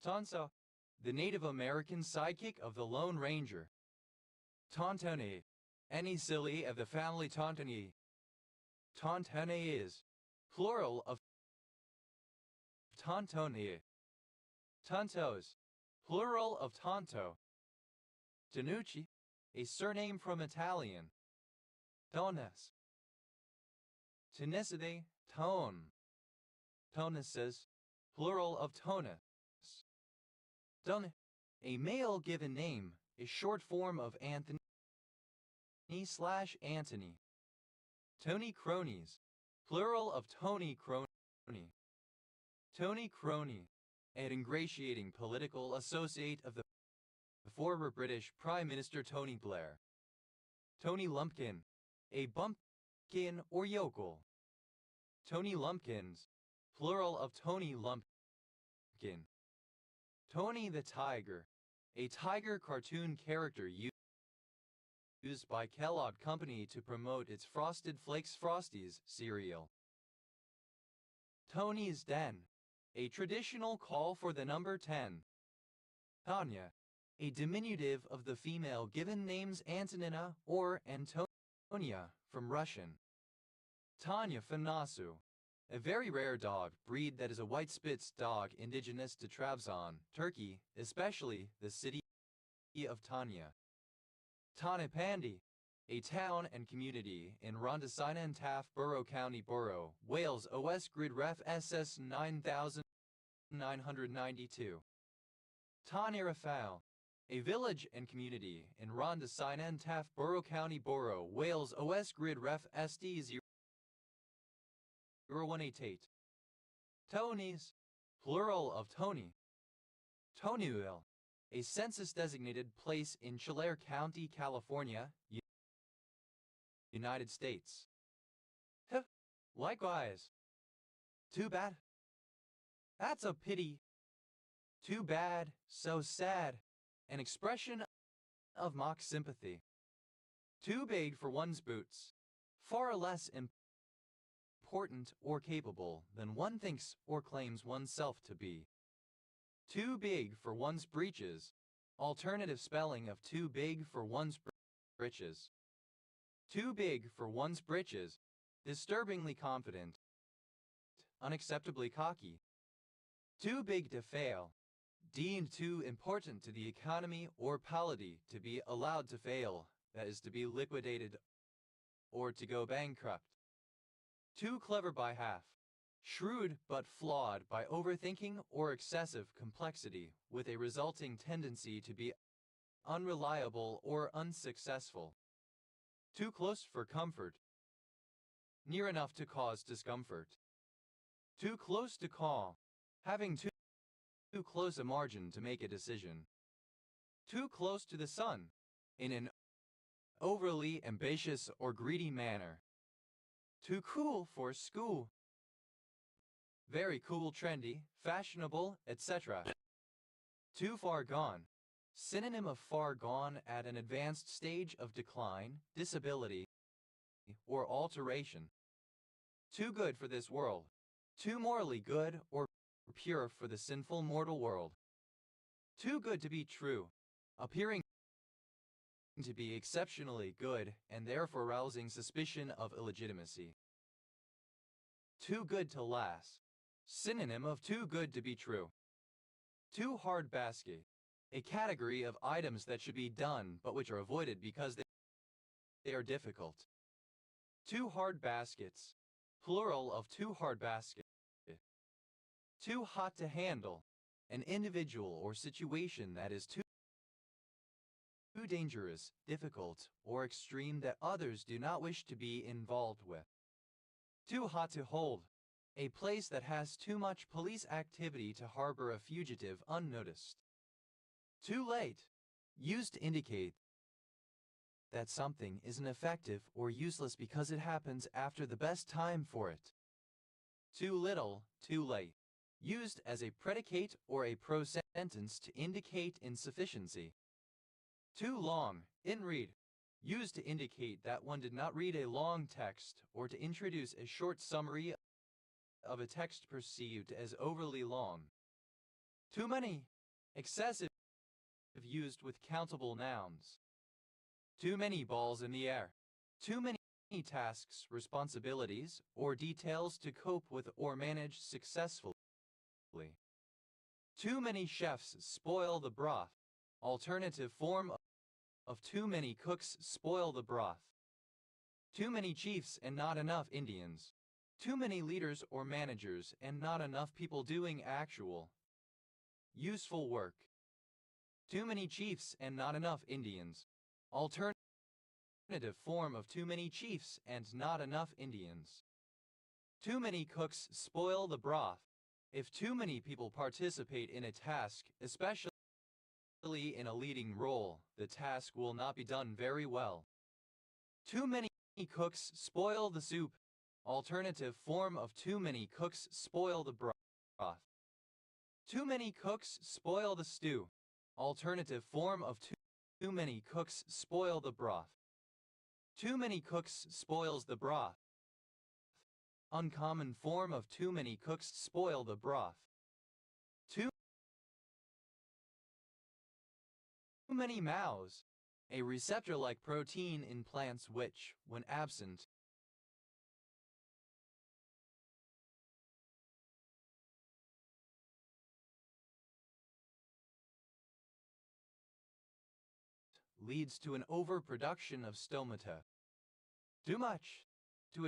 [SPEAKER 1] Tonso, the Native American sidekick of the Lone Ranger. Tontone, any silly of the family Tontone. Tontonaise, plural of Tontone. Tontos, plural of Tonto. Tonucci, a surname from Italian. Tones. Tonicide, tone. Tonuses, plural of tonus. Done, a male given name, a short form of Anthony/Antony. Tony cronies, plural of Tony crony. Tony crony, an ingratiating political associate of the former British Prime Minister Tony Blair. Tony Lumpkin, a bumpkin or yokel. Tony Lumpkins, plural of Tony Lumpkin. Tony the Tiger, a tiger cartoon character used by Kellogg Company to promote its Frosted Flakes Frosties cereal. Tony's Den, a traditional call for the number 10. Tanya, a diminutive of the female given names Antonina or Antonia from Russian. Tanya Fanasu, a very rare dog breed that is a white Spitz dog indigenous to Trabzon, Turkey, especially the city of Tanya. Tanipandi, a town and community in Rondasina and Taff Borough County Borough, Wales OS Grid Ref SS 9992. Tanirafal, a village and community in Rondasina and Taff Borough County Borough, Wales OS Grid Ref SD 0188. Tonys, plural of Tony. Tonuil, a census-designated place in Tulare County, California, United States. Likewise. Too bad. That's a pity. Too bad, so sad, an expression of mock sympathy. Too big for one's boots, far less important or capable than one thinks or claims oneself to be. Too big for one's breeches, alternative spelling of too big for one's breeches. Too big for one's breeches, disturbingly confident, unacceptably cocky. Too big to fail, deemed too important to the economy or polity to be allowed to fail, that is to be liquidated or to go bankrupt. Too clever by half, shrewd but flawed by overthinking or excessive complexity with a resulting tendency to be unreliable or unsuccessful. Too close for comfort, near enough to cause discomfort. Too close to call, having too close a margin to make a decision. Too close to the sun, in an overly ambitious or greedy manner. Too cool for school. Very cool, trendy, fashionable, etc. Too far gone. Synonym of far gone at an advanced stage of decline, disability, or alteration. Too good for this world. Too morally good or pure for the sinful mortal world. Too good to be true. Appearing to be exceptionally good and therefore rousing suspicion of illegitimacy. Too good to last. Synonym of too good to be true. Too hard basket. A category of items that should be done but which are avoided because they are difficult. Too hard baskets. Plural of too hard basket. Too hot to handle. An individual or situation that is too dangerous, difficult, or extreme that others do not wish to be involved with. Too hot to hold. A place that has too much police activity to harbor a fugitive unnoticed. Too late. Used to indicate that something is ineffective or useless because it happens after the best time for it. Too little, too late. Used as a predicate or a pro sentence to indicate insufficiency. Too long, in read, used to indicate that one did not read a long text or to introduce a short summary of a text perceived as overly long. Too many, excessive, used with countable nouns. Too many balls in the air. Too many tasks, responsibilities, or details to cope with or manage successfully. Too many chefs spoil the broth. Alternative form of too many cooks spoil the broth. Too many chiefs and not enough Indians. Too many leaders or managers and not enough people doing actual, useful work. Too many chiefs and not enough Indians. Alternative form of too many chiefs and not enough Indians. Too many cooks spoil the broth. If too many people participate in a task, especially in a leading role, the task will not be done very well. Too many cooks spoil the soup. Alternative form of too many cooks spoil the broth. Too many cooks spoil the stew. Alternative form of too many cooks spoil the broth. Too many cooks spoils the broth. Uncommon form of too many cooks spoil the broth. Too many mouths. A receptor-like protein in plants which, when absent, leads to an overproduction of stomata. Too much. To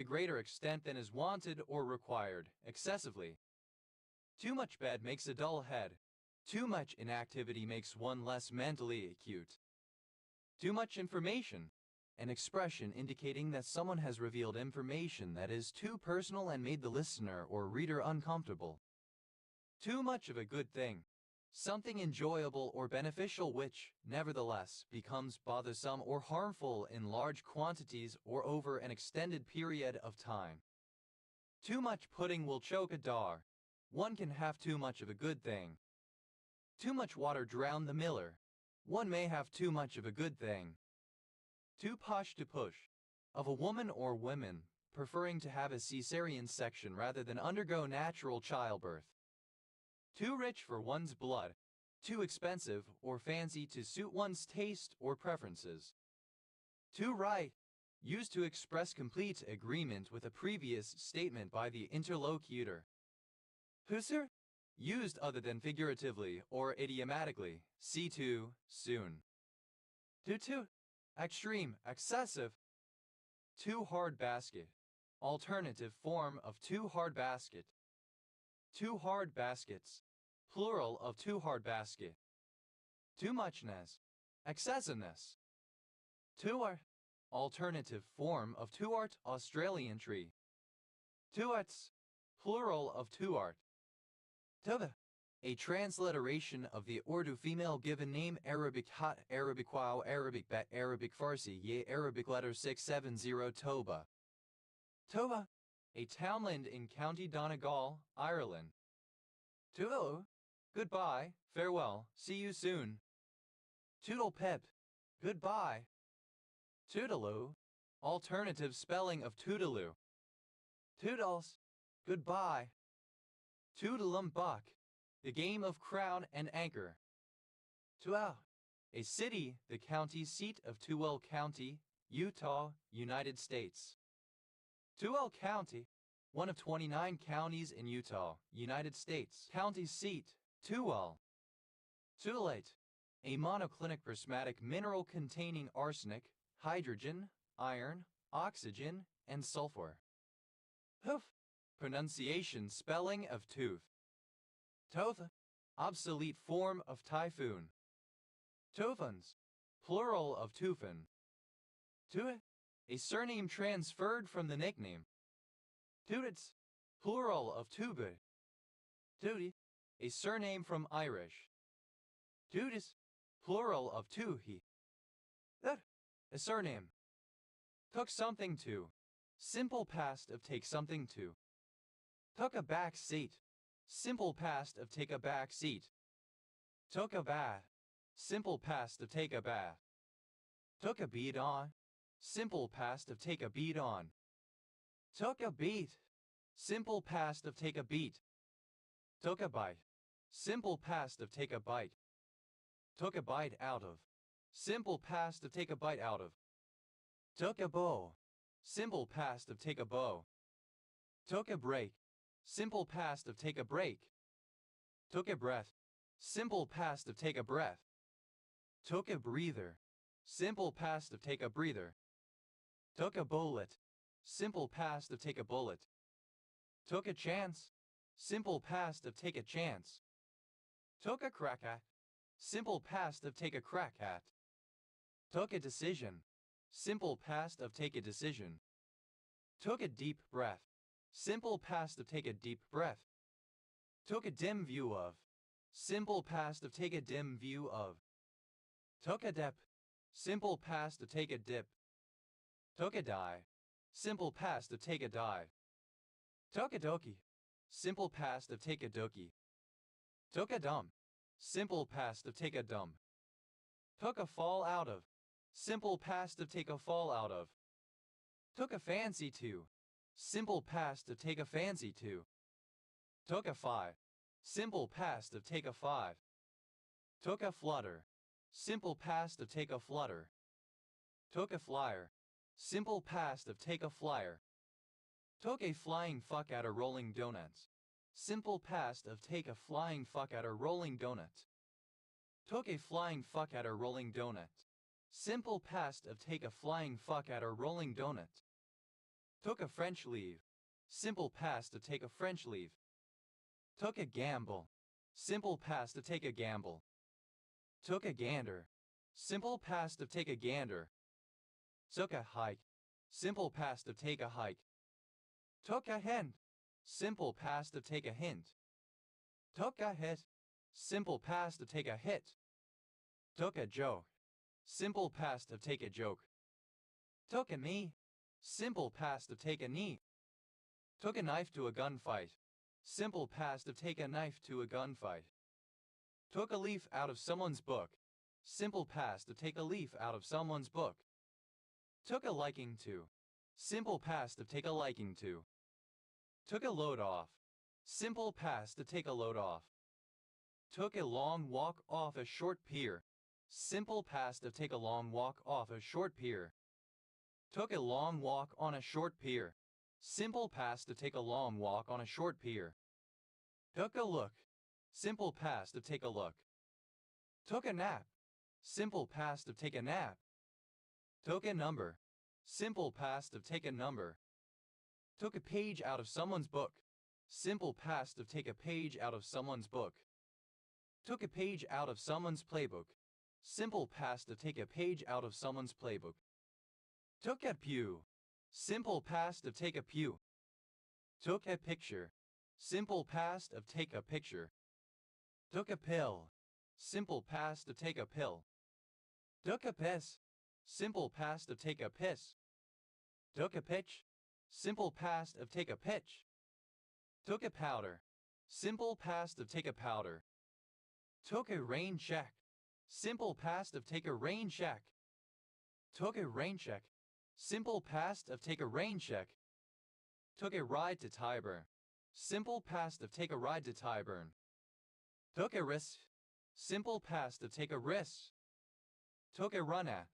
[SPEAKER 1] a greater extent than is wanted or required, excessively. Too much bed makes a dull head. Too much inactivity makes one less mentally acute. Too much information. An expression indicating that someone has revealed information that is too personal and made the listener or reader uncomfortable. Too much of a good thing. Something enjoyable or beneficial which, nevertheless, becomes bothersome or harmful in large quantities or over an extended period of time. Too much pudding will choke a dog. One can have too much of a good thing. Too much water drown the miller. One may have too much of a good thing. Too posh to push. Of a woman or women, preferring to have a cesarean section rather than undergo natural childbirth. Too rich for one's blood. Too expensive or fancy to suit one's taste or preferences. Too right. Used to express complete agreement with a previous statement by the interlocutor. Too used other than figuratively or idiomatically. See too soon. Too extreme, excessive. Too hard basket. Alternative form of too hard basket. Too hard baskets. Plural of too hard basket. Too muchness. Excessiveness. Tuart, alternative form of Tuart, Australian tree. Tuarts, plural of Tuart. Tuva, a transliteration of the Urdu female given name Arabic Hat, Arabic Wow, Arabic Bet, Arabic Farsi, Ye, Arabic letter 670 Toba. Toba, a townland in County Donegal, Ireland. Toodaloo, goodbye, farewell, see you soon. Toodle pip, goodbye. Toodaloo, alternative spelling of Toodaloo. Toodles, goodbye. Toodalum buck, the game of crown and anchor. Tuau, a city, the county seat of Tooele County, Utah, United States. Tooele County, one of 29 counties in Utah, United States. County seat, Tooele. Tuolate, a monoclinic prismatic mineral containing arsenic, hydrogen, iron, oxygen, and sulfur. Hoof, pronunciation spelling of tooth. Totha, obsolete form of typhoon. Tofuns, plural of Tufan. Tuit, a surname transferred from the nickname. Tutits, plural of Tubu. Tuti, a surname from Irish. Tutis, plural of Tuhi. That, a surname. Took something to, simple past of take something to. Took a back seat, simple past of take a back seat. Took a bath, simple past of take a bath. Took a beat on, simple past of take a beat on. Took a beat, simple past of take a beat. Took a bite, simple past of take a bite. Took a bite out of, simple past of take a bite out of. Took a bow, simple past of take a bow. Took a break, simple past of take a break. Took a breath, simple past of take a breath. Took a breather, simple past of take a breather. Took a bullet, simple past of take a bullet. Took a chance, simple past of take a chance. Took a crack at, simple past of take a crack at. Took a decision, simple past of take a decision. Took a deep breath, simple past of take a deep breath. Took a dim view of, simple past of take a dim view of. Took a dip, simple past of take a dip. Took a die, simple past of take a dive. Took a doki, simple past of take a doki. Took a dumb, simple past of take a dumb. Took a fall out of, simple past of take a fall out of. Took a fancy to, simple past of take a fancy to. Took a five, simple past of take a five. Took a flutter, simple past of take a flutter. Took a flyer, simple past of take a flyer. Took a flying fuck at a rolling donuts, simple past of take a flying fuck at a rolling donut. Took a flying fuck at a rolling donut, simple past of take a flying fuck at a rolling donut. Took a French leave, simple past of take a French leave. Took a gamble, simple past of take a gamble. Took a gander, simple past of take a gander. Took a hike, simple past of take a hike. Took a hint, simple past of take a hint. Took a hit, simple past of take a hit. Took a joke, simple past of take a joke. Took a knee, simple past of take a knee. Took a knife to a gunfight, simple past of take a knife to a gunfight. Took a leaf out of someone's book, simple past of take a leaf out of someone's book. Took a liking to, simple past of take a liking to. Took a load off, simple past to take a load off. Took a long walk off a short pier, simple past of take a long walk off a short pier. Took a long walk on a short pier, simple past to take a long walk on a short pier. Took a look, simple past of take a look. Took a nap, simple past of take a nap. Took a number, simple past of take a number. Took a page out of someone's book, simple past of take a page out of someone's book. Took a page out of someone's playbook, simple past of take a page out of someone's playbook. Took a pew. Simple past of take a pew. Took a picture. Simple past of take a picture. Took a pill. Simple past of take a pill. Took a piss. Simple past of take a piss. Took a pitch. Simple past of take a pitch. Took a powder. Simple past of take a powder. Took a rain check. Simple past of take a rain check. Took a rain check. Simple past of take a rain check. Took a ride to Tyburn. Simple past of take a ride to Tyburn. Took a risk. Simple past of take a risk. Took a run at.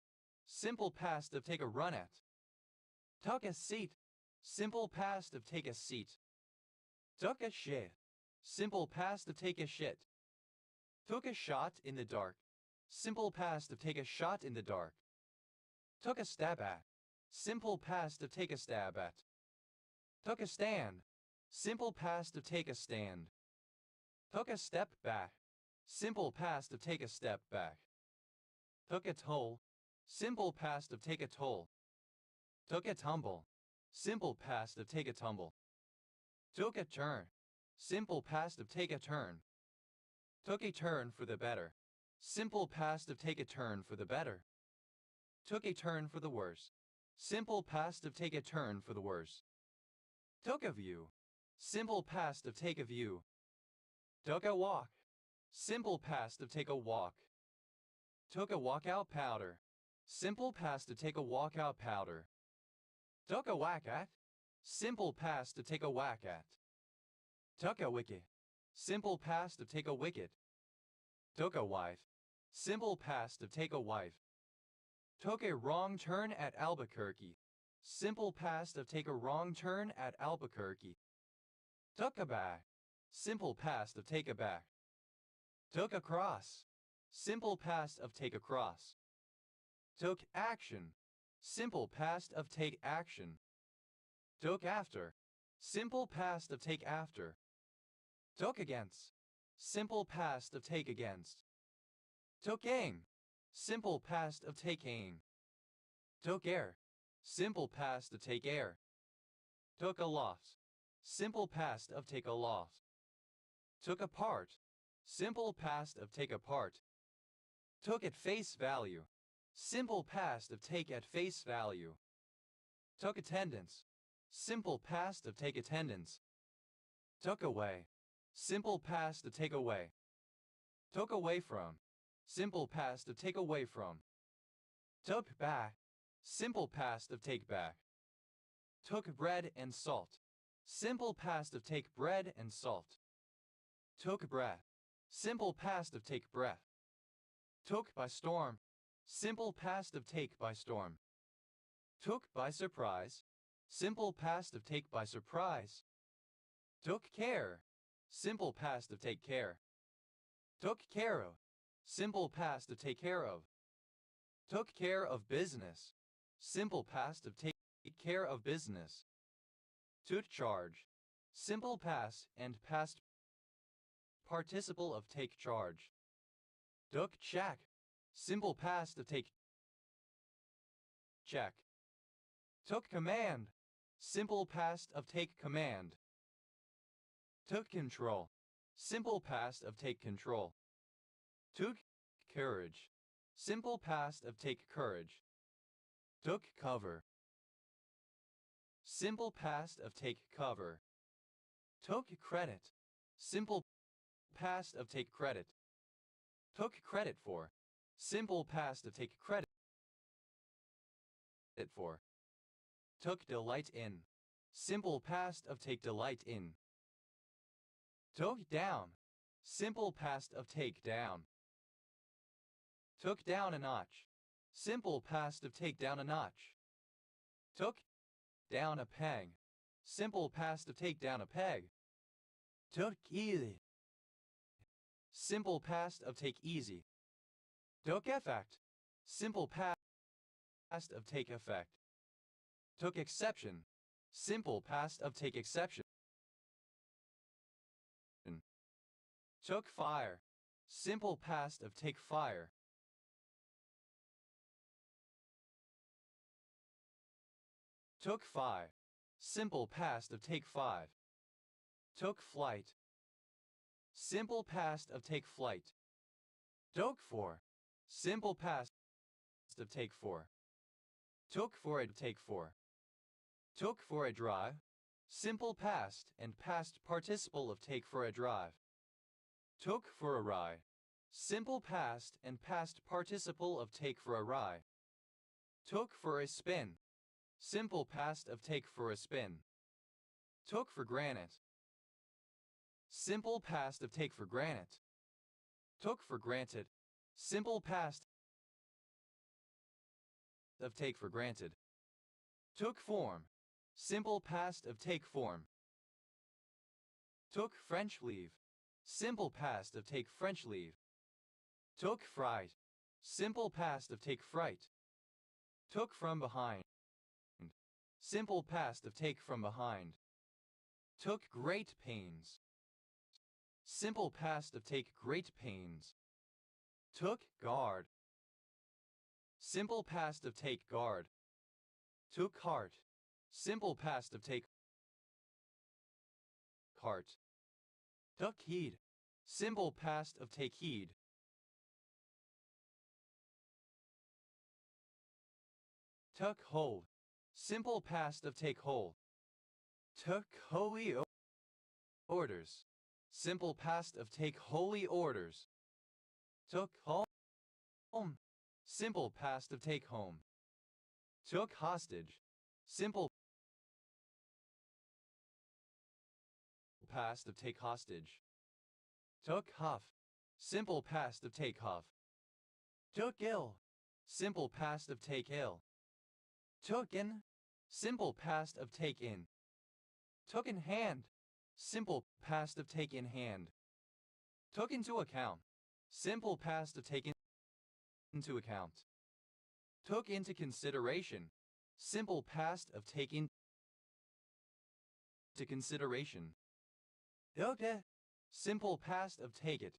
[SPEAKER 1] Simple past of take a run at. Took a seat. Simple past of take a seat. Took a shit. Simple past of take a shit. Took a shot in the dark. Simple past of take a shot in the dark. Took a stab at. Simple past of take a stab at. Took a stand. Simple past of take a stand. Took a step back. Simple past of take a step back. Took a toll. Simple past of take a toll. Took a tumble. Simple past of take a tumble. Took a turn. Simple past of take a turn. Took a turn for the better. Simple past of take a turn for the better. Took a turn for the worse. Simple past of take a turn for the worse. Took a view. Simple past of take a view. Took a walk. Simple past of take a walk. Took a walkout powder. Simple past to take a walkout powder. Took a whack at. Simple past to take a whack at. Took a wicket. Simple past to take a wicket. Took a wife. Simple past to take a wife. Took a wrong turn at Albuquerque. Simple past of take a wrong turn at Albuquerque. Took a back. Simple past of take a back. Took across. Simple past of take across. Took action. Simple past of take action. Took after. Simple past of take after. Took against. Simple past of take against. Took aim. Simple past of take aim. Took air. Simple past of take air. Took aloft. Simple past of take aloft. Took apart. Simple past of take apart. Took at face value. Simple past of take at face value. Took attendance. Simple past of take attendance. Took away. Simple past of take away. Took away from. Simple past of take away from. Took back. Simple past of take back. Took bread and salt. Simple past of take bread and salt. Took breath. Simple past of take breath. Took by storm. Simple past of take by storm. Took by surprise. Simple past of take by surprise. Took care. Simple past of take care. Took care of. Simple past of take care of. Took care of business. Simple past of take care of business. Took charge. Simple past and past participle of take charge. Took check. Simple past of take check. Took command. Simple past of take command. Took control. Simple past of take control. Took courage. Simple past of take courage. Took cover. Simple past of take cover. Took credit. Simple past of take credit. Took credit for. Simple past of take credit for. Took delight in. Simple past of take delight in. Took down. Simple past of take down. Took down a notch. Simple past of take down a notch. Took down a peg. Simple past of take down a peg. Took easy. Simple past of take easy. Took effect. Simple past of take effect. Took exception. Simple past of take exception. Took fire. Simple past of take fire. Took 5. Simple past of take 5. Took flight. Simple past of take flight. Took 4. Simple past of take 4. Took for a take 4. Took for a drive. Simple past and past participle of take for a drive. Took for a ride. Simple past and past participle of take for a ride. Took for a spin. Simple past of take for a spin. Took for granted. Simple past of take for granted. Took for granted. Simple past of take for granted. Took form. Simple past of take form. Took French leave. Simple past of take French leave. Took fright. Simple past of take fright. Took from behind. Simple past of take from behind. Took great pains. Simple past of take great pains. Took guard. Simple past of take guard. Took heart. Simple past of take heart. Took heed. Simple past of take heed. Took hold. Simple past of take hold. Took holy orders. Simple past of take holy orders. Took home. Simple past of take home. Took hostage. Simple past of take hostage. Took huff. Simple past of take huff. Took ill. Simple past of take ill. Took in. Simple past of take in. Took in hand. Simple past of take in hand. Took into account. Simple past of take into account. Took into consideration. Simple past of take into consideration. Took it. Simple past of take it.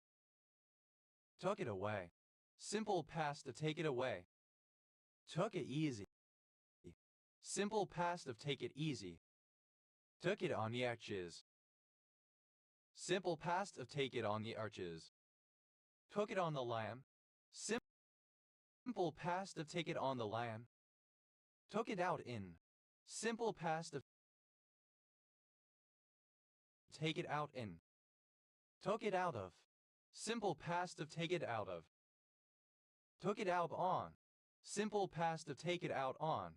[SPEAKER 1] Took it away. Simple past of take it away. Took it easy. Simple past of take it easy. Took it on the arches. Simple past of take it on the arches. Took it on the lamb. Simple past of take it on the lamb. Took it out in. Simple past of take it out in. Took it out of. Simple past of take it out of. Took it out on. Simple past of take it out on.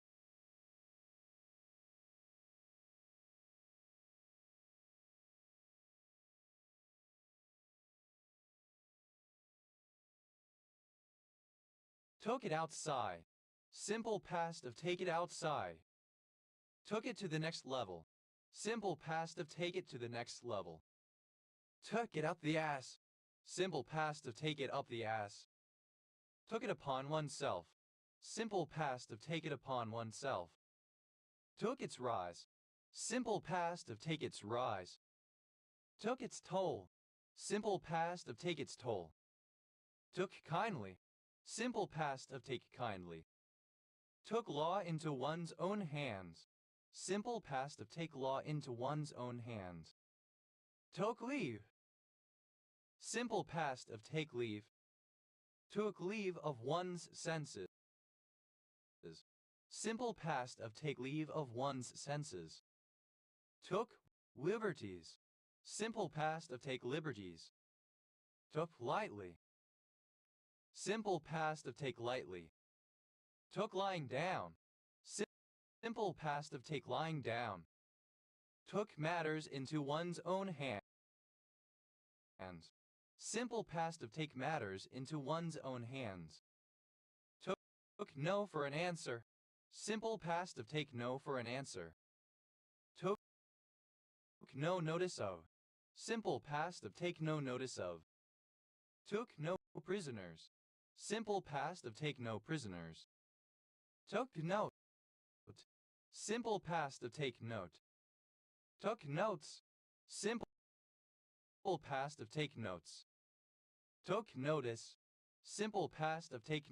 [SPEAKER 1] Took it outside. Simple past of take it outside. Took it to the next level. Simple past of take it to the next level. Took it up the ass. Simple past of take it up the ass. Took it upon oneself. Simple past of take it upon oneself. Took its rise. Simple past of take its rise. Took its toll. Simple past of take its toll. Took kindly. Simple past of take kindly. Took law into one's own hands. Simple past of take law into one's own hands. Took leave. Simple past of take leave. Took leave of one's senses. Simple past of take leave of one's senses. Took liberties. Simple past of take liberties. Took lightly. Simple past of take lightly. Took lying down. Simple past of take lying down. Took matters into one's own hands. Simple past of take matters into one's own hands. Took no for an answer. Simple past of take no for an answer. Took no notice of. Simple past of take no notice of. Took no prisoners. Simple past of take no prisoners. Took note. Simple past of take note. Took notes. Simple past of take notes. Took notice. Simple past of take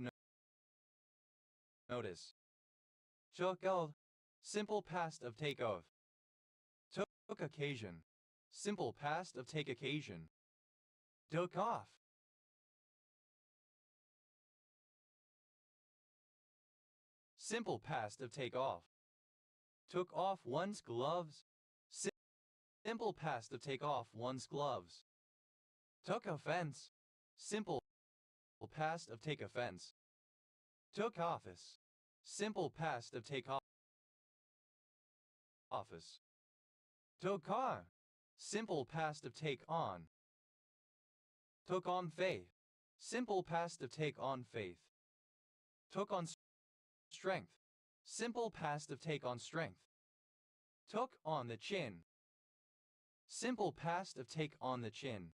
[SPEAKER 1] notice. Took oath. Simple past of take of. Took occasion. Simple past of take occasion. Took off. Simple past of take off. Took off one's gloves. Simple past of take off one's gloves. Took offense. Simple past of take offense. Took office. Simple past of take office. Took on. Simple past of take on. Took on faith. Simple past of take on faith. Took on strength. Simple past of take on strength. Took on the chin. Simple past of take on the chin.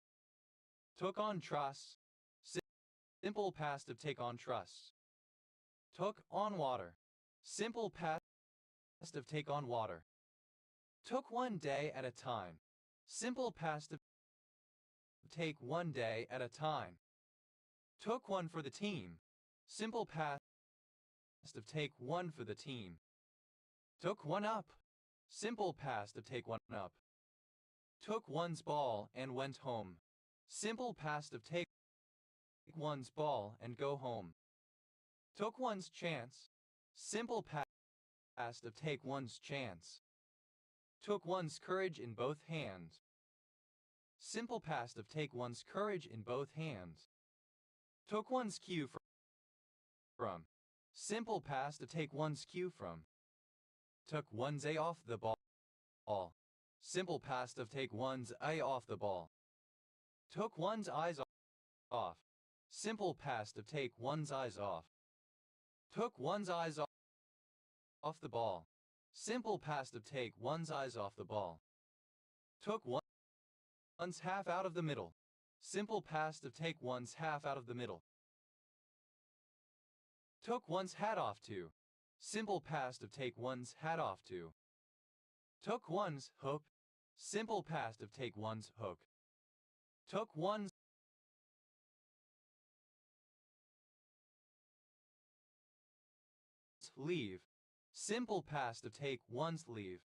[SPEAKER 1] Took on trust. Simple past of take on trust. Took on water. Simple past of take on water. Took one day at a time. Simple past of take one day at a time. Took one for the team. Simple past of take one for the team. Took one up. Simple past of take one up. Took one's ball and went home. Simple past of take one's ball and go home. Took one's chance. Simple past of take one's chance. Took one's courage in both hands. Simple past of take one's courage in both hands. Took one's cue from. Simple past of take one's cue from. Took one's eye off the ball. Simple past of take one's eye off the ball. Took one's eyes off. Simple past of take one's eyes off. Took one's eyes off the ball. Simple past of take one's eyes off the ball. Took one's half out of the middle. Simple past of take one's half out of the middle. Took one's hat off to. Simple past of take one's hat off to. Took one's hook. Simple past of take one's hook. Took one's leave. Simple past of take one's leave.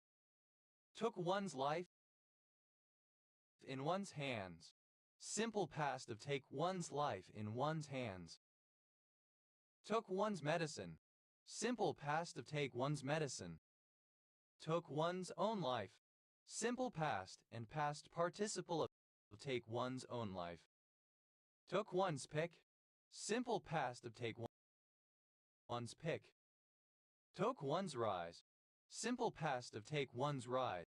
[SPEAKER 1] Took one's life in one's hands. Simple past of take one's life in one's hands. Took one's medicine. Simple past of take one's medicine. Took one's own life. Simple past and past participle of take one's own life. Took one's pick. Simple past of take one's pick. Took one's rise. Simple past of take one's rise.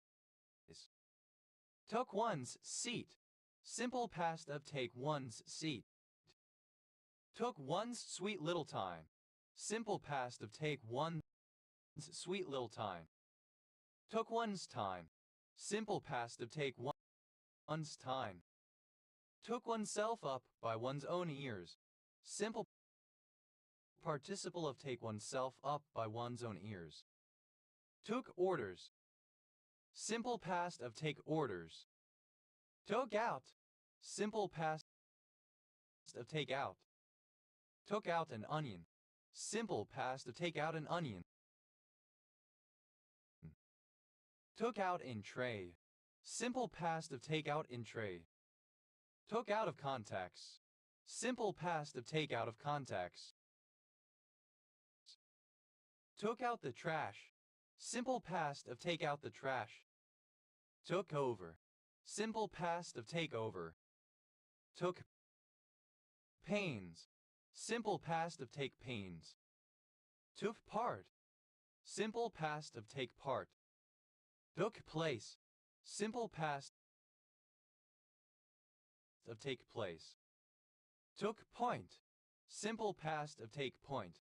[SPEAKER 1] Took one's seat. Simple past of take one's seat. Took one's sweet little time. Simple past of take one's sweet little time. Took one's time. Simple past of take one's time. Took oneself up by one's own ears. Simple participle of take oneself up by one's own ears. Took orders. Simple past of take orders. Took out. Simple past of take out. Took out an onion. Simple past of take out an onion. Took out in tray. Simple past of take out in tray. Took out of context. Simple past of take out of context. Took out the trash. Simple past of take out the trash. Took over. Simple past of take over. Took pains. Simple past of take pains. Took part. Simple past of take part. Took place. Simple past of take place. Took point. Simple past of take point.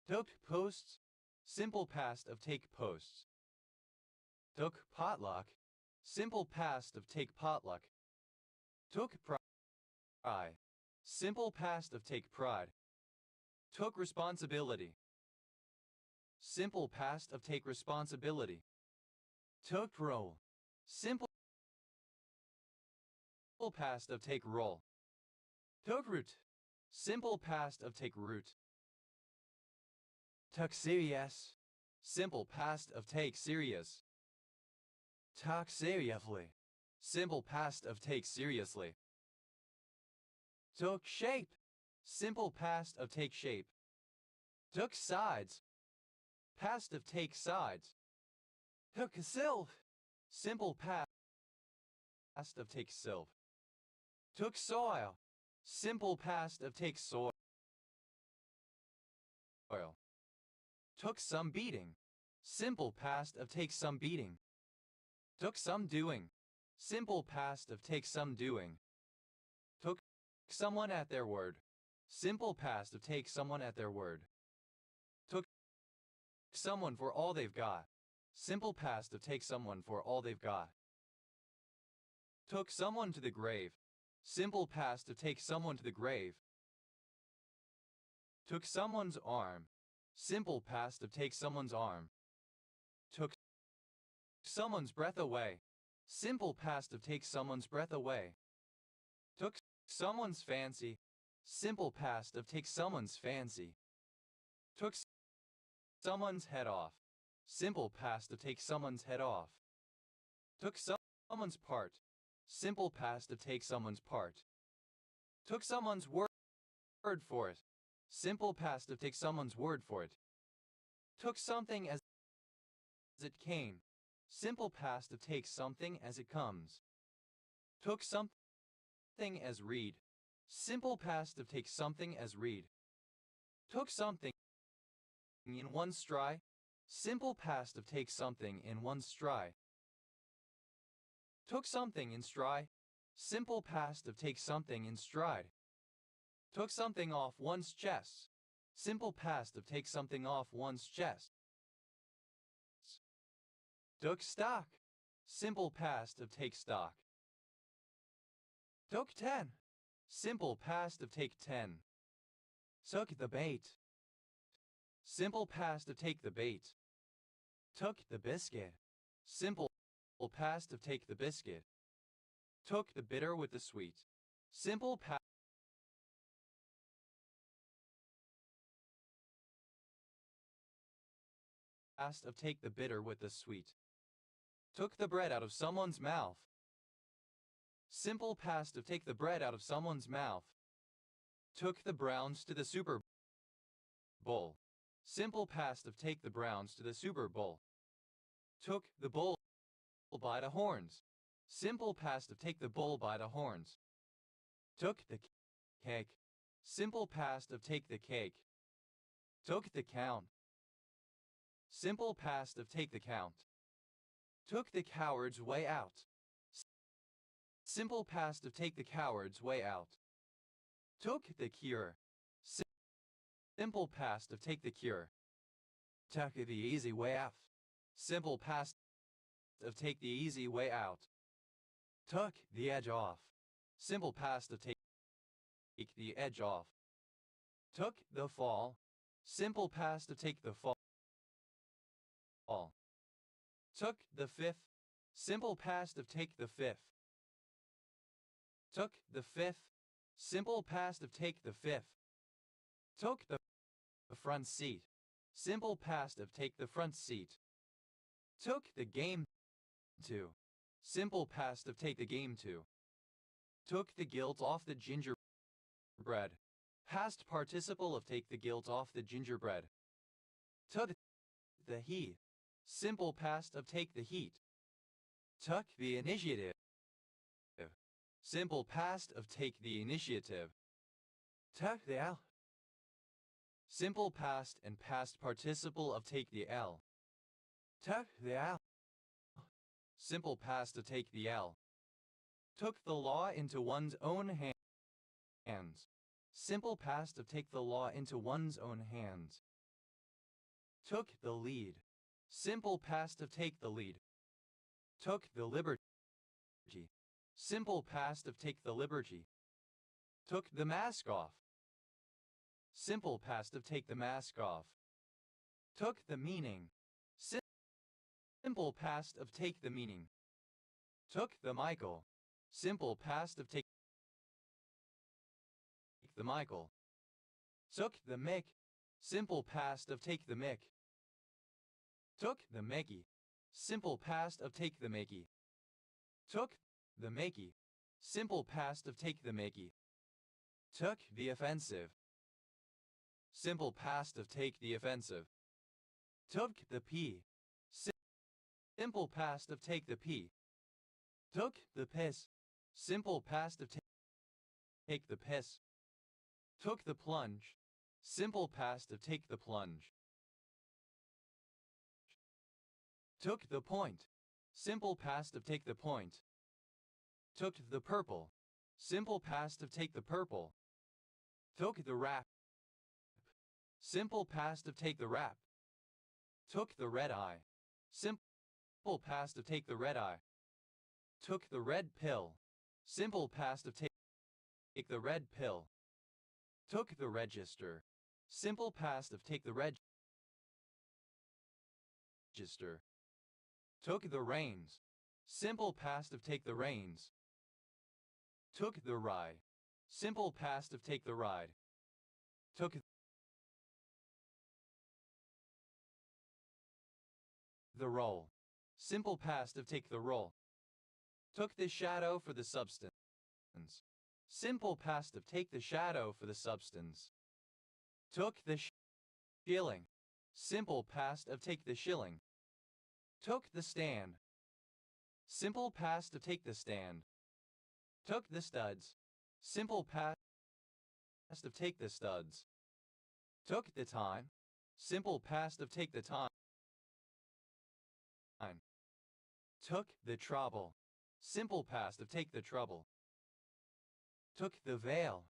[SPEAKER 1] Took posts. Simple past of take posts. Took potluck. Simple past of take potluck. Took pride. Simple past of take pride. Took responsibility. Simple past of take responsibility. Took role. Simple past of take role. Took root. Simple past of take root. Took serious. Simple past of take serious. Tak seriously. Simple past of take seriously. Took shape. Simple past of take shape. Took sides. Past of take sides. Took silv. Simple past of take silv. Took soil. Simple past of take soil. Took some beating. Simple past of take some beating. Took some doing. Simple past of take some doing. Took someone at their word. Simple past of take someone at their word. Took someone for all they've got. Simple past of take someone for all they've got. Took someone to the grave. Simple past of take someone to the grave. Took someone's arm. Simple past of take someone's arm. Took someone's breath away. Simple past of take someone's breath away. Took someone's fancy. Simple past of take someone's fancy. Took someone's head off. Simple past of take someone's head off. Took someone's part. Simple past of take someone's part. Took someone's word for it. Simple past of take someone's word for it. Took something as it came. Simple past of take something as it comes. Took something as read. Simple past of take something as read. Took something in one stride. Simple past of take something in one stride. Took something in stride. Simple past of take something in stride. Took something off one's chest. Simple past of take something off one's chest. Took stock. Simple past of take stock. Took 10. Simple past of take 10. Took the bait. Simple past of take the bait. Took the biscuit. Simple past of take the biscuit. Took the bitter with the sweet. Simple past of take the bitter with the sweet. Took the bread out of someone's mouth. Simple past of take the bread out of someone's mouth. Took the Browns to the Super Bowl. Simple past of take the Browns to the Super Bowl. Took the bull by the horns. Simple past of take the bull by the horns. Took the cake. Simple past of take the cake. Took the count. Simple past of take the count. Took the coward's way out. Simple past of take the coward's way out. Took the cure. Simple past of take the cure. Took the easy way out. Simple past of take the easy way out. Took the edge off. Simple past of take the edge off. Took the fall. Simple past of take the fall. Took the fifth. Simple past of take the fifth. Took the fifth. Simple past of take the fifth. Took the front seat. Simple past of take the front seat. Took the game to. Simple past of take the game to. Took the guilt off the gingerbread. Past participle of take the guilt off the gingerbread. Took the heat. Simple past of take the heat. Took the initiative. Simple past of take the initiative. Took the L. Simple past and past participle of take the L. Took the L. Simple past of take the L. Took the law into one's own hands. Simple past of take the law into one's own hands. Took the lead. Simple past of take the lead. Took the liberty. Simple past of take the liberty. Took the mask off. Simple past of take the mask off. Took the meaning. Simple past of take the meaning. Took the Michael. Simple past of take the Michael. Took the Mick. Simple past of take the Mick. Took the makey. Simple past of take the makey. Took the makey. Simple past of take the makey. Took the offensive. Simple past of take the offensive. Took the pee. Simple past of take the pee. Took the piss. Simple past of take the piss. Took the plunge. Simple past of take the plunge. Took the point. Simple past of take the point. Took the purple. Simple past of take the purple. Took the rap. Simple past of take the rap. Took the red eye. Simple past of take the red eye. Took the red pill. Simple past of take the red pill. Took the register. Simple past of take the register. Took the reins. Simple past of take the reins. Took the ride. Simple past of take the ride. Took the roll. Simple past of take the roll. Took the shadow for the substance. Simple past of take the shadow for the substance. Took the shilling. Simple past of take the shilling. Took the stand. Simple past of take the stand. Took the studs. Simple past of take the studs. Took the time. Simple past of take the time. Took the trouble. Simple past of take the trouble. Took the veil.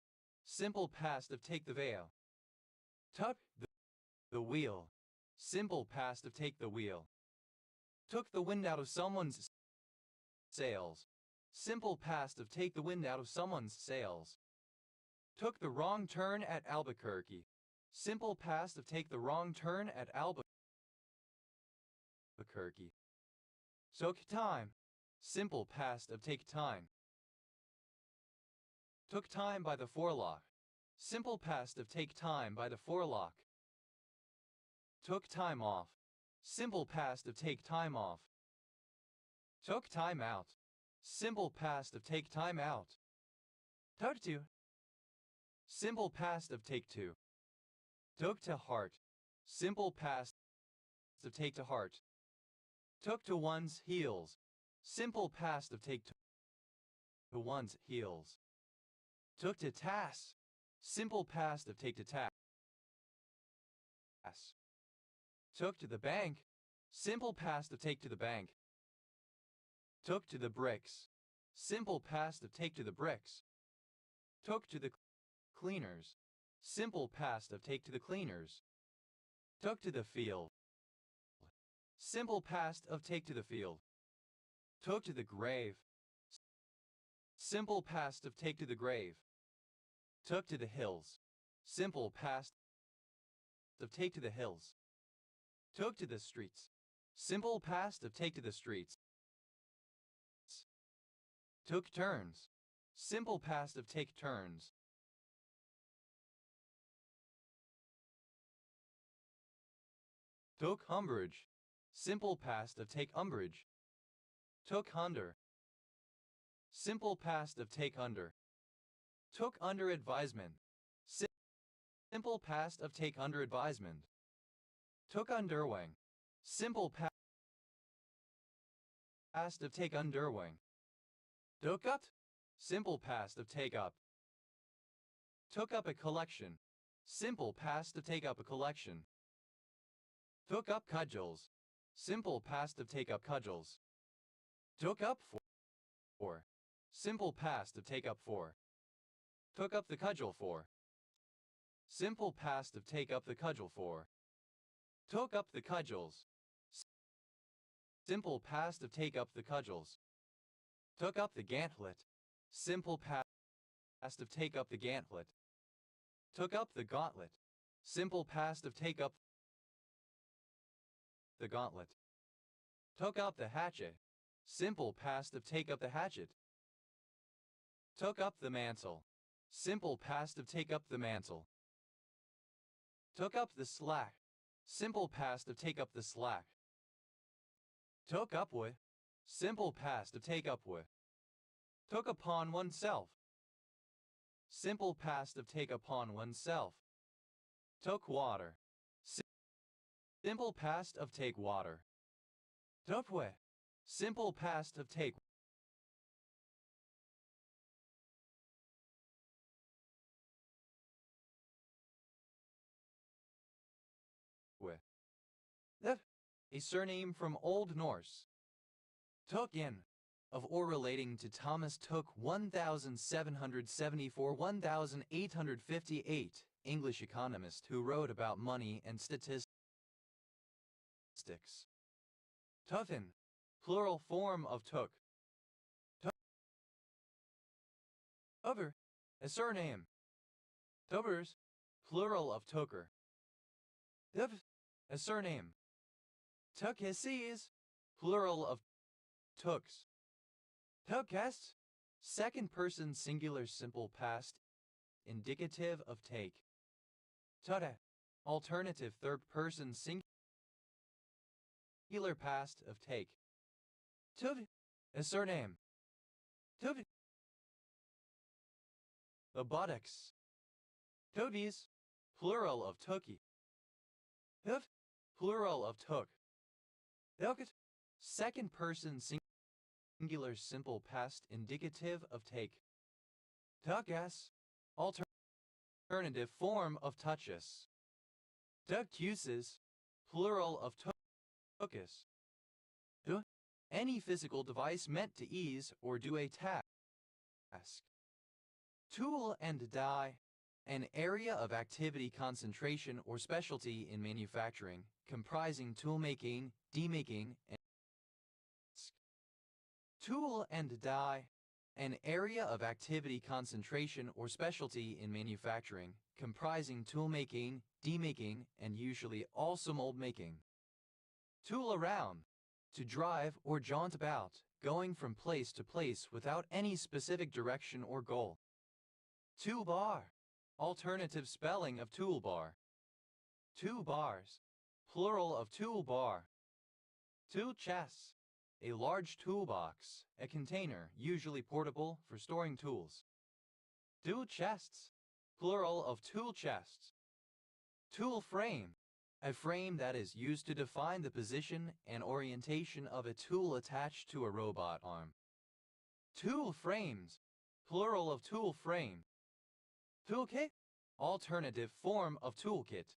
[SPEAKER 1] Simple past of take the veil. Took the wheel. Simple past of take the wheel. Took the wind out of someone's sails. Simple past of take the wind out of someone's sails. Took the wrong turn at Albuquerque. Simple past of take the wrong turn at Albuquerque. Took time. Simple past of take time. Took time by the forelock. Simple past of take time by the forelock. Took time off. Simple past of take time off. Took time out. Simple past of take time out. Took to. Simple past of take to. Took to heart. Simple past of take to heart. Took to one's heels. Simple past of take to one's heels. Took to task. Simple past of take to task. Took to the bank. Simple past of take to the bank. Took to the bricks. Simple past of take to the bricks. Took to the cleaners. Simple past of take to the cleaners. Took to the field. Simple past of take to the field. Took to the grave. Simple past of take to the grave. Took to the hills. Simple past of take to the hills. Took to the streets. Simple past of take to the streets. Took turns. Simple past of take turns. Took umbrage. Simple past of take umbrage. Took under. Simple past of take under. Took under advisement. Simple past of take under advisement. Took underwing. Simple past of take underwing. Took up. Simple past of take up. Took up a collection. Simple past of take up a collection. Took up cudgels. Simple past of take up cudgels. Took up for. Simple past of take up for. Took up the cudgel for. Simple past of take up the cudgel for. Took up the cudgels. Simple past of take up the cudgels. Took up the gauntlet. Simple past of take up the gauntlet. Took up the gauntlet. Simple past of take up the gauntlet. Took up the hatchet. Simple past of take up the hatchet. Took up the mantle. Simple past of take up the mantle. Took up the slack. Simple past of take up the slack. Took up with. Simple past of take up with. Took upon oneself. Simple past of take upon oneself. Took water. Simple past of take water. Took with. Simple past of take with. The, a surname from Old Norse. Took in, of or relating to Thomas Took 1774-1858, English economist who wrote about money and statistics. Tuffin, plural form of took. Tover, a surname. Tovers, plural of toker. Tuv, a surname. Tuckesses, plural of tooks. Tuckest, second person singular simple past, indicative of take. Tutte, alternative third person singular past of take. Tuv, a surname. Tuv, the buttocks. Toadies, plural of tookie. Tuv, plural of took. Tucket, second person singular simple past indicative of take. Tuckas, alternative form of touches. Tuckuses, plural of tookus. Any physical device meant to ease or do a task. Tool and die, an area of activity concentration or specialty in manufacturing, comprising toolmaking, demaking, and tool and die, an area of activity concentration or specialty in manufacturing, comprising toolmaking, demaking, and usually also mold making. Tool around, to drive or jaunt about, going from place to place without any specific direction or goal. Toolbar, alternative spelling of toolbar. Two bars, plural of toolbar. Tool chests, a large toolbox, a container usually portable for storing tools. Tool chests, plural of tool chests. Tool frame, a frame that is used to define the position and orientation of a tool attached to a robot arm. Tool frames, plural of tool frame. Toolkit, alternative form of toolkit.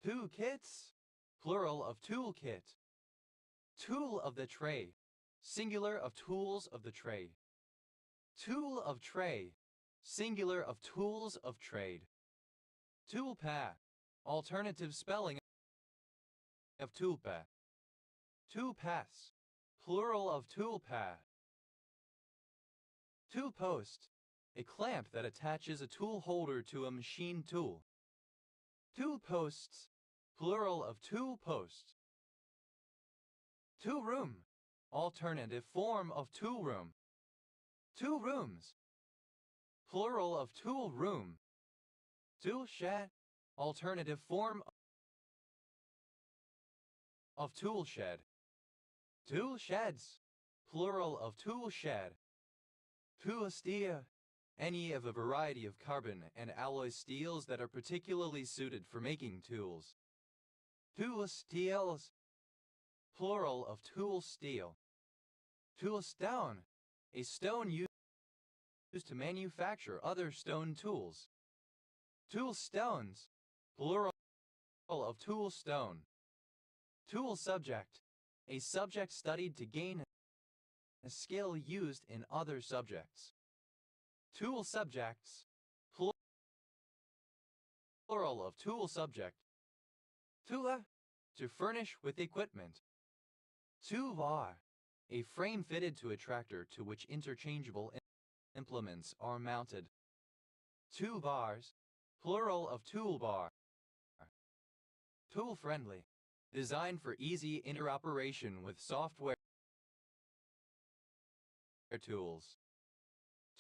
[SPEAKER 1] Toolkits, plural of toolkit. Tool of the tray, singular of tools of the trade. Tool of tray, singular of tools of trade. Toolpath, alternative spelling of toolpath. Toolpaths, plural of toolpath. Tool post, a clamp that attaches a tool holder to a machine tool. Tool posts, plural of tool posts. Tool room, alternative form of tool room. Tool rooms, plural of tool room. Tool shed, alternative form of tool shed. Tool sheds, plural of tool shed. Tool steel, any of a variety of carbon and alloy steels that are particularly suited for making tools. Tool steels, plural of tool steel. Tool stone, a stone used to manufacture other stone tools. Tool stones, plural of tool stone. Tool subject, a subject studied to gain a skill used in other subjects. Tool subjects, plural of tool subject. Tula, to furnish with equipment. Toolbar, a frame fitted to a tractor to which interchangeable implements are mounted. Toolbars, plural of toolbar. Tool-friendly, designed for easy interoperation with software tools.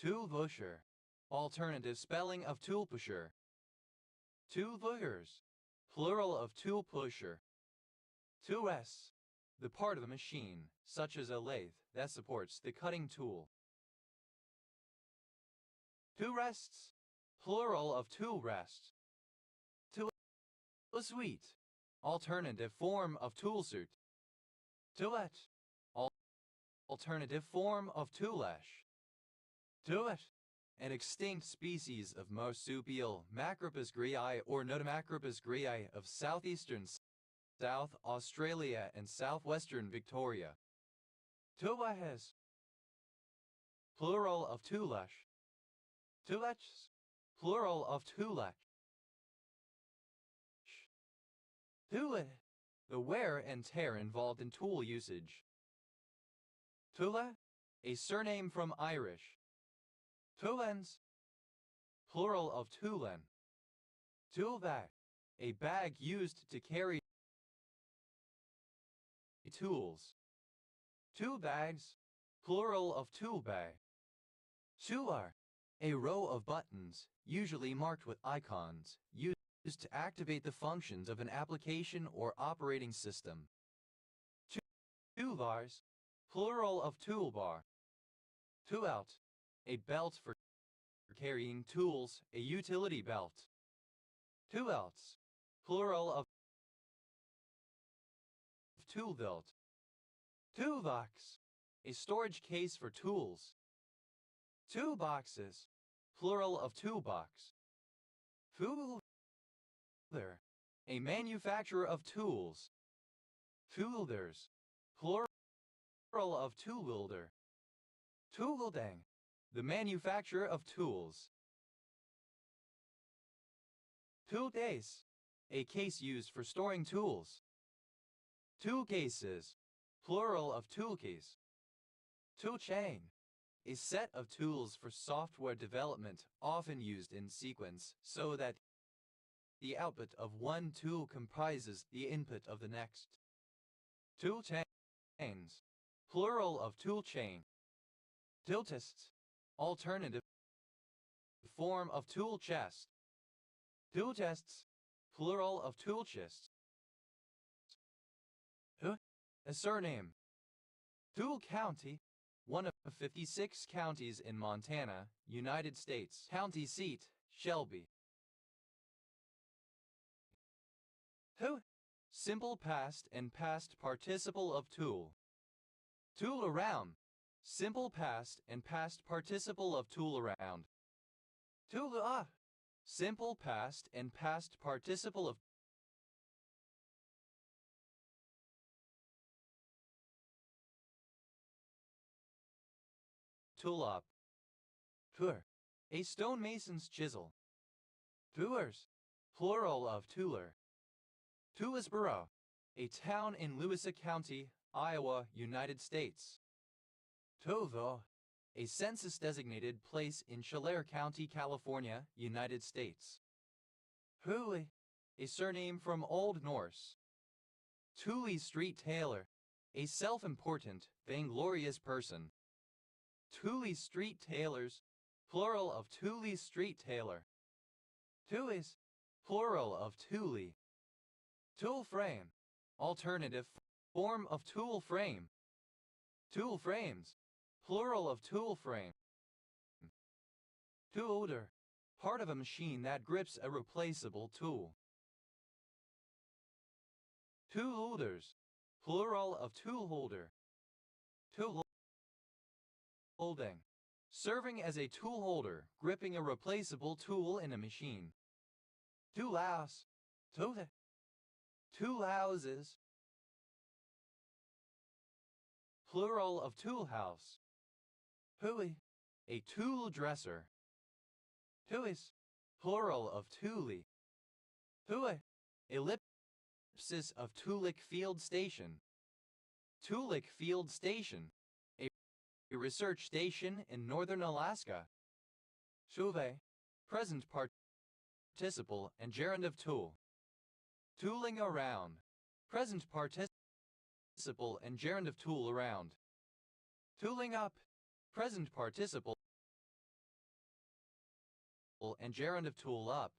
[SPEAKER 1] Tool pusher, alternative spelling of tool pusher. Tool pushers, plural of tool pusher. Tool the part of a machine, such as a lathe, that supports the cutting tool. Tool rests, plural of tool rest. Tool suite, alternative form of tool suit. Toolette, alternative form of toolesh. Toolette, an extinct species of marsupial Macropus griei or Notomacropus griei of southeastern South Australia and southwestern Victoria. Toolehes, plural of toolesh. Toolechs, plural of toolech. Toole, the wear and tear involved in tool usage. Toole, a surname from Irish. Toolens, plural of toolen. Tool bag, a bag used to carry tools. Tool bags, plural of tool bag. Tooler, a row of buttons, usually marked with icons, used to activate the functions of an application or operating system. Toolbars, plural of toolbar. Toolbelt, a belt for carrying tools, a utility belt. Toolbelts, plural of tool belt. Toolbox, a storage case for tools. Toolboxes, plural of toolbox. Toolder, a manufacturer of tools. Toolders, plural of toolwilder. Tooldang, the manufacturer of tools. Tool case, a case used for storing tools. Tool cases, plural of tool case. Tool chain, a set of tools for software development often used in sequence so that the output of one tool comprises the input of the next. Tool chains, plural of tool chain. Tool chest, alternative form of tool chest. Tool chests, plural of tool chests. A surname. Tool County, one of 56 counties in Montana, United States. County seat, Shelby. Who? Simple past and past participle of tool. Tool around. Simple past and past participle of tool around. Tool simple past and past participle of tool up. Tour, a stonemason's chisel. Tours, plural of tooler. Toolersboro, a town in Louisa County, Iowa, United States. Tovo, a census-designated place in Tulare County, California, United States. Huli, a surname from Old Norse. Thule Street Tailor, a self-important, vainglorious person. Thule Street Tailors, plural of Thule Street Tailor. Tules, plural of Thule. Tool frame, alternative form of tool frame. Tool frames, plural of tool frame. Tool holder, part of a machine that grips a replaceable tool. Tool holders, plural of tool holder. Tool holding, serving as a tool holder, gripping a replaceable tool in a machine. Tool house, tool houses, plural of tool house. Hui, a tool dresser. Tuis, plural of tule. Tule, ellipsis of Tulik Field Station. Tulik Field Station, a research station in northern Alaska. Tuve, present participle and gerund of tool. Tooling around, present participle and gerund of tool around. Tooling up, present participle and gerund of tool up.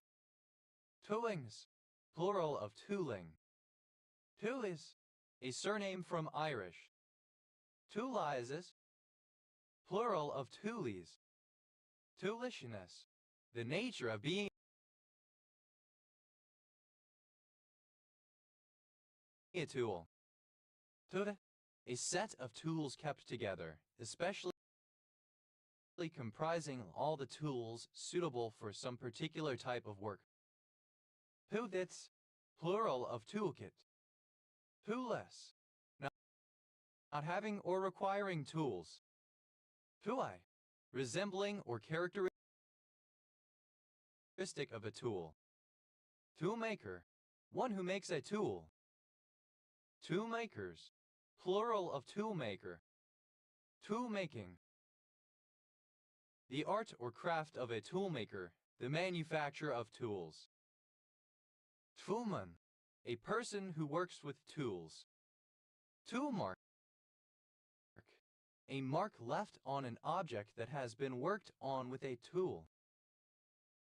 [SPEAKER 1] Toolings, plural of tooling. Toolies, a surname from Irish. Toolises, plural of toolies. Toolishness, the nature of being a tool. Tool, a set of tools kept together, especially comprising all the tools suitable for some particular type of work. Toolkits, plural of toolkit. Toolless, not having or requiring tools. Tooleye, resembling or characteristic of a tool. Toolmaker, one who makes a tool. Toolmakers, plural of toolmaker. Toolmaking, the art or craft of a toolmaker, the manufacture of tools. Toolman, a person who works with tools. Toolmark, a mark left on an object that has been worked on with a tool.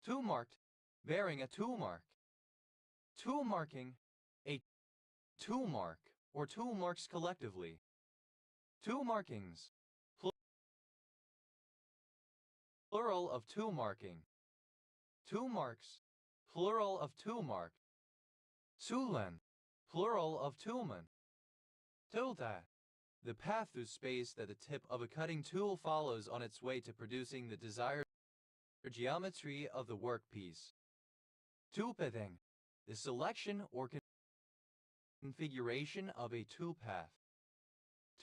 [SPEAKER 1] Toolmarked, bearing a toolmark. Toolmarking, a toolmark or toolmarks collectively. Toolmarkings, plural of toolmarking. Toolmarks, plural of toolmark. Toolan, plural of toolman. Toolta, the path through space that the tip of a cutting tool follows on its way to producing the desired geometry of the workpiece. Toolpathing, the selection or configuration of a toolpath.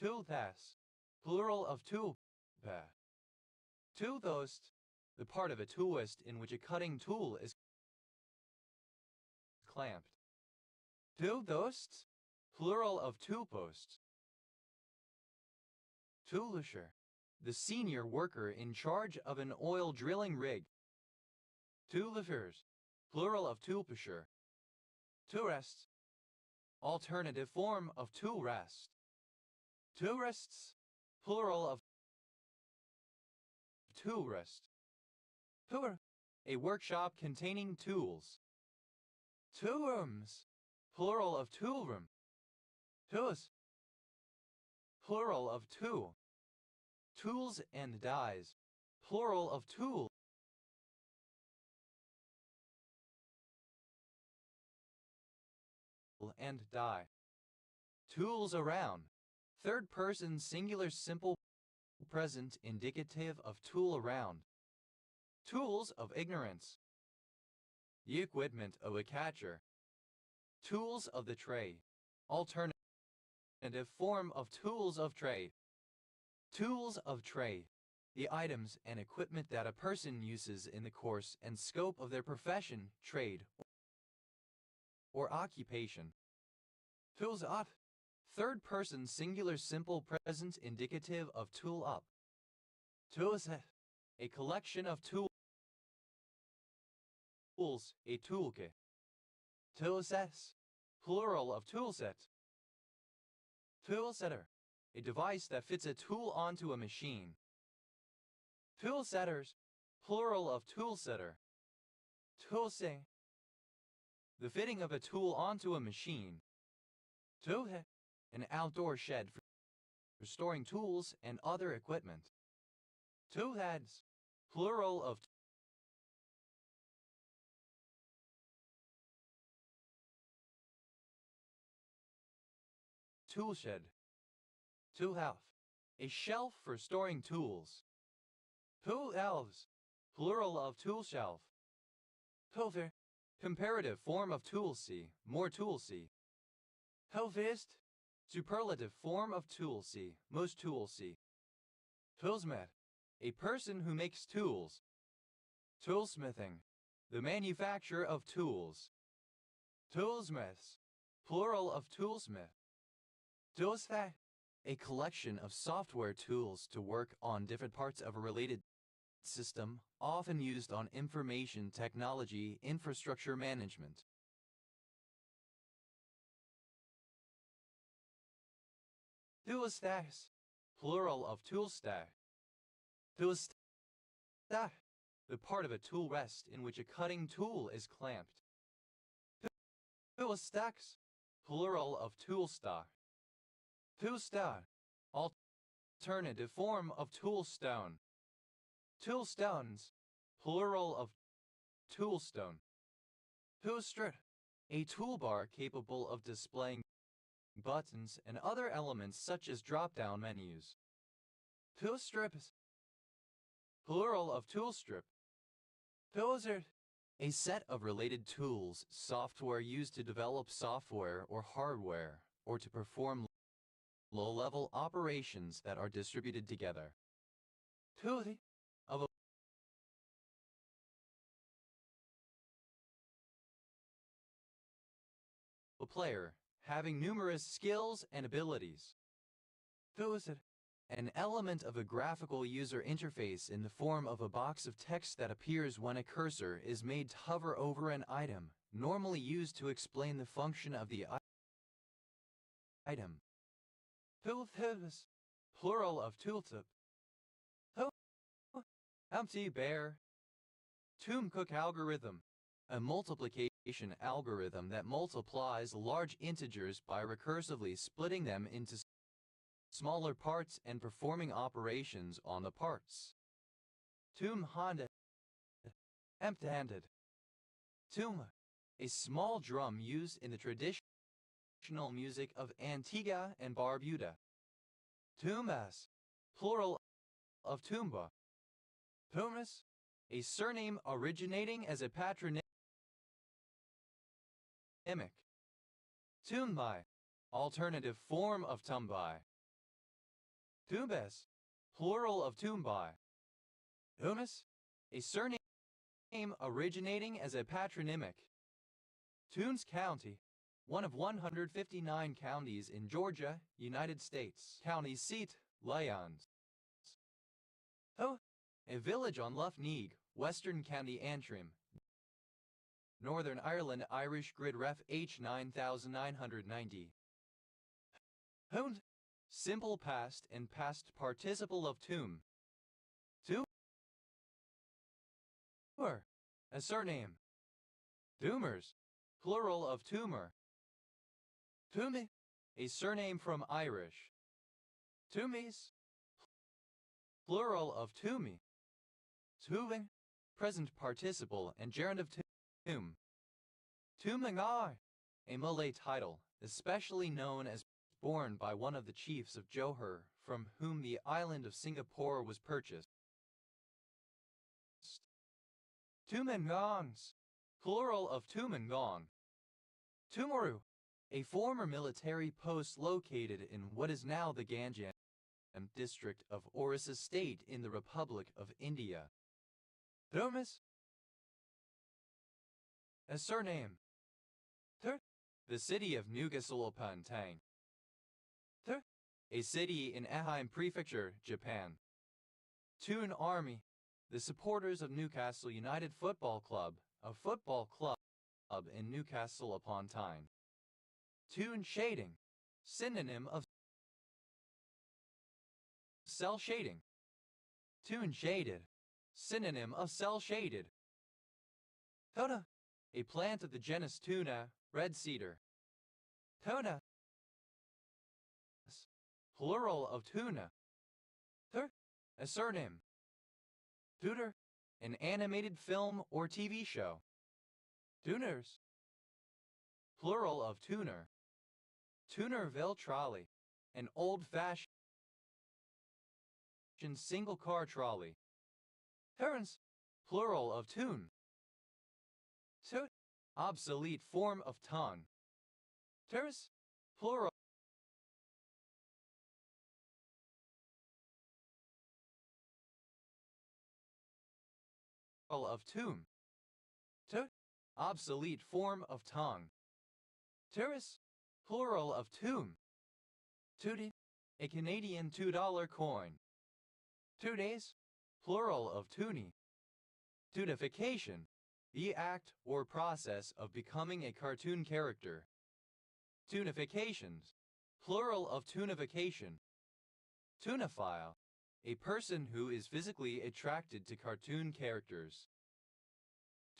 [SPEAKER 1] Toolpaths, plural of toolpath. Toolpost, the part of a toolist in which a cutting tool is clamped. Toolposts, plural of toolposts. Toolisher, the senior worker in charge of an oil drilling rig. Toolifers, plural of toolpusher. Tourists, alternative form of tool rest. Tourists, plural of tool rest. Tour, a workshop containing tools. Toolrooms, plural of toolroom. Tools, plural of tool. Tools and dies, plural of tool. And die. Tools around, third person singular simple present indicative of tool around. Tools of ignorance. The equipment of a catcher. Tools of the trade, alternative form of tools of trade. Tools of trade, the items and equipment that a person uses in the course and scope of their profession, trade, or occupation. Tools up, third person singular simple present indicative of tool up. Toolset, a collection of tools, a toolkit. Toolsets, plural of toolset. Toolsetter, a device that fits a tool onto a machine. Toolsetters, plural of toolsetter. Toolsing, the fitting of a tool onto a machine. Toolhe, an outdoor shed for storing tools and other equipment. Toolheads, plural of toolshed. Toolhouse, a shelf for storing tools. Tool elves, plural of toolshelf. Toolfair, comparative form of toolsy, more toolsy. Toolfist, superlative form of toolsy, most toolsy. Toolsmith, a person who makes tools. Toolsmithing, the manufacture of tools. Toolsmiths, plural of toolsmith. Toolsfact, a collection of software tools to work on different parts of a related system, often used on information technology infrastructure management. Toolstacks, plural of toolstack. Toolstack, the part of a tool rest in which a cutting tool is clamped. Toolstacks, plural of toolstock. Toolstone. Alternative form of toolstone. Toolstones. Plural of toolstone. Toolstrip. A toolbar capable of displaying buttons and other elements such as drop-down menus. Toolstrips. Plural of toolstrip. Toolser. A set of related tools, software used to develop software or hardware, or to perform low-level operations that are distributed together. Tool of a player, having numerous skills and abilities. Toolset. An element of a graphical user interface in the form of a box of text that appears when a cursor is made to hover over an item, normally used to explain the function of the item. Tooltips. Plural of tooltip. Empty bear. Toom-Cook algorithm. A multiplication algorithm that multiplies large integers by recursively splitting them into smaller parts and performing operations on the parts. Toom-handed. Empty-handed. Toom. A small drum used in the traditional music of Antigua and Barbuda. Tumbas. Plural of Tumba. Tumas. A surname originating as a patronymic. Tumbai. Alternative form of Tumbai. Tumbes. Plural of Tumbai. Tumas. A surname originating as a patronymic. Toones County. One of 159 counties in Georgia, United States. County seat, Lyons. A village on Lough Neagh, Western County Antrim, Northern Ireland. Irish Grid Ref H9990. Hound. Simple past and past participle of tomb. Tumor. A surname. Tumors. Plural of tumor. Toomey. A surname from Irish. Toomies. Plural of Toomey. Tooving. Present participle and gerund of tomb. Toomingai. A Malay title, especially known as borne by one of the chiefs of Johor, from whom the island of Singapore was purchased. Tumengongs. Plural of Tumengong. Tumaru. A former military post located in what is now the Ganjam district of Orissa State in the Republic of India. Thomas. A surname. The city of Newcastle upon Tyne. A city in Ehime Prefecture, Japan. Toon Army. The supporters of Newcastle United Football Club, a football club in Newcastle upon Tyne. Toon shading. Synonym of cell shading. Toon shaded. Synonym of cell shaded. Tona. A plant of the genus Tuna, red cedar. Tona. Plural of tuna. A surname. Tutor. An animated film or TV show. Tuners. Plural of tuner. Tunerville trolley. An old-fashioned single-car trolley. Terence. Plural of tune. Toot. Obsolete form of tongue. Terrace. Plural of tomb. Toot. Obsolete form of tongue. Terrace. Plural of tomb. Tootie. A Canadian $2 coin. 2 days. Plural of toonie. Toonification. The act or process of becoming a cartoon character. Toonifications. Plural of toonification. Toonophile. A person who is physically attracted to cartoon characters.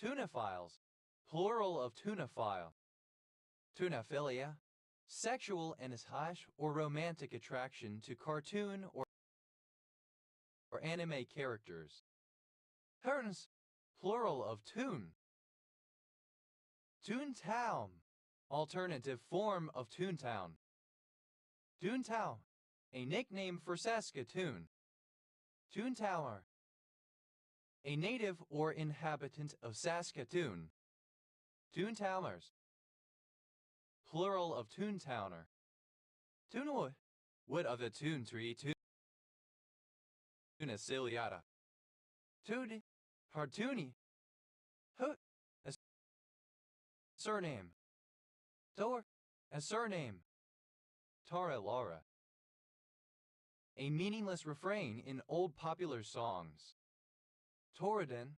[SPEAKER 1] Toonophiles. Plural of toonophile. Toonophilia. sexual and harsh or romantic attraction to cartoon or anime characters. Turns, plural of toon. Toontown, alternative form of Toontown. Toontown, a nickname for Saskatoon. Toontower, a native or inhabitant of Saskatoon. Toontowers, plural of Toontowner. Toonwood, wood of a toon tree. Toona ciliata. Toody, cartoony. Hoot, a surname. Tor, a surname. Tara Laura, a meaningless refrain in old popular songs. Torridon,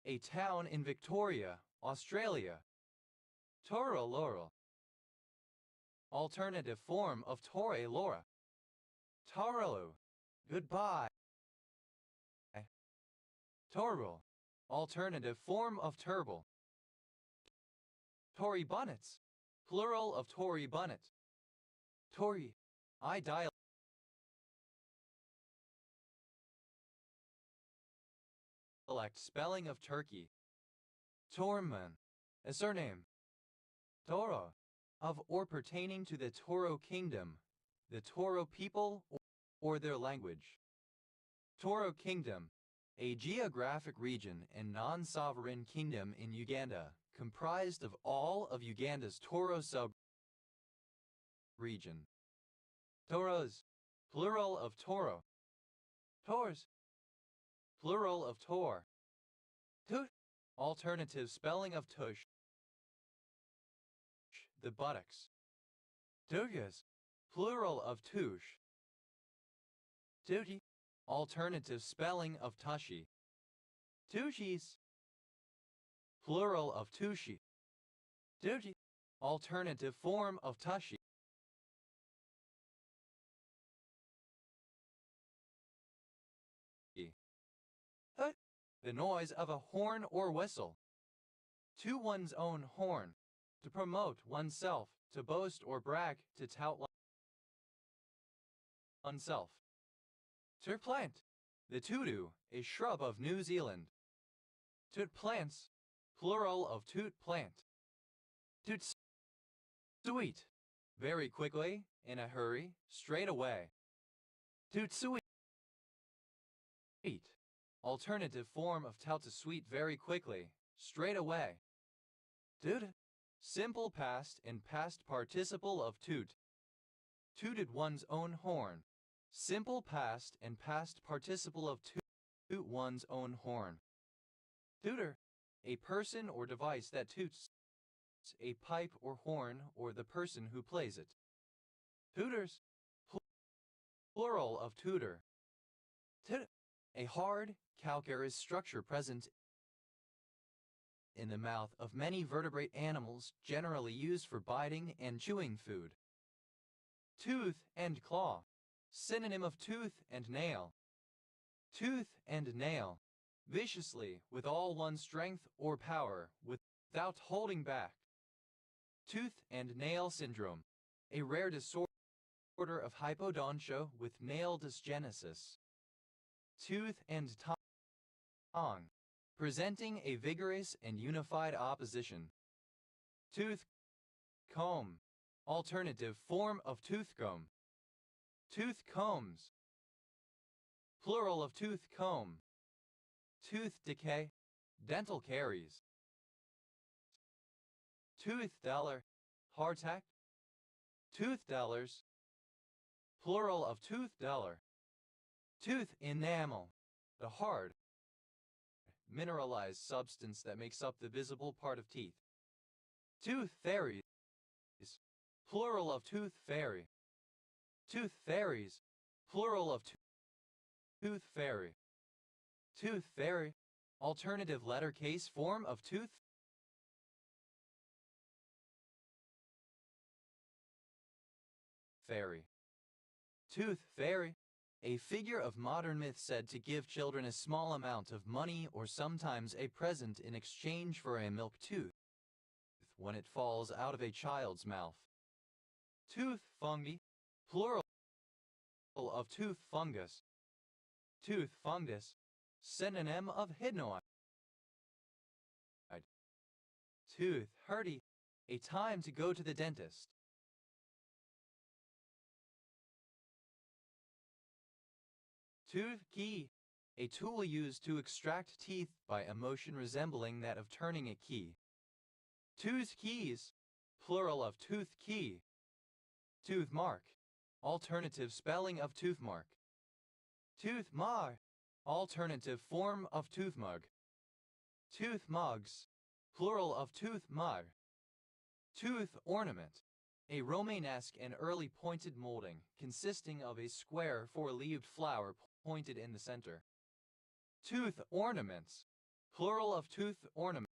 [SPEAKER 1] a town in Victoria, Australia. Tora Laurel, alternative form of Torre Laura. Taralu, goodbye. Torval, alternative form of Turble. Tory bonnets, plural of Tory bonnet. Tory, I dialect spelling of Turkey. Torman, a surname. Toro, of or pertaining to the Toro Kingdom, the Toro people or their language. Toro Kingdom, a geographic region and non-sovereign kingdom in Uganda, comprised of all of Uganda's Toro sub-region. Toros, plural of Toro. Tors, plural of Tor. Tut, alternative spelling of tush. The buttocks. Tugas, plural of tush. Tuti, alternative spelling of tushy. Tushis, plural of tushi. Tuti, alternative form of tushy. Hut, the noise of a horn or whistle. To one's own horn, to promote oneself, to boast or brag, to tout oneself. To plant, the tutu, a shrub of New Zealand. Toot plants, plural of toot plant. Toot sweet, very quickly, in a hurry, straight away. Toot sweet, alternative form of tout to sweet very quickly, straight away. Toot, simple past and past participle of toot. Tooted one's own horn. Simple past and past participle of toot one's own horn. Tooter, a person or device that toots, a pipe or horn or the person who plays it. Tooters, plural of tutor. A hard, calcareous structure present in the mouth of many vertebrate animals, generally used for biting and chewing food. Tooth and claw, synonym of tooth and nail. Tooth and nail, viciously, with all one's strength or power, without holding back. Tooth and nail syndrome, a rare disorder of hypodontia with nail dysgenesis. Tooth and tongue, presenting a vigorous and unified opposition. Tooth comb, alternative form of tooth comb. Tooth combs, plural of tooth comb. Tooth decay, dental caries. Tooth dollar, hardtack. Tooth dollars, plural of tooth dollar. Tooth enamel, the hard, mineralized substance that makes up the visible part of teeth. Tooth fairies, plural of tooth fairy. Tooth fairies, plural of tooth fairy. Tooth fairy, alternative letter case form of tooth fairy. Tooth fairy, a figure of modern myth said to give children a small amount of money or sometimes a present in exchange for a milk tooth when it falls out of a child's mouth. Tooth fungi, plural of tooth fungus. Tooth fungus, synonym of hydnoid. Tooth hurdy, a time to go to the dentist. Tooth key, a tool used to extract teeth by a motion resembling that of turning a key. Tooth keys, plural of tooth key. Tooth mark, alternative spelling of tooth mark. Tooth mar, alternative form of tooth mug. Tooth mugs, plural of tooth mug. Tooth ornament, a Romanesque and early pointed molding consisting of a square four-leaved flower pointed in the center. Tooth ornaments, plural of tooth ornament.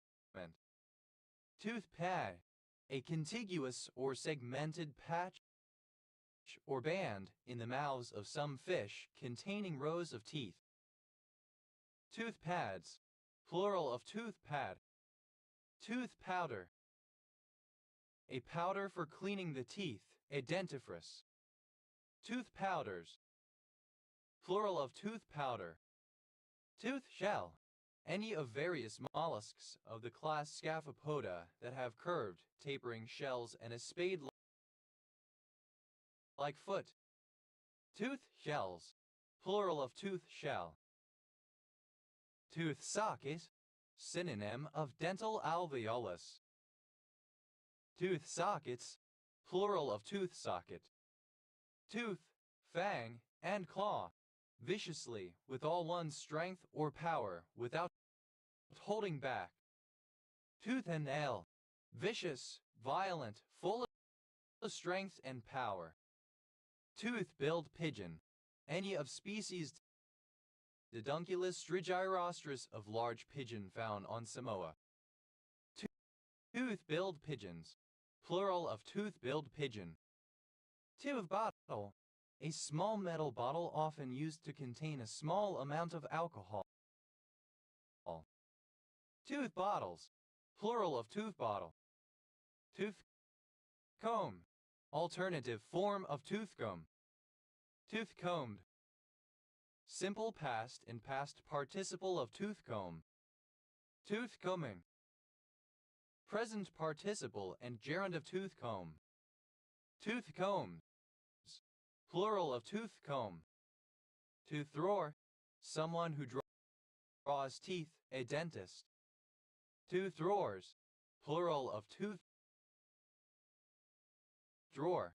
[SPEAKER 1] Tooth pad, a contiguous or segmented patch or band in the mouths of some fish containing rows of teeth. Tooth pads, plural of tooth pad. Tooth powder, a powder for cleaning the teeth, a dentifrice. Tooth powders, plural of tooth powder. Tooth shell, any of various mollusks of the class Scaphopoda that have curved, tapering shells and a spade-like foot. Tooth shells, plural of tooth shell. Tooth socket, synonym of dental alveolus. Tooth sockets, plural of tooth socket. Tooth, fang, and claw, viciously, with all one's strength or power, without holding back. Tooth and nail, vicious, violent, full of strength and power. Tooth-billed pigeon, any of species Dodunculus strigirostrus of large pigeon found on Samoa. Tooth-billed pigeons, plural of tooth-billed pigeon. Tooth bottle, a small metal bottle often used to contain a small amount of alcohol. Tooth bottles, plural of tooth bottle. Tooth comb, alternative form of tooth comb. Tooth combed, simple past and past participle of tooth comb. Tooth combing, present participle and gerund of tooth comb. Tooth combs, plural of tooth comb. Tooth drawer, someone who draws teeth, a dentist. Tooth drawers, plural of tooth drawer.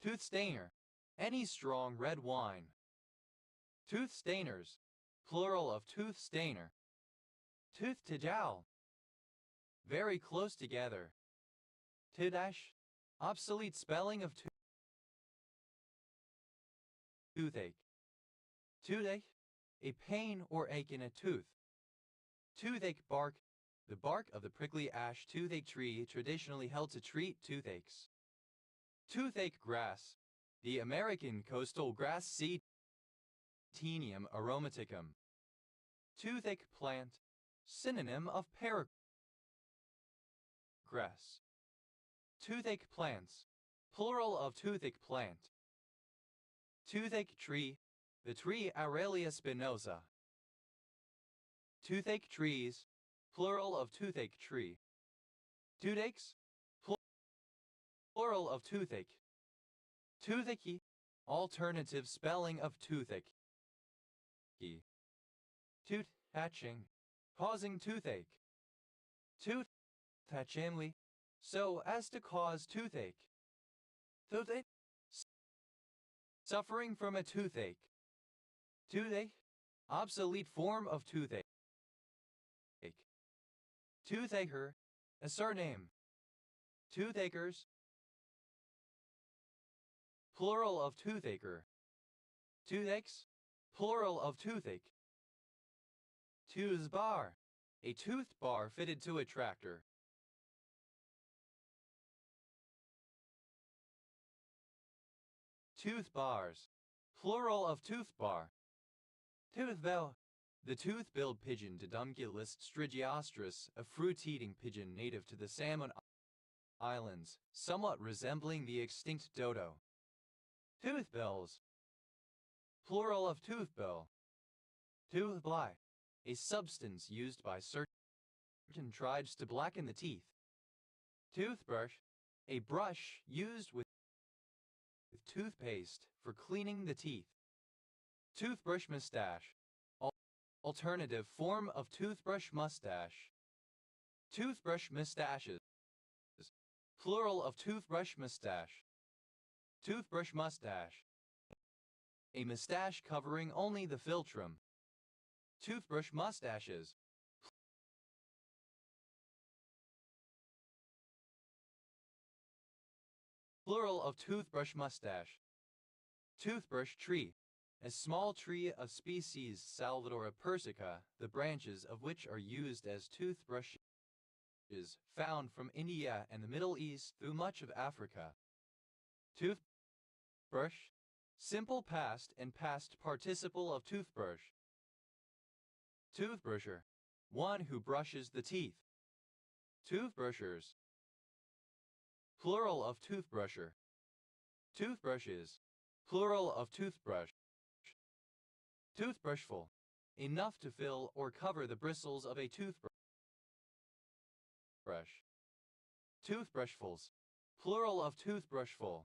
[SPEAKER 1] Tooth stainer, any strong red wine. Tooth stainers, plural of tooth stainer. Tooth to jowl, very close together. Toothache, obsolete spelling of toothache. Toothache, a pain or ache in a tooth. Toothache bark, the bark of the prickly ash toothache tree traditionally held to treat toothaches. Toothache grass, the American coastal grass Tenium aromaticum. Toothache plant, synonym of paragrass. Toothache plants, plural of toothache plant. Toothache tree, the tree Aurelia spinosa. Toothache trees, plural of toothache tree. Toothaches, plural of toothache. Toothache, alternative spelling of toothache. Tooth hatching, causing toothache. Tooth hatchingly, so as to cause toothache. Toothache, suffering from a toothache. Toothache, obsolete form of toothache. Toothacher, a surname. Toothacres, plural of toothacher. Toothaches, plural of toothache. Tooth bar, a tooth bar fitted to a tractor. Tooth bars, plural of tooth bar. Tooth bell, the tooth-billed pigeon Dodunculus strigirostrus, a fruit-eating pigeon native to the Salmon islands, somewhat resembling the extinct dodo. Toothbills. Plural of toothbill. Toothbly. A substance used by certain tribes to blacken the teeth. Toothbrush. A brush used with toothpaste for cleaning the teeth. Toothbrush mustache. Alternative form of toothbrush mustache. Toothbrush mustaches. Plural of toothbrush mustache. Toothbrush mustache. A mustache covering only the philtrum. Toothbrush mustaches. Plural of toothbrush mustache. Toothbrush tree. A small tree of species Salvadora persica, the branches of which are used as toothbrushes, found from India and the Middle East through much of Africa. Toothbrush. Simple past and past participle of toothbrush. Toothbrusher. One who brushes the teeth. Toothbrushers. Plural of toothbrusher. Toothbrushes. Plural of toothbrush. Toothbrushful. Enough to fill or cover the bristles of a toothbrush. Toothbrushfuls. Plural of toothbrushful.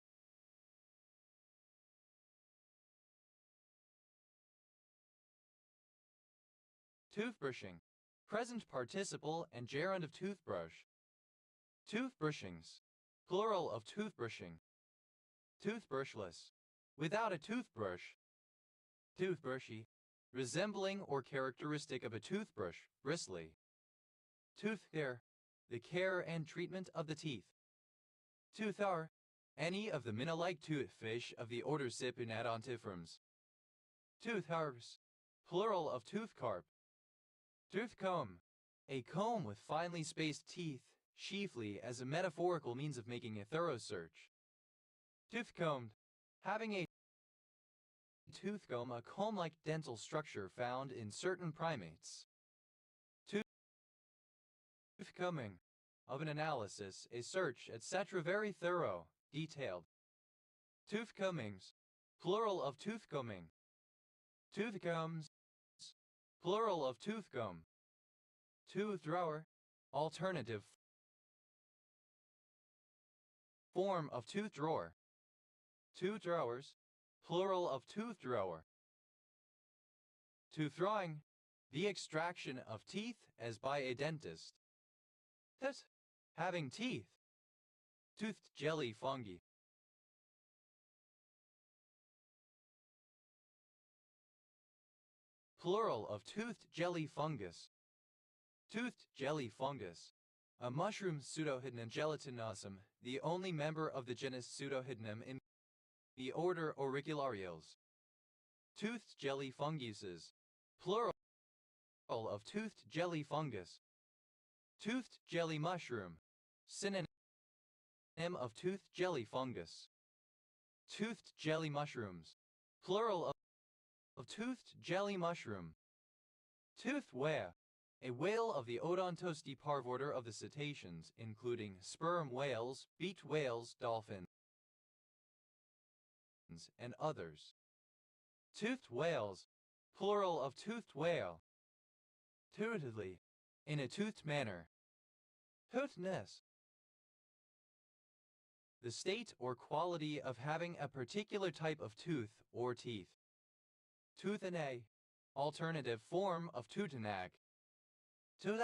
[SPEAKER 1] Toothbrushing. Present participle and gerund of toothbrush. Toothbrushings. Plural of toothbrushing. Toothbrushless. Without a toothbrush. Toothbrushy. Resembling or characteristic of a toothbrush, bristly. Tooth care. The care and treatment of the teeth. Toothar. Any of the minnow-like toothfish of the order Cyprinodontiformes. Toothharbs. Plural of toothcarp. Toothcomb. A comb with finely spaced teeth, chiefly as a metaphorical means of making a thorough search. Toothcombed. Having a toothcomb, a comb-like dental structure found in certain primates. Toothcombing. Of an analysis, a search, etc. very thorough, detailed. Toothcombings. Plural of toothcombing. Toothcombs. Plural of toothcomb. Tooth drawer. Alternative form of tooth drawer. Tooth drawers. Plural of tooth drawer. Tooth drawing. The extraction of teeth as by a dentist. Tooth. Having teeth. Toothed jelly fungi. Plural of toothed jelly fungus. Toothed jelly fungus. A mushroom Pseudohydnum gelatinosum, the only member of the genus Pseudohydnum in the order Auriculariales. Toothed jelly funguses. Plural of toothed jelly fungus. Toothed jelly mushroom. Synonym of toothed jelly fungus. Toothed jelly mushrooms. Plural of toothed jelly mushroom. Toothed whale. A whale of the Odontostepae parvorder of the cetaceans, including sperm whales, beaked whales, dolphins, and others. Toothed whales. Plural of toothed whale. Toothedly. In a toothed manner. Toothness. The state or quality of having a particular type of tooth or teeth. Toothanae. Alternative form of tootanac. Tooth.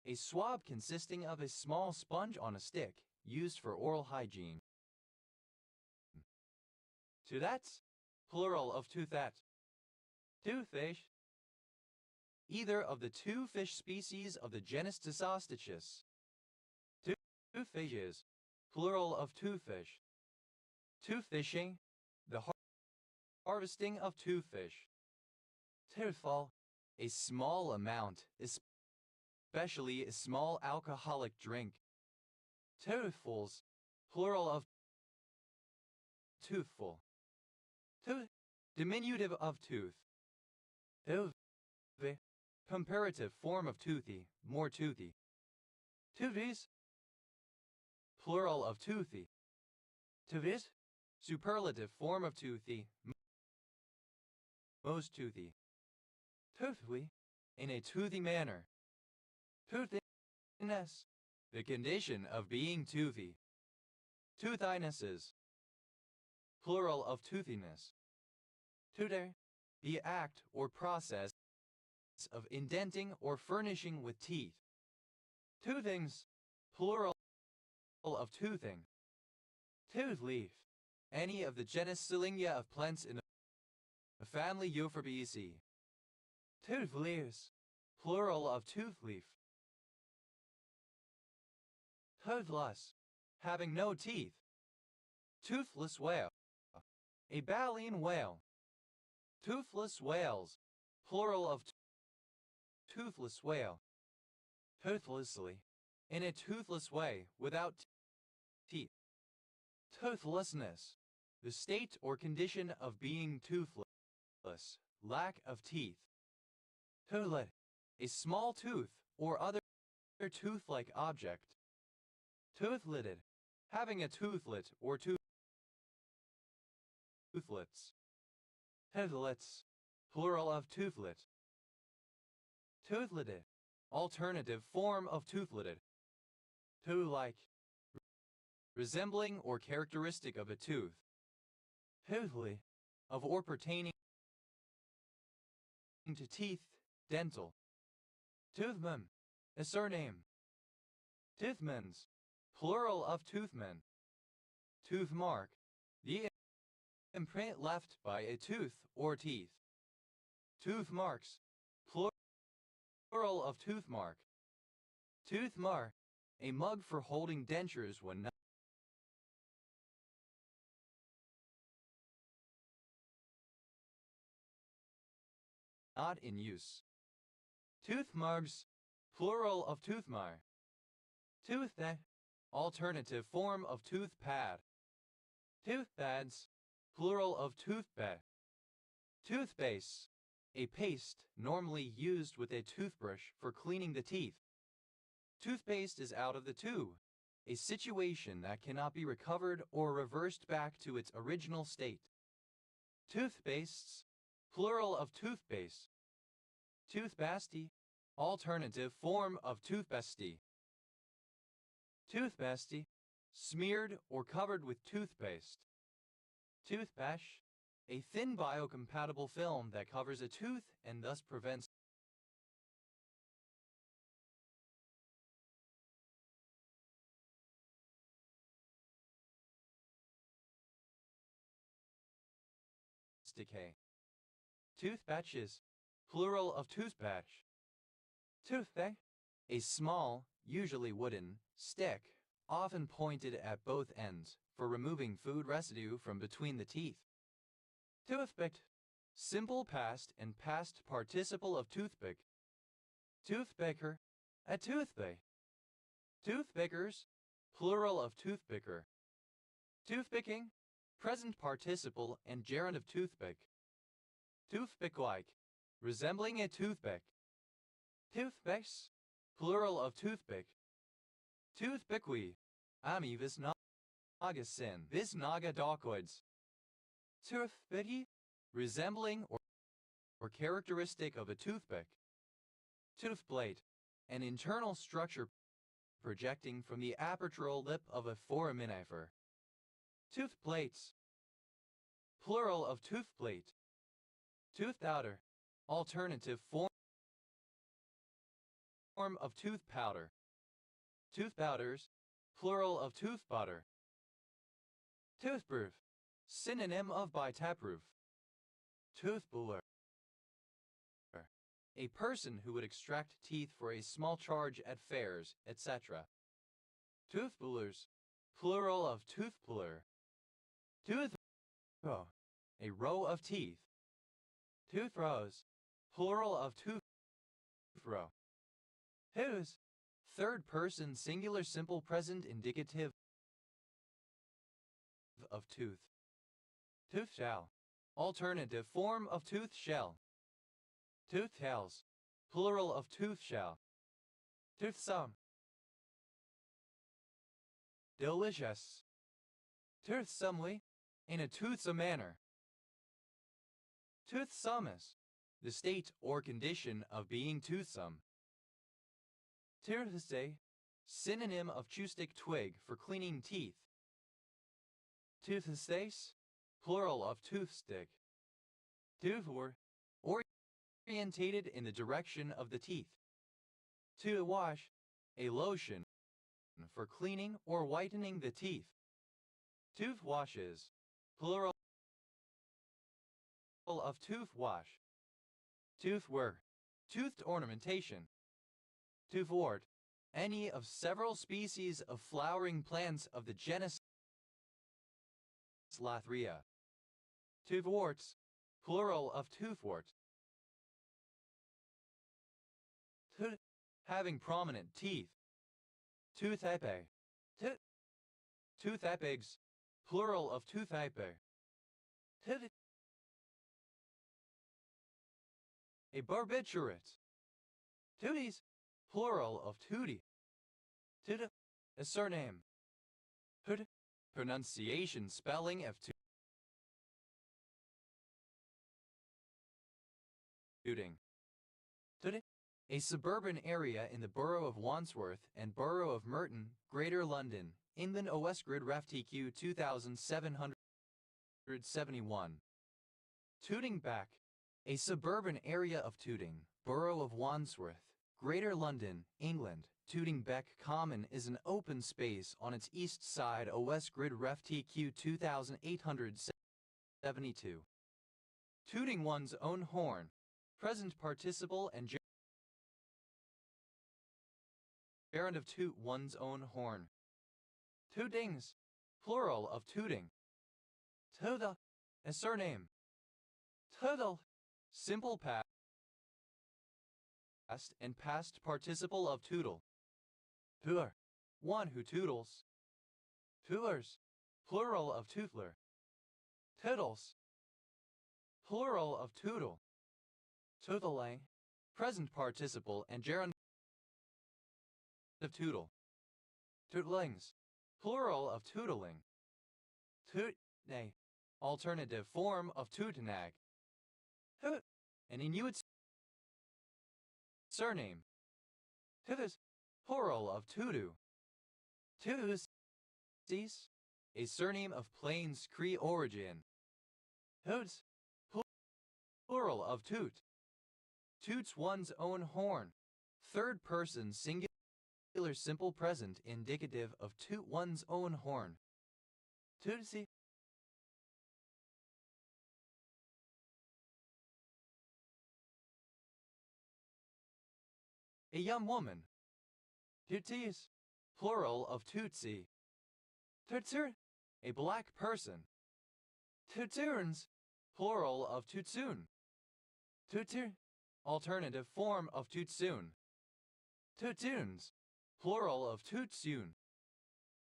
[SPEAKER 1] A swab consisting of a small sponge on a stick, used for oral hygiene. Toothats. Plural of toothat. Toothfish. Either of the two fish species of the genus Tisostachys. Toothfishes. Plural of toothfish. Toothfishing. The harvesting of toothfish. Toothfall. A small amount, especially a small alcoholic drink. Toothfuls. Plural of toothful. Tooth. Diminutive of tooth. Tooth. Comparative form of toothy, more toothy. Tooties. plural of toothy. Toothis, superlative form of toothy, most toothy. Toothly, in a toothy manner. Toothiness, the condition of being toothy. Toothinesses, plural of toothiness. Tutor, the act or process of indenting or furnishing with teeth. Toothings, plural of toothing. Tooth leaf, any of the genus Sylingia of plants in the family Euphorbiaceae. Tooth leaves, plural of tooth leaf. Toothless, having no teeth. Toothless whale, a baleen whale. Toothless whales, plural of toothless whale. Toothlessly, in a toothless way, without teeth. Toothlessness, the state or condition of being toothless, lack of teeth. Tootlet, a small tooth or other tooth-like object. Toothlitted, having a tootlet or toothlets. Toothlets, plural of tootlet. Toothlitted, alternative form of toothlitted. Tooth-like, resembling or characteristic of a tooth. Toothly, of or pertaining to teeth, dental. Toothman, a surname. Toothmans, plural of toothmen. Toothmark, the imprint left by a tooth or teeth. Toothmarks, plural of toothmark. Toothmark, a mug for holding dentures when not in use. Toothmarks, plural of toothmar. Toothpaste, alternative form of toothpad. Toothpads, plural of toothpaste. Toothpaste, a paste normally used with a toothbrush for cleaning the teeth. Toothpaste is out of the tube, a situation that cannot be recovered or reversed back to its original state. Toothpastes, plural of toothpaste. Toothpasty, alternative form of toothpasty. Toothpasty, smeared or covered with toothpaste. Toothpash, a thin biocompatible film that covers a tooth and thus prevents decay. Toothpatches, plural of toothpatch. Toothpick, a small, usually wooden, stick, often pointed at both ends, for removing food residue from between the teeth. Toothpicked, simple past and past participle of toothpick. Toothpicker, a toothpick. Toothpickers, plural of toothpicker. Toothpicking, present participle and gerund of toothpick. Toothpick-like, resembling a toothpick. Toothpicks, plural of toothpick. Toothpickwe, ami visnaga sin, visnaga docoids. Toothpicky, resembling or characteristic of a toothpick. Toothplate, an internal structure projecting from the apertural lip of a foraminifer. Toothplates, plural of toothplate. Tooth powder, alternative form of tooth powder. Tooth powders, plural of tooth powder. Toothproof, synonym of bitaproof. Toothpuller, a person who would extract teeth for a small charge at fairs, etc. Toothpullers, plural of toothpuller. Tooth row, a row of teeth. Tooth rows, plural of tooth row. Whose, third person singular simple present indicative of tooth. Tooth shell, alternative form of tooth shell. Tooth shells, plural of tooth shell. Toothsome, delicious, toothsomely, in a toothsome manner. Toothsomeness, the state or condition of being toothsome. Toothstay, synonym of chewstick twig for cleaning teeth. Toothstace, plural of toothstick. Toothwort, orientated in the direction of the teeth. To wash, a lotion for cleaning or whitening the teeth. Tooth washes, plural of tooth wash. Toothwork, toothed ornamentation. Toothwort, any of several species of flowering plants of the genus Lathria. Toothworts, plural of toothwort. Tooth, having prominent teeth. Tooth-epi. Tooth-epigs, plural of tooth-epi. Tooth, a barbiturate. Tooties, plural of tootie. Toot, a surname. Toot, pronunciation spelling of tooting. Toot, a suburban area in the borough of Wandsworth and borough of Merton, Greater London, England. OS Grid Ref TQ 2771. Tooting Back, a suburban area of Tooting, borough of Wandsworth, Greater London, England. Tooting Beck Common is an open space on its east side. OS Grid Ref TQ 2872. Tooting one's own horn, present participle and gerund of toot one's own horn. Tootings, plural of tooting. Toodle, a surname. Toodle, simple past and past participle of tootle. Tooler, one who toodles. Toolers, plural of tootler. Toodles, plural of tootle. Tootling, present participle and gerund of tootle. Tootlings, plural of tootling. Tootnay, alternative form of tootinag. Toot, an Inuit surname. Toothus, plural of tutu. Tootus, a surname of Plains Cree origin. Toots, plural of toot. Toots one's own horn. Third person singular simple present indicative of toot one's own horn. Tootsy. A young woman. Tootsies, plural of tootsie. Tootser, a black person. Tootsurns, plural of tootsoon. Tootser, alternative form of tootsoon. Tootsoons, plural of tootsoon.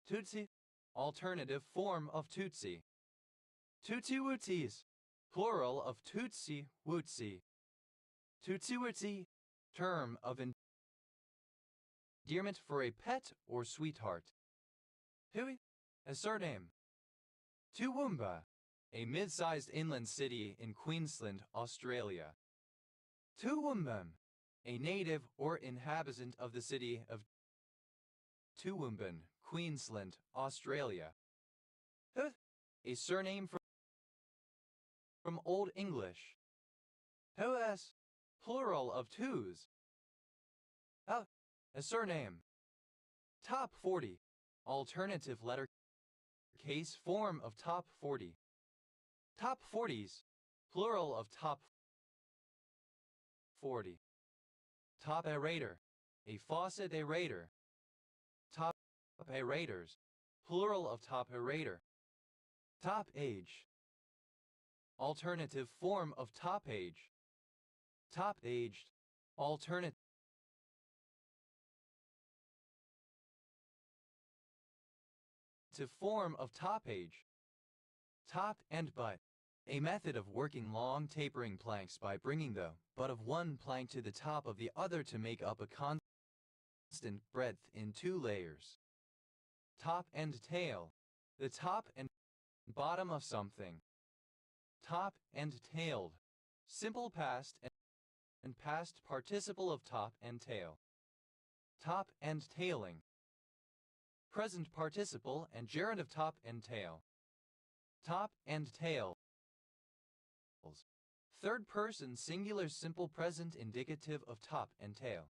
[SPEAKER 1] Tootsie, alternative form of tootsie. Tootsie-wootsies, plural of tootsie-wootsie. Tootsie-wootsie, term of endearment for a pet or sweetheart. Hui, a surname. Toowoomba, a mid-sized inland city in Queensland, Australia. Toowoomban, a native or inhabitant of the city of Toowoomban, Queensland, Australia. Huth, a surname from Old English. Hoas, plural of twos. A surname. Top 40, alternative letter case form of top 40. Top 40s, plural of top 40. Top aerator, a faucet aerator. Top aerators, plural of top aerator. Top age, alternative form of top age. Top aged, alternative form of top age. Top and butt, a method of working long tapering planks by bringing the butt of one plank to the top of the other to make up a constant breadth in two layers. Top and tail. The top and bottom of something. Top and tailed. Simple past and past participle of top and tail. Top and tailing. Present participle and gerund of top and tail. Top and tails. Third person singular simple present indicative of top and tail.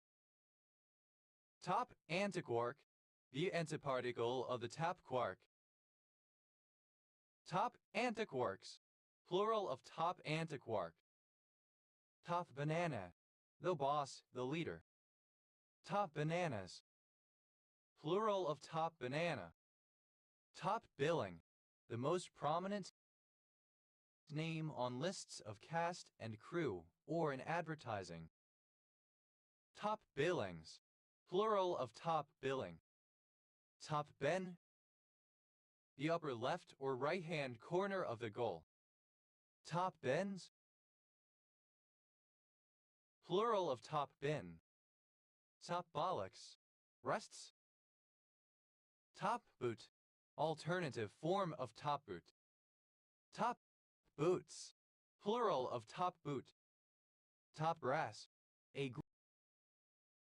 [SPEAKER 1] Top antiquark, the antiparticle of the top quark. Top antiquarks, plural of top antiquark. Top banana, the boss, the leader. Top bananas, plural of top banana. Top billing, the most prominent name on lists of cast and crew or in advertising. Top billings, plural of top billing. Top ben, the upper left or right hand corner of the goal. Top bends, plural of top bin. Top bollocks, rests. Top boot, alternative form of top boot. Top boots, plural of top boot. Top brass, a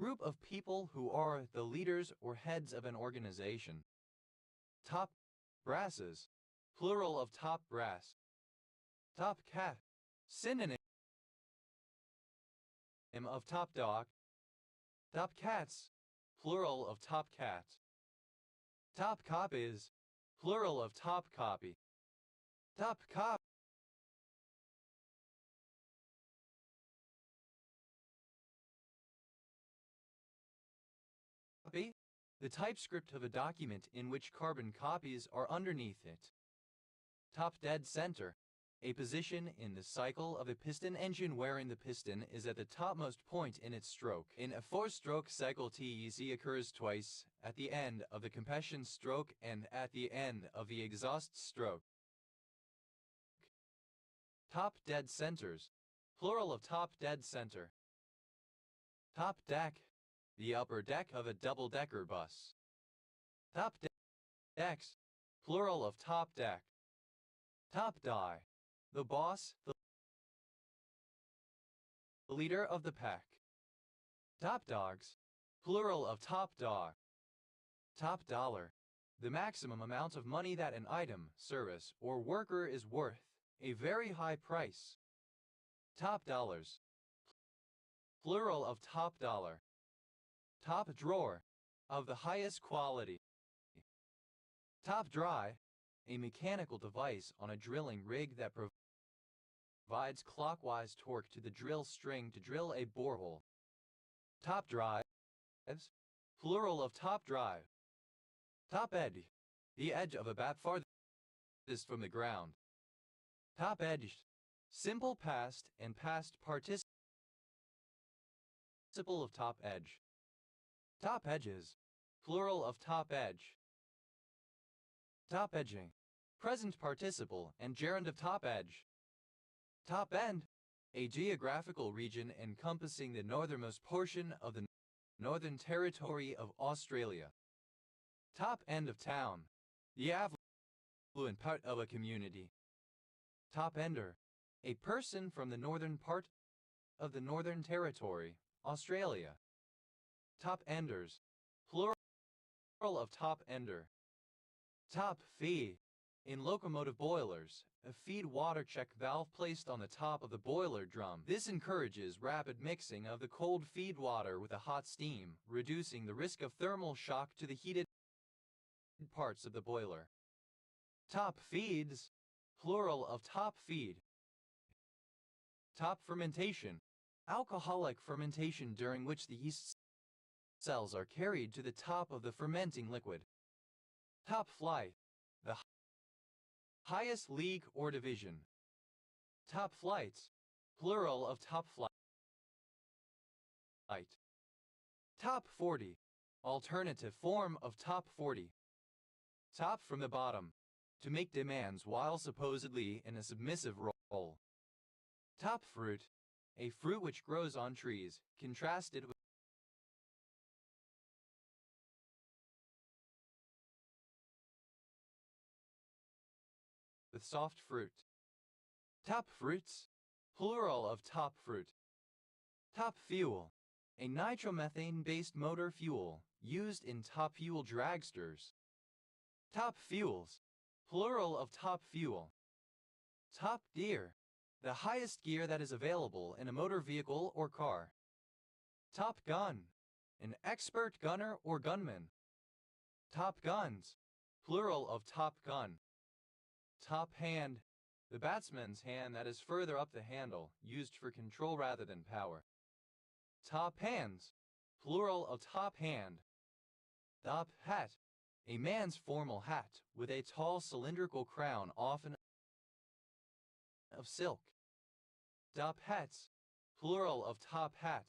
[SPEAKER 1] group of people who are the leaders or heads of an organization. Top brasses, plural of top brass. Top cat, synonym of top dog. Top cats, plural of top cat. Top copies, plural of top copy. Top copy, the typescript of a document in which carbon copies are underneath it. Top dead center, a position in the cycle of a piston engine wherein the piston is at the topmost point in its stroke. In a four-stroke cycle, TEC occurs twice, at the end of the compression stroke and at the end of the exhaust stroke. Top dead centers, plural of top dead center. Top deck, the upper deck of a double-decker bus. Top decks, plural of top deck. Top die, the boss, the leader of the pack. Top dogs, plural of top dog. Top dollar, the maximum amount of money that an item, service, or worker is worth, a very high price. Top dollars, plural of top dollar. Top drawer, of the highest quality. Top dry, a mechanical device on a drilling rig that provides clockwise torque to the drill string to drill a borehole. Top drives, plural of top drive. Top edge, the edge of a bat farthest from the ground. Top edged, simple past and past participle of top edge. Top edges, plural of top edge. Top edging, present participle and gerund of top edge. Top end, a geographical region encompassing the northernmost portion of the Northern Territory of Australia. Top end of town, the affluent part of a community. Top ender, a person from the northern part of the Northern Territory, Australia. Top enders, plural of top ender. Top feed, in locomotive boilers, a feed water check valve placed on the top of the boiler drum. This encourages rapid mixing of the cold feed water with the hot steam, reducing the risk of thermal shock to the heated parts of the boiler. Top feeds, plural of top feed. Top fermentation, alcoholic fermentation during which the yeast cells are carried to the top of the fermenting liquid. Top flight, the highest league or division. Top flights, plural of top flight. Top 40, alternative form of top 40. Top from the bottom, to make demands while supposedly in a submissive role. Top fruit, a fruit which grows on trees, contrasted with with soft fruit. Top fruits, plural of top fruit. Top fuel, a nitromethane-based motor fuel used in top fuel dragsters. Top fuels, plural of top fuel. Top gear, the highest gear that is available in a motor vehicle or car. Top gun, an expert gunner or gunman. Top guns, plural of top gun. Top hand, the batsman's hand that is further up the handle, used for control rather than power. Top hands, plural of top hand. Top hat, a man's formal hat with a tall cylindrical crown, often of silk. Top hats, plural of top hat.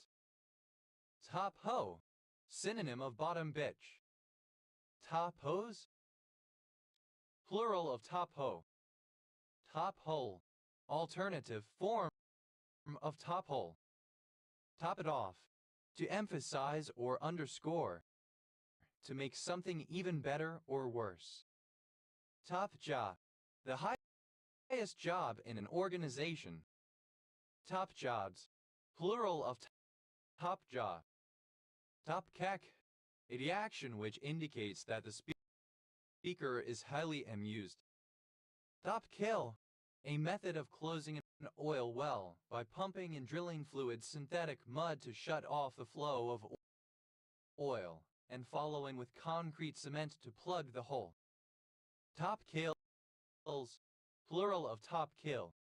[SPEAKER 1] Top hoe, synonym of bottom bitch. Top hose, plural of top hoe. Top hole, alternative form of top hole. Top it off, to emphasize or underscore, to make something even better or worse. Top job, the highest job in an organization. Top jobs, plural of top job. Top cack, a reaction which indicates that the speaker is highly amused. Top kill, a method of closing an oil well by pumping and drilling fluid synthetic mud to shut off the flow of oil, and following with concrete cement to plug the hole. Top kills, plural of top kill.